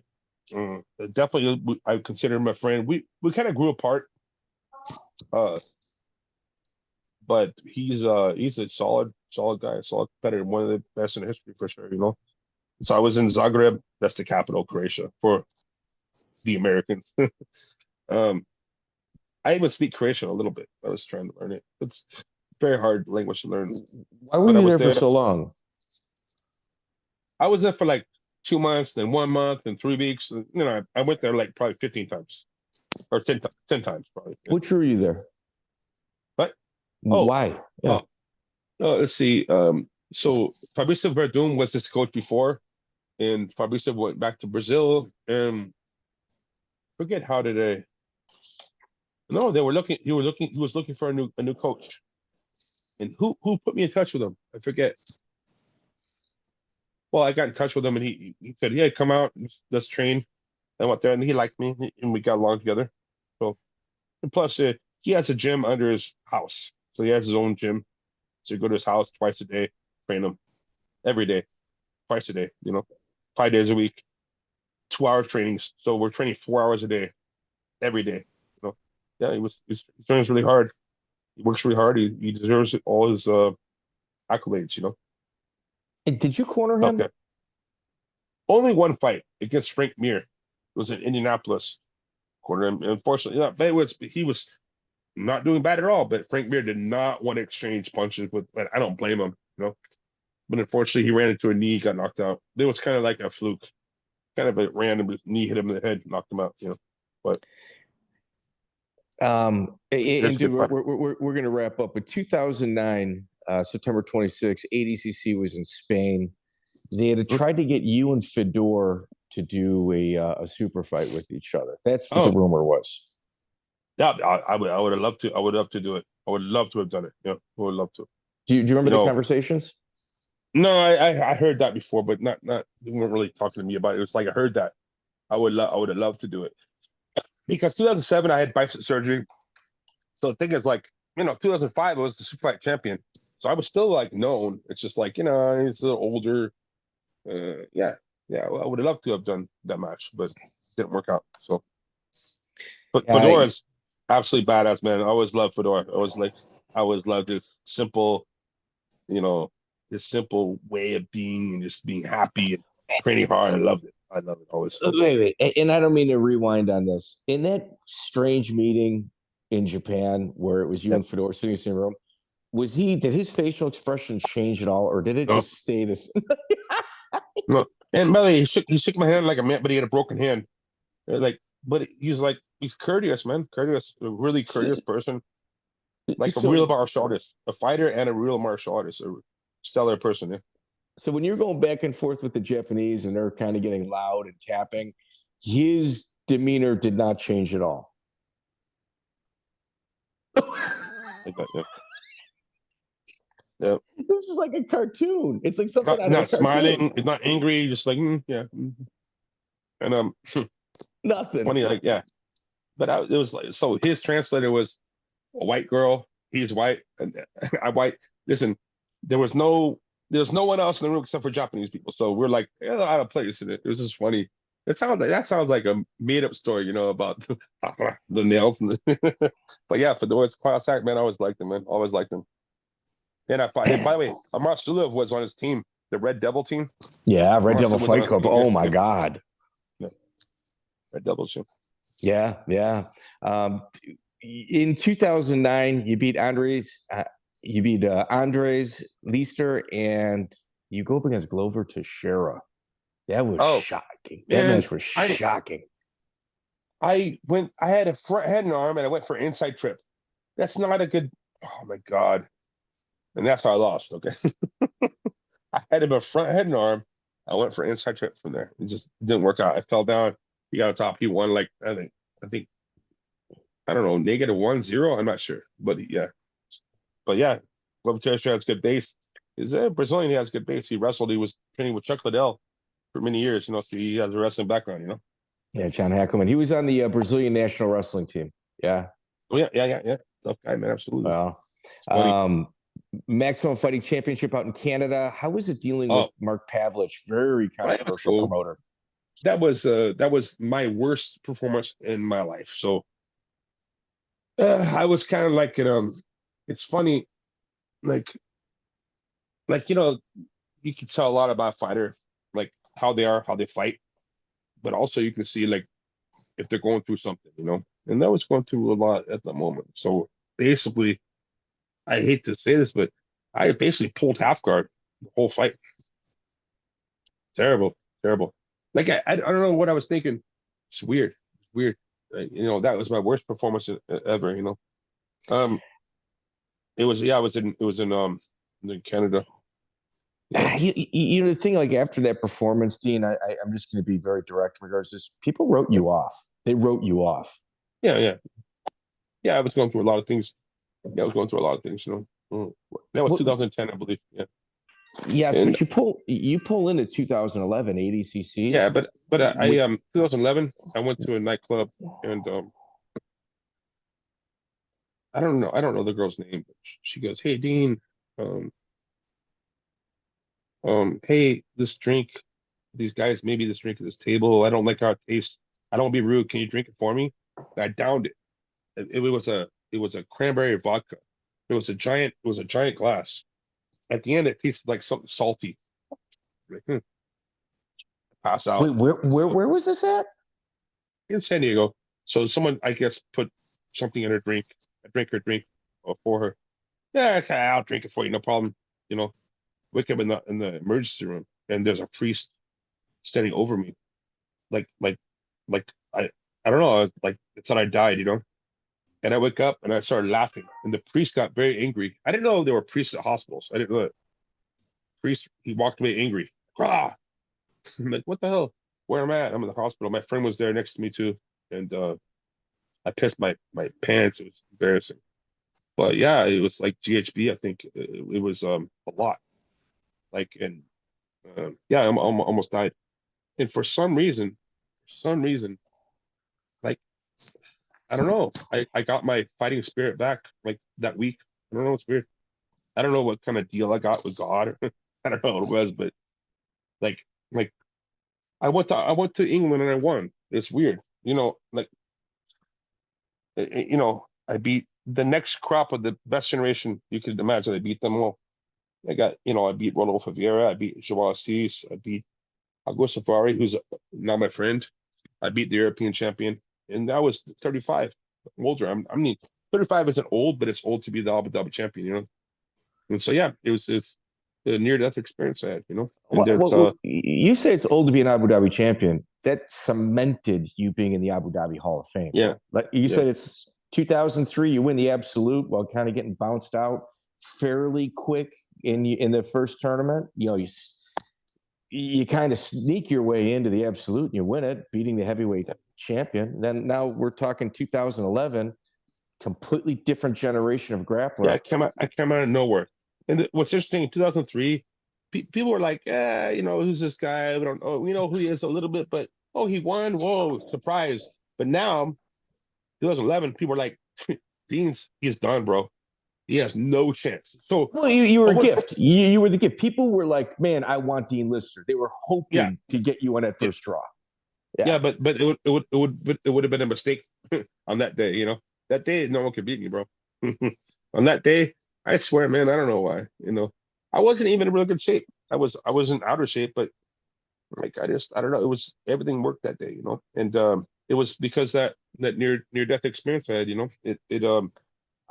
Definitely, I consider him a friend. We kind of grew apart, but he's a solid guy, solid competitor, one of the best in history for sure. You know, so I was in Zagreb, that's the capital of Croatia for the Americans. I even speak Croatian a little bit. I was trying to learn it. It's a very hard language to learn. Why were you there for so long? I was there for like 2 months, then 1 month, and 3 weeks. You know, I went there like probably 15 times or 10 times probably. Yeah. What drew you there? What? Why? Yeah. Let's see. So Fabrício Verdun was this coach before, and Fabrício went back to Brazil. And forget how did they? No, they were looking. He was looking for a new coach. And who put me in touch with him? I forget. Well, I got in touch with him, and he said, "Yeah, come out, let's train." I went there, and he liked me, and we got along together. So, and plus, he has a gym under his house, so he has his own gym. So you go to his house twice a day, train him every day. twice a day, 5 days a week, 2 hour trainings. So we're training 4 hours a day, every day. Yeah, he's trains really hard. He works really hard. He deserves all his accolades. And did you corner him? Okay. Only one fight against Frank Mir. It was in Indianapolis. Corner him. Unfortunately, but he was not doing bad at all. But Frank Mir did not want to exchange punches with. But I don't blame him. But unfortunately, he ran into a knee, got knocked out. It was kind of like a fluke, kind of a random knee hit him in the head, knocked him out. But and dude, we're going to wrap up. But 2009, September 26th, ADCC was in Spain. They had tried to get you and Fedor to do a super fight with each other. That's what the rumor was. Yeah, I would have loved to. I would love to do it. I would love to have done it. Yeah, I would love to. Do you remember the conversations? No, I heard that before, but not they weren't really talking to me about it. It was like I heard that. I would have loved to do it because 2007 I had bicep surgery. So the thing is, 2005 I was the super fight champion, so I was still known. It's just he's a little older. Yeah. I would have loved to have done that match, but it didn't work out. So, but Fedor is absolutely badass, man. I always loved Fedor. I always loved his simple, his simple way of being and just being happy and training hard. I loved it. Always. Wait. And I don't mean to rewind on this. In that strange meeting in Japan where it was you and Fedor sitting in the same room, did his facial expression change at all, or did it just stay the same? No. And by the way, he shook my hand like a man, but he had a broken hand. But he's courteous, man. Courteous, a really courteous person. A real martial artist, a fighter and a real martial artist, a stellar person. Yeah. So when you're going back and forth with the Japanese and they're kind of getting loud and tapping, his demeanor did not change at all. Yeah. This is like a cartoon. It's like something not smiling. It's not angry. Just yeah. And nothing. Funny, yeah. But it was so his translator was a white girl. He's white, and I white. Listen, there was no one else in the room except for Japanese people. So we're out of place. And it was just funny. That sounds like a made up story, about the nails. But yeah, Fedor's class act, man. I always liked him, man. Always liked him. And by the way, Mark Pavlich was on his team, the Red Devil team. Yeah, Red Devil Fight Club. Oh my God. Yeah. Red Devil team. Yeah. In 2009, you beat Andres Leister, and you go up against Glover Teixeira. That was shocking. That match was shocking. I had a front head and arm, and I went for an inside trip. That's not a good. Oh my God. And that's how I lost. Okay. I had him a front head and arm. I went for an inside trip from there. It just didn't work out. I fell down. He got on top. He won I think I don't know, -1-0. I'm not sure. But yeah. Glover Teixeira has good base. Is a Brazilian, he has good base. He wrestled. He was training with Chuck Liddell for many years, so he has a wrestling background, Yeah, John Hackelman. He was on the Brazilian national wrestling team. Yeah. Oh yeah. Tough guy, man. Absolutely. Well, Maximum Fighting Championship out in Canada. How was it dealing with Mark Pavlich? Very controversial promoter. That was my worst performance in my life. So I was kind of it's funny, you can tell a lot about a fighter, how they are, how they fight, but also you can see if they're going through something, and I was going through a lot at the moment. So basically, I hate to say this, but I basically pulled half guard the whole fight. Terrible. I don't know what I was thinking. It's weird. That was my worst performance ever. It was in Canada. Yeah. The thing, after that performance, Dean, I'm just going to be very direct in regards to this. People wrote you off. They wrote you off. Yeah. I was going through a lot of things. That was 2010, I believe. Yeah. Yes, but you pull into 2011 ADCC. Yeah, but I 2011 I went to a nightclub and I don't know the girl's name, but she goes, "Hey Dean, hey, this drink, these guys, maybe this drink at this table, I don't like how it tastes. I don't want to be rude. Can you drink it for me? I downed it. It was a cranberry vodka. It was a giant glass. At the end, it tasted like something salty. Like, pass out. Wait, where was this at? In San Diego. So someone, I guess, put something in her drink, her drink for her. Yeah, okay, I'll drink it for you, no problem. Wake up in the emergency room, and there's a priest standing over me, like I don't know, like I thought I died. And I wake up and I started laughing, and the priest got very angry. I didn't know there were priests at hospitals. I didn't know that. Priest, he walked away angry. Ah! I'm like, what the hell? Where am I at? I'm in the hospital. My friend was there next to me too, and I pissed my pants. It was embarrassing. But yeah, it was like GHB. I think it was a lot. Like, and yeah, I almost died. And for some reason, like, I don't know, I got my fighting spirit back like that week. I don't know, it's weird. I don't know what kind of deal I got with God. I don't know what it was, but like I went to England and I won. It's weird, like I beat the next crop of the best generation you could imagine. I beat them all. I beat Rodolfo Vieira, I beat Joao Assis, I beat Augusto Ferrari, who's now my friend. I beat the European champion, and I was 35, older. I mean, 35 isn't old, but it's old to be the Abu Dhabi champion. And so yeah, it's a near-death experience I had. And you say it's old to be an Abu Dhabi champion. That cemented you being in the Abu Dhabi Hall of Fame. Yeah, like you said, it's 2003. You win the absolute while kind of getting bounced out fairly quick in the first tournament. You kind of sneak your way into the absolute and you win it, beating the heavyweight champion. Then now we're talking 2011, completely different generation of grappler. Yeah, I came out of nowhere. And what's interesting, in 2003, people were like, who's this guy? We don't know. We know who he is a little bit, but he won. Whoa, surprise. But now, 2011, people are like, Dean's, he's done, bro. He has no chance. So, well, you were a gift. You were the gift. People were like, man, I want Dean Lister. They were hoping to get you on that first draw. Yeah, but it would have been a mistake on that day. That day no one could beat me, bro. On that day, I swear, man, I don't know why. I wasn't even in really good shape. I was in outer shape, but like I don't know. It was everything worked that day, and it was because that near death experience I had.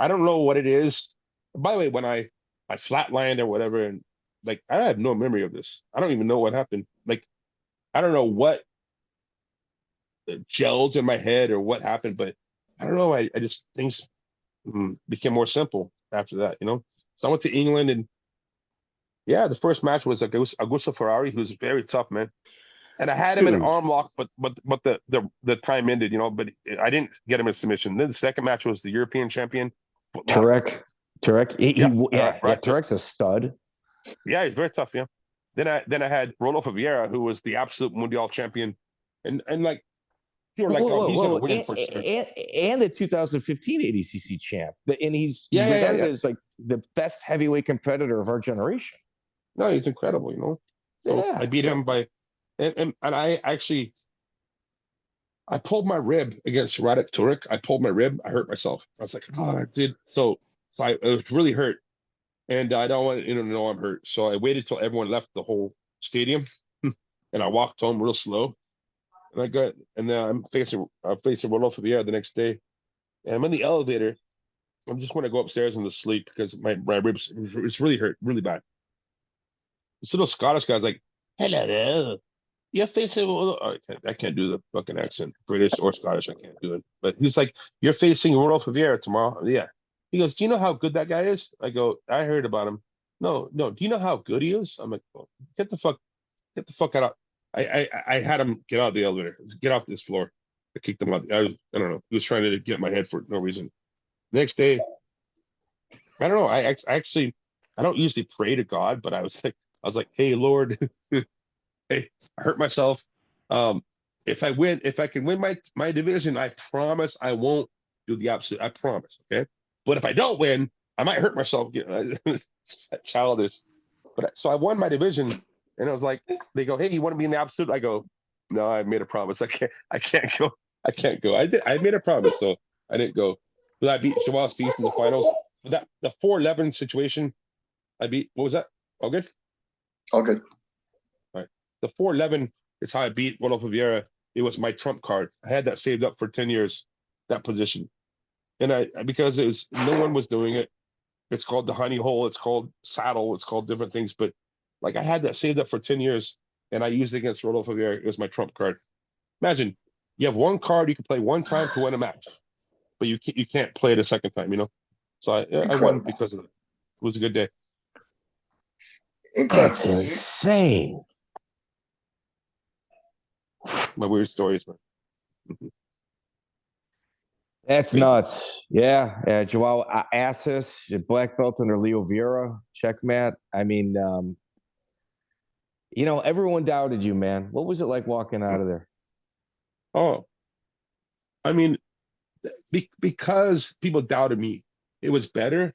I don't know what it is. By the way, when I flatlined or whatever, and like I have no memory of this. I don't even know what happened. Like I don't know what gelled in my head or what happened, but I don't know. I just things became more simple after that. So I went to England, and yeah, the first match was Augusto Ferrari, who's very tough, man. And I had him in an arm lock, but the time ended, but I didn't get him in submission. Then the second match was the European champion. Terrell. Terrell's a stud. Yeah, he's very tough. Yeah. Then I had Rodolfo Vieira, who was the absolute Mundial champion, and like people were like, he's gonna win for sure. And the 2015 ADCC champ, and he's regarded as like the best heavyweight competitor of our generation. No, he's incredible. So I beat him by, and I actually. I pulled my rib against Radek Turek. I pulled my rib. I hurt myself. I was like, dude. So it was really hurt. And I don't want to know I'm hurt. So I waited till everyone left the whole stadium. And I walked home real slow. And then I'm facing Rodolfo Vieira the next day. And I'm in the elevator. I just want to go upstairs and to sleep because my ribs, it's really hurt, really bad. This little Scottish guy's like, hello there. You're facing, I can't do the fucking accent, British or Scottish, I can't do it. But he's like, you're facing Rodolfo Vieira tomorrow. Yeah. He goes, do you know how good that guy is? I go, I heard about him. No. Do you know how good he is? I'm like, get the fuck out. I had him get out of the elevator, get off this floor. I kicked him out. I don't know. He was trying to get my head for no reason. Next day, I don't know. I actually, I don't usually pray to God, but I was like, hey, Lord, hey, I hurt myself. If I can win my division, I promise I won't do the absolute. I promise. Okay. But if I don't win, I might hurt myself. Childish. But so I won my division, and I was like, they go, hey, you want to be in the absolute? I go, no, I made a promise. I can't go. I made a promise, so I didn't go. But I beat Joao Cease in the finals. But the 4-11 situation, I beat. What was that? All good. All good. All right. The 4-11 is how I beat Rodolfo Vieira. It was my trump card. I had that saved up for 10 years. That position, and because it was no one was doing it. It's called the honey hole. It's called saddle. It's called different things. But like I had that saved up for 10 years, and I used it against Rodolfo Vieira. It was my trump card. Imagine you have one card you can play one time to win a match, but you can't play it a second time. So I won because of it. It was a good day. Incredible. That's insane. My weird stories, man. That's nuts. Yeah. Joao Assis, black belt under Leo Vieira, checkmate. I mean, everyone doubted you, man. What was it like walking out of there? Oh, I mean, because people doubted me, it was better.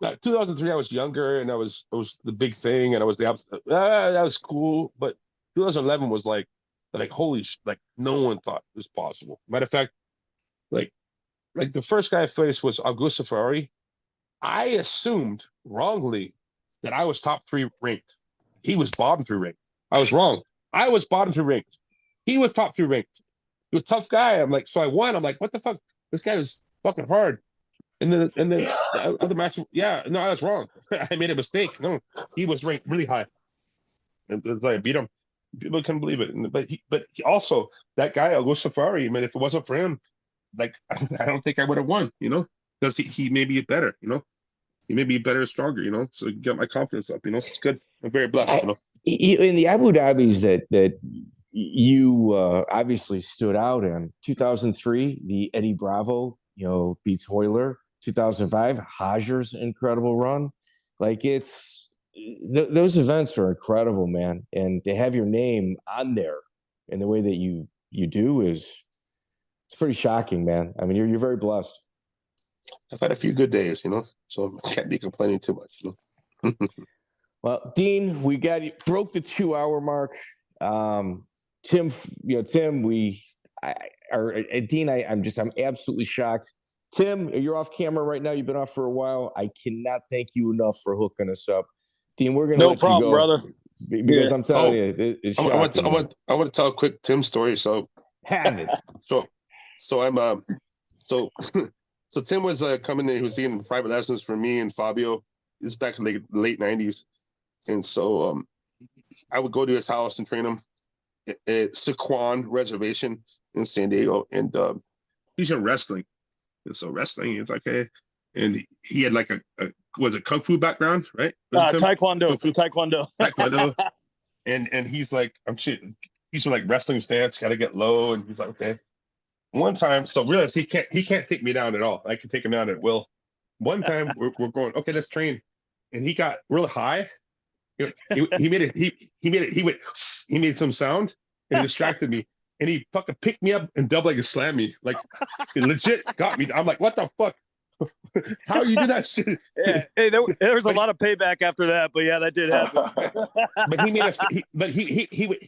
2003, I was younger, and it was the big thing, and I was that was cool. But 2011 was like holy like no one thought it was possible. Matter of fact, like the first guy I faced was Augusto Ferrari. I assumed wrongly that I was top 3 ranked. He was bottom 3 ranked. I was wrong. I was bottom 3 ranked. He was top 3 ranked. He was a tough guy. I'm like, so I won. I'm like, what the fuck? This guy was fucking hard. And then the other match, I was wrong. I made a mistake. No, he was ranked really high. And I beat him. People couldn't believe it. But he also, that guy, Augusto Ferrari, I mean, if it wasn't for him, like, I don't think I would have won, because he may be better, he may be better, stronger, so get my confidence up, it's good. I'm very blessed, In the Abu Dhabis that you obviously stood out in 2003, the Eddie Bravo, beats Hoyler. 2005, Hager's incredible run. Like those events are incredible, man. And to have your name on there in the way that you do it's pretty shocking, man. I mean, you're very blessed. I've had a few good days, so I can't be complaining too much. Well, Dean, we got you, broke the 2-hour mark. Tim, Dean, I'm absolutely shocked. Tim, you're off camera right now. You've been off for a while. I cannot thank you enough for hooking us up. Dean, we're going to let you go. Brother. Because I'm telling you, it's shocking. I want to tell a quick Tim story. So have it. So I'm so Tim was coming in. He was doing private lessons for me and Fabio. This is back in the late 90s, and so I would go to his house and train him at Seguin Reservation in San Diego, and he's in wrestling. And so wrestling is like and he had like a was it kung fu background, right? Taekwondo. And he's like, he's like wrestling stance, got to get low, and he's like, okay. One time, so realize he can't take me down at all. I can take him down at will. One time we're going, okay, let's train, and he got real high. He made some sound and he distracted me. And he fucking picked me up and double leg and slammed me. Like, it legit got me. I'm like, what the fuck? How you do that shit? Yeah, hey, there was a lot of payback after that, but yeah, that did happen. But he made us. He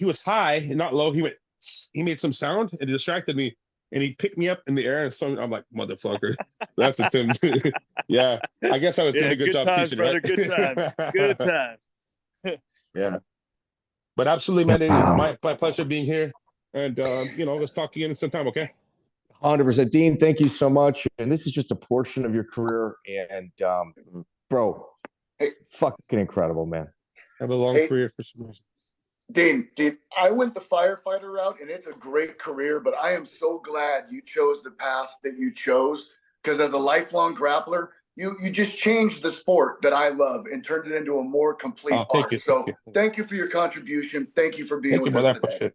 was high and not low. He made some sound and it distracted me. And he picked me up in the air and so I'm like, motherfucker. That's a Tim. Yeah, I guess I was doing a good job times, teaching, brother, right? Good times. Yeah, but absolutely, man. My pleasure being here. And, let's talk again sometime, okay? 100%. Dean, thank you so much. And this is just a portion of your career. And, bro, fucking incredible, man. I have a long career for some reason. Dean, I went the firefighter route, and it's a great career, but I am so glad you chose the path that you chose, because as a lifelong grappler, you just changed the sport that I love and turned it into a more complete art. So thank you for your contribution. Thank you for being with us today.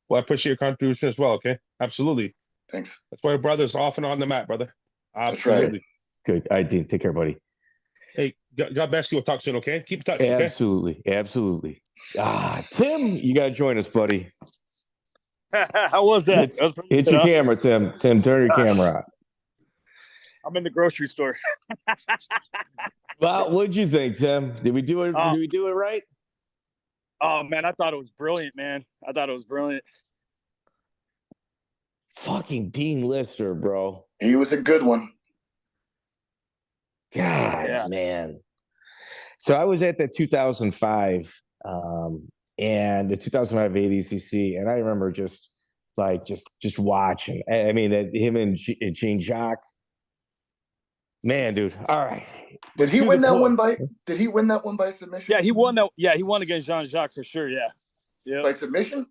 Well, I appreciate your contribution as well, okay? Absolutely. Thanks. That's why brothers off and on the mat, brother. Absolutely. That's right. Good. All right, Dean. Take care, buddy. Hey, God bless you. We'll talk soon, okay? Keep in touch, okay? Absolutely. Tim, you got to join us, buddy. How was that? Hit your camera, Tim. Tim, turn your camera on. I'm in the grocery store. Well, what'd you think, Tim? Did we do it? Did we do it right? Oh man, I thought it was brilliant, man. I thought it was brilliant. Fucking Dean Lister, bro. He was a good one. God, man. So I was at the 2005 and the 2005 ADCC, and I remember just watching. I mean, him and Jean-Jacques. Man, dude. All right. Did he win that one by submission? Yeah, he won that. Yeah, he won against Jean-Jacques for sure. Yeah. By submission?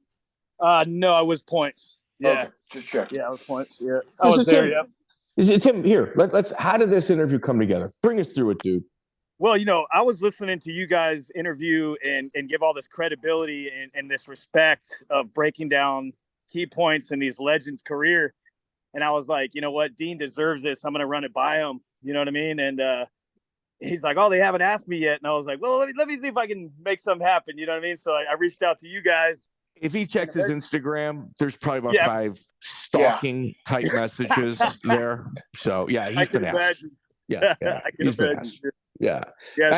No, I was points. Yeah. Okay, just check. Yeah, I was points. Yeah. I was there. Tim, yeah. Tim, here. Let's. How did this interview come together? Bring us through it, dude. Well, I was listening to you guys interview and give all this credibility and this respect of breaking down key points in these legends' career. And I was like, you know what? Dean deserves this. I'm going to run it by him. You know what I mean? And he's like, oh, they haven't asked me yet. And I was like, well, let me see if I can make something happen. You know what I mean? So I reached out to you guys. If he checks his Instagram, there's probably about 5 stalking type messages there. So, yeah, he's been asked. Yeah, he's been asked. Yeah.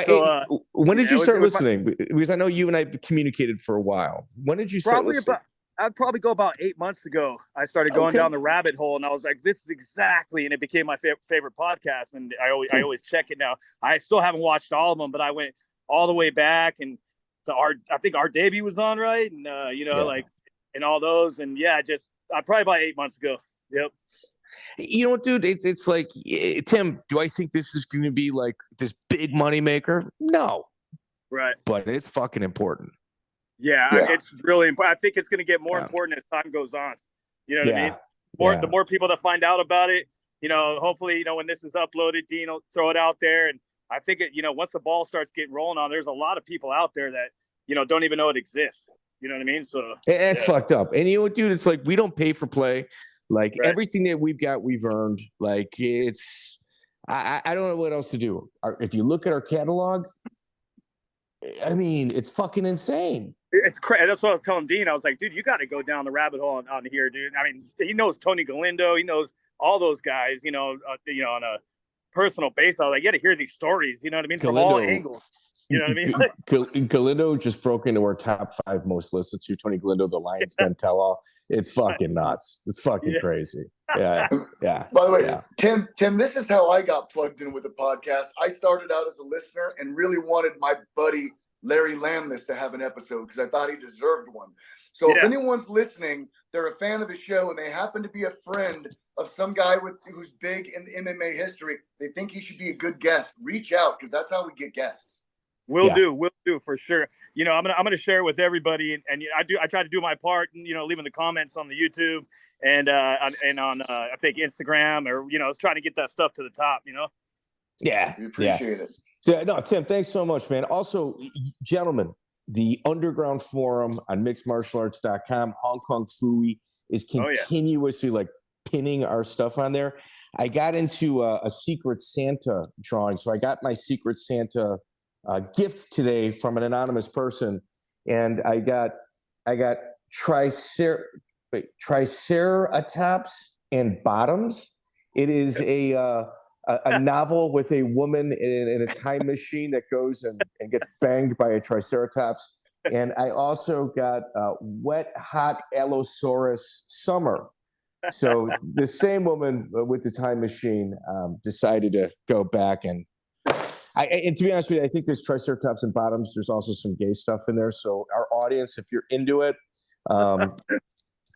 So, when did you start listening? Because I know you and I communicated for a while. When did you start listening? I'd probably go about 8 months ago. I started going down the rabbit hole, and I was like, "This is exactly," and it became my favorite podcast. And I always check it now. I still haven't watched all of them, but I went all the way back and to I think our debut was on, right, and like, and all those, and probably about 8 months ago. Yep. You know what, dude? It's like, Tim, do I think this is going to be like this big money maker? No. Right. But it's fucking important. Yeah, it's really important. I think it's going to get more important as time goes on. You know what I mean? The more people that find out about it, hopefully, when this is uploaded, Dean will throw it out there. And I think once the ball starts getting rolling on, there's a lot of people out there that, don't even know it exists. You know what I mean? So it's fucked up. And you know what, dude? It's like, we don't pay for play. Like everything that we've got, we've earned. Like it's, I don't know what else to do. If you look at our catalog, I mean, it's fucking insane. It's crazy. That's what I was telling Dean. I was like, dude, you got to go down the rabbit hole on here, dude. I mean, he knows Tony Galindo. He knows all those guys, on a personal basis. I was like, you got to hear these stories. You know what I mean? From all angles. You know what I mean? Galindo just broke into our top 5 most listened to. Tony Galindo, the Lions Den Tell-All. It's fucking nuts. It's fucking crazy. Yeah. By the way, Tim, this is how I got plugged in with the podcast. I started out as a listener and really wanted my buddy Larry Lamness to have an episode because I thought he deserved one. So if anyone's listening, they're a fan of the show and they happen to be a friend of some guy who's big in the MMA history, they think he should be a good guest, reach out because that's how we get guests. We'll do for sure. I'm gonna share it with everybody, and I try to do my part, and leaving the comments on the YouTube and on I think Instagram, or trying to get that stuff to the top. Yeah, we appreciate it. So, no, Tim, thanks so much, man. Also, gentlemen, the Underground Forum on mixedmartialarts.com, Hong Kong Fooey is continuously like pinning our stuff on there. I got into a Secret Santa drawing, so I got my Secret Santa gift today from an anonymous person, and I got Triceratops and Bottoms. It is a novel with a woman in a time machine that goes and gets banged by a Triceratops. And I also got Wet Hot Allosaurus Summer. So the same woman with the time machine decided to go back and to be honest with you, I think there's Triceratops and Bottoms. There's also some gay stuff in there. So our audience, if you're into it,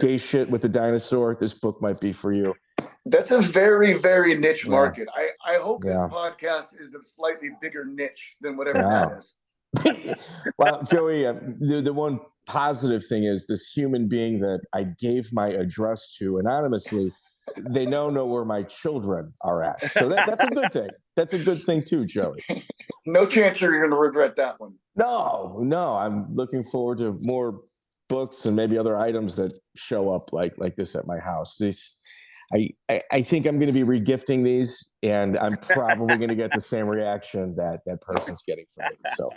gay shit with the dinosaur, this book might be for you. That's a very, very niche market. I hope this podcast is a slightly bigger niche than whatever that is. Well, Joey, the one positive thing is this human being that I gave my address to anonymously, they know where my children are at. So that's a good thing. That's a good thing too, Joey. No chance you're going to regret that one. No. I'm looking forward to more books and maybe other items that show up like this at my house. I think I'm going to be regifting these, and I'm probably going to get the same reaction that person's getting from me. So,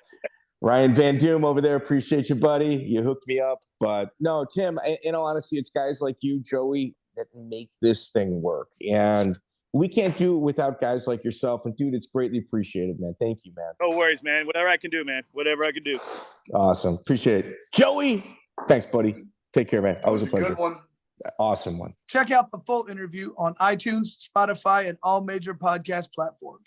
Ryan Van Doom over there, appreciate you, buddy. You hooked me up. But no, Tim, in all honesty, it's guys like you, Joey, that make this thing work. And we can't do it without guys like yourself. And dude, it's greatly appreciated, man. Thank you, man. No worries, man. Whatever I can do, man. Whatever I can do. Awesome. Appreciate it. Joey, thanks, buddy. Take care, man. Always a pleasure. Good one. Awesome one. Check out the full interview on iTunes, Spotify, and all major podcast platforms.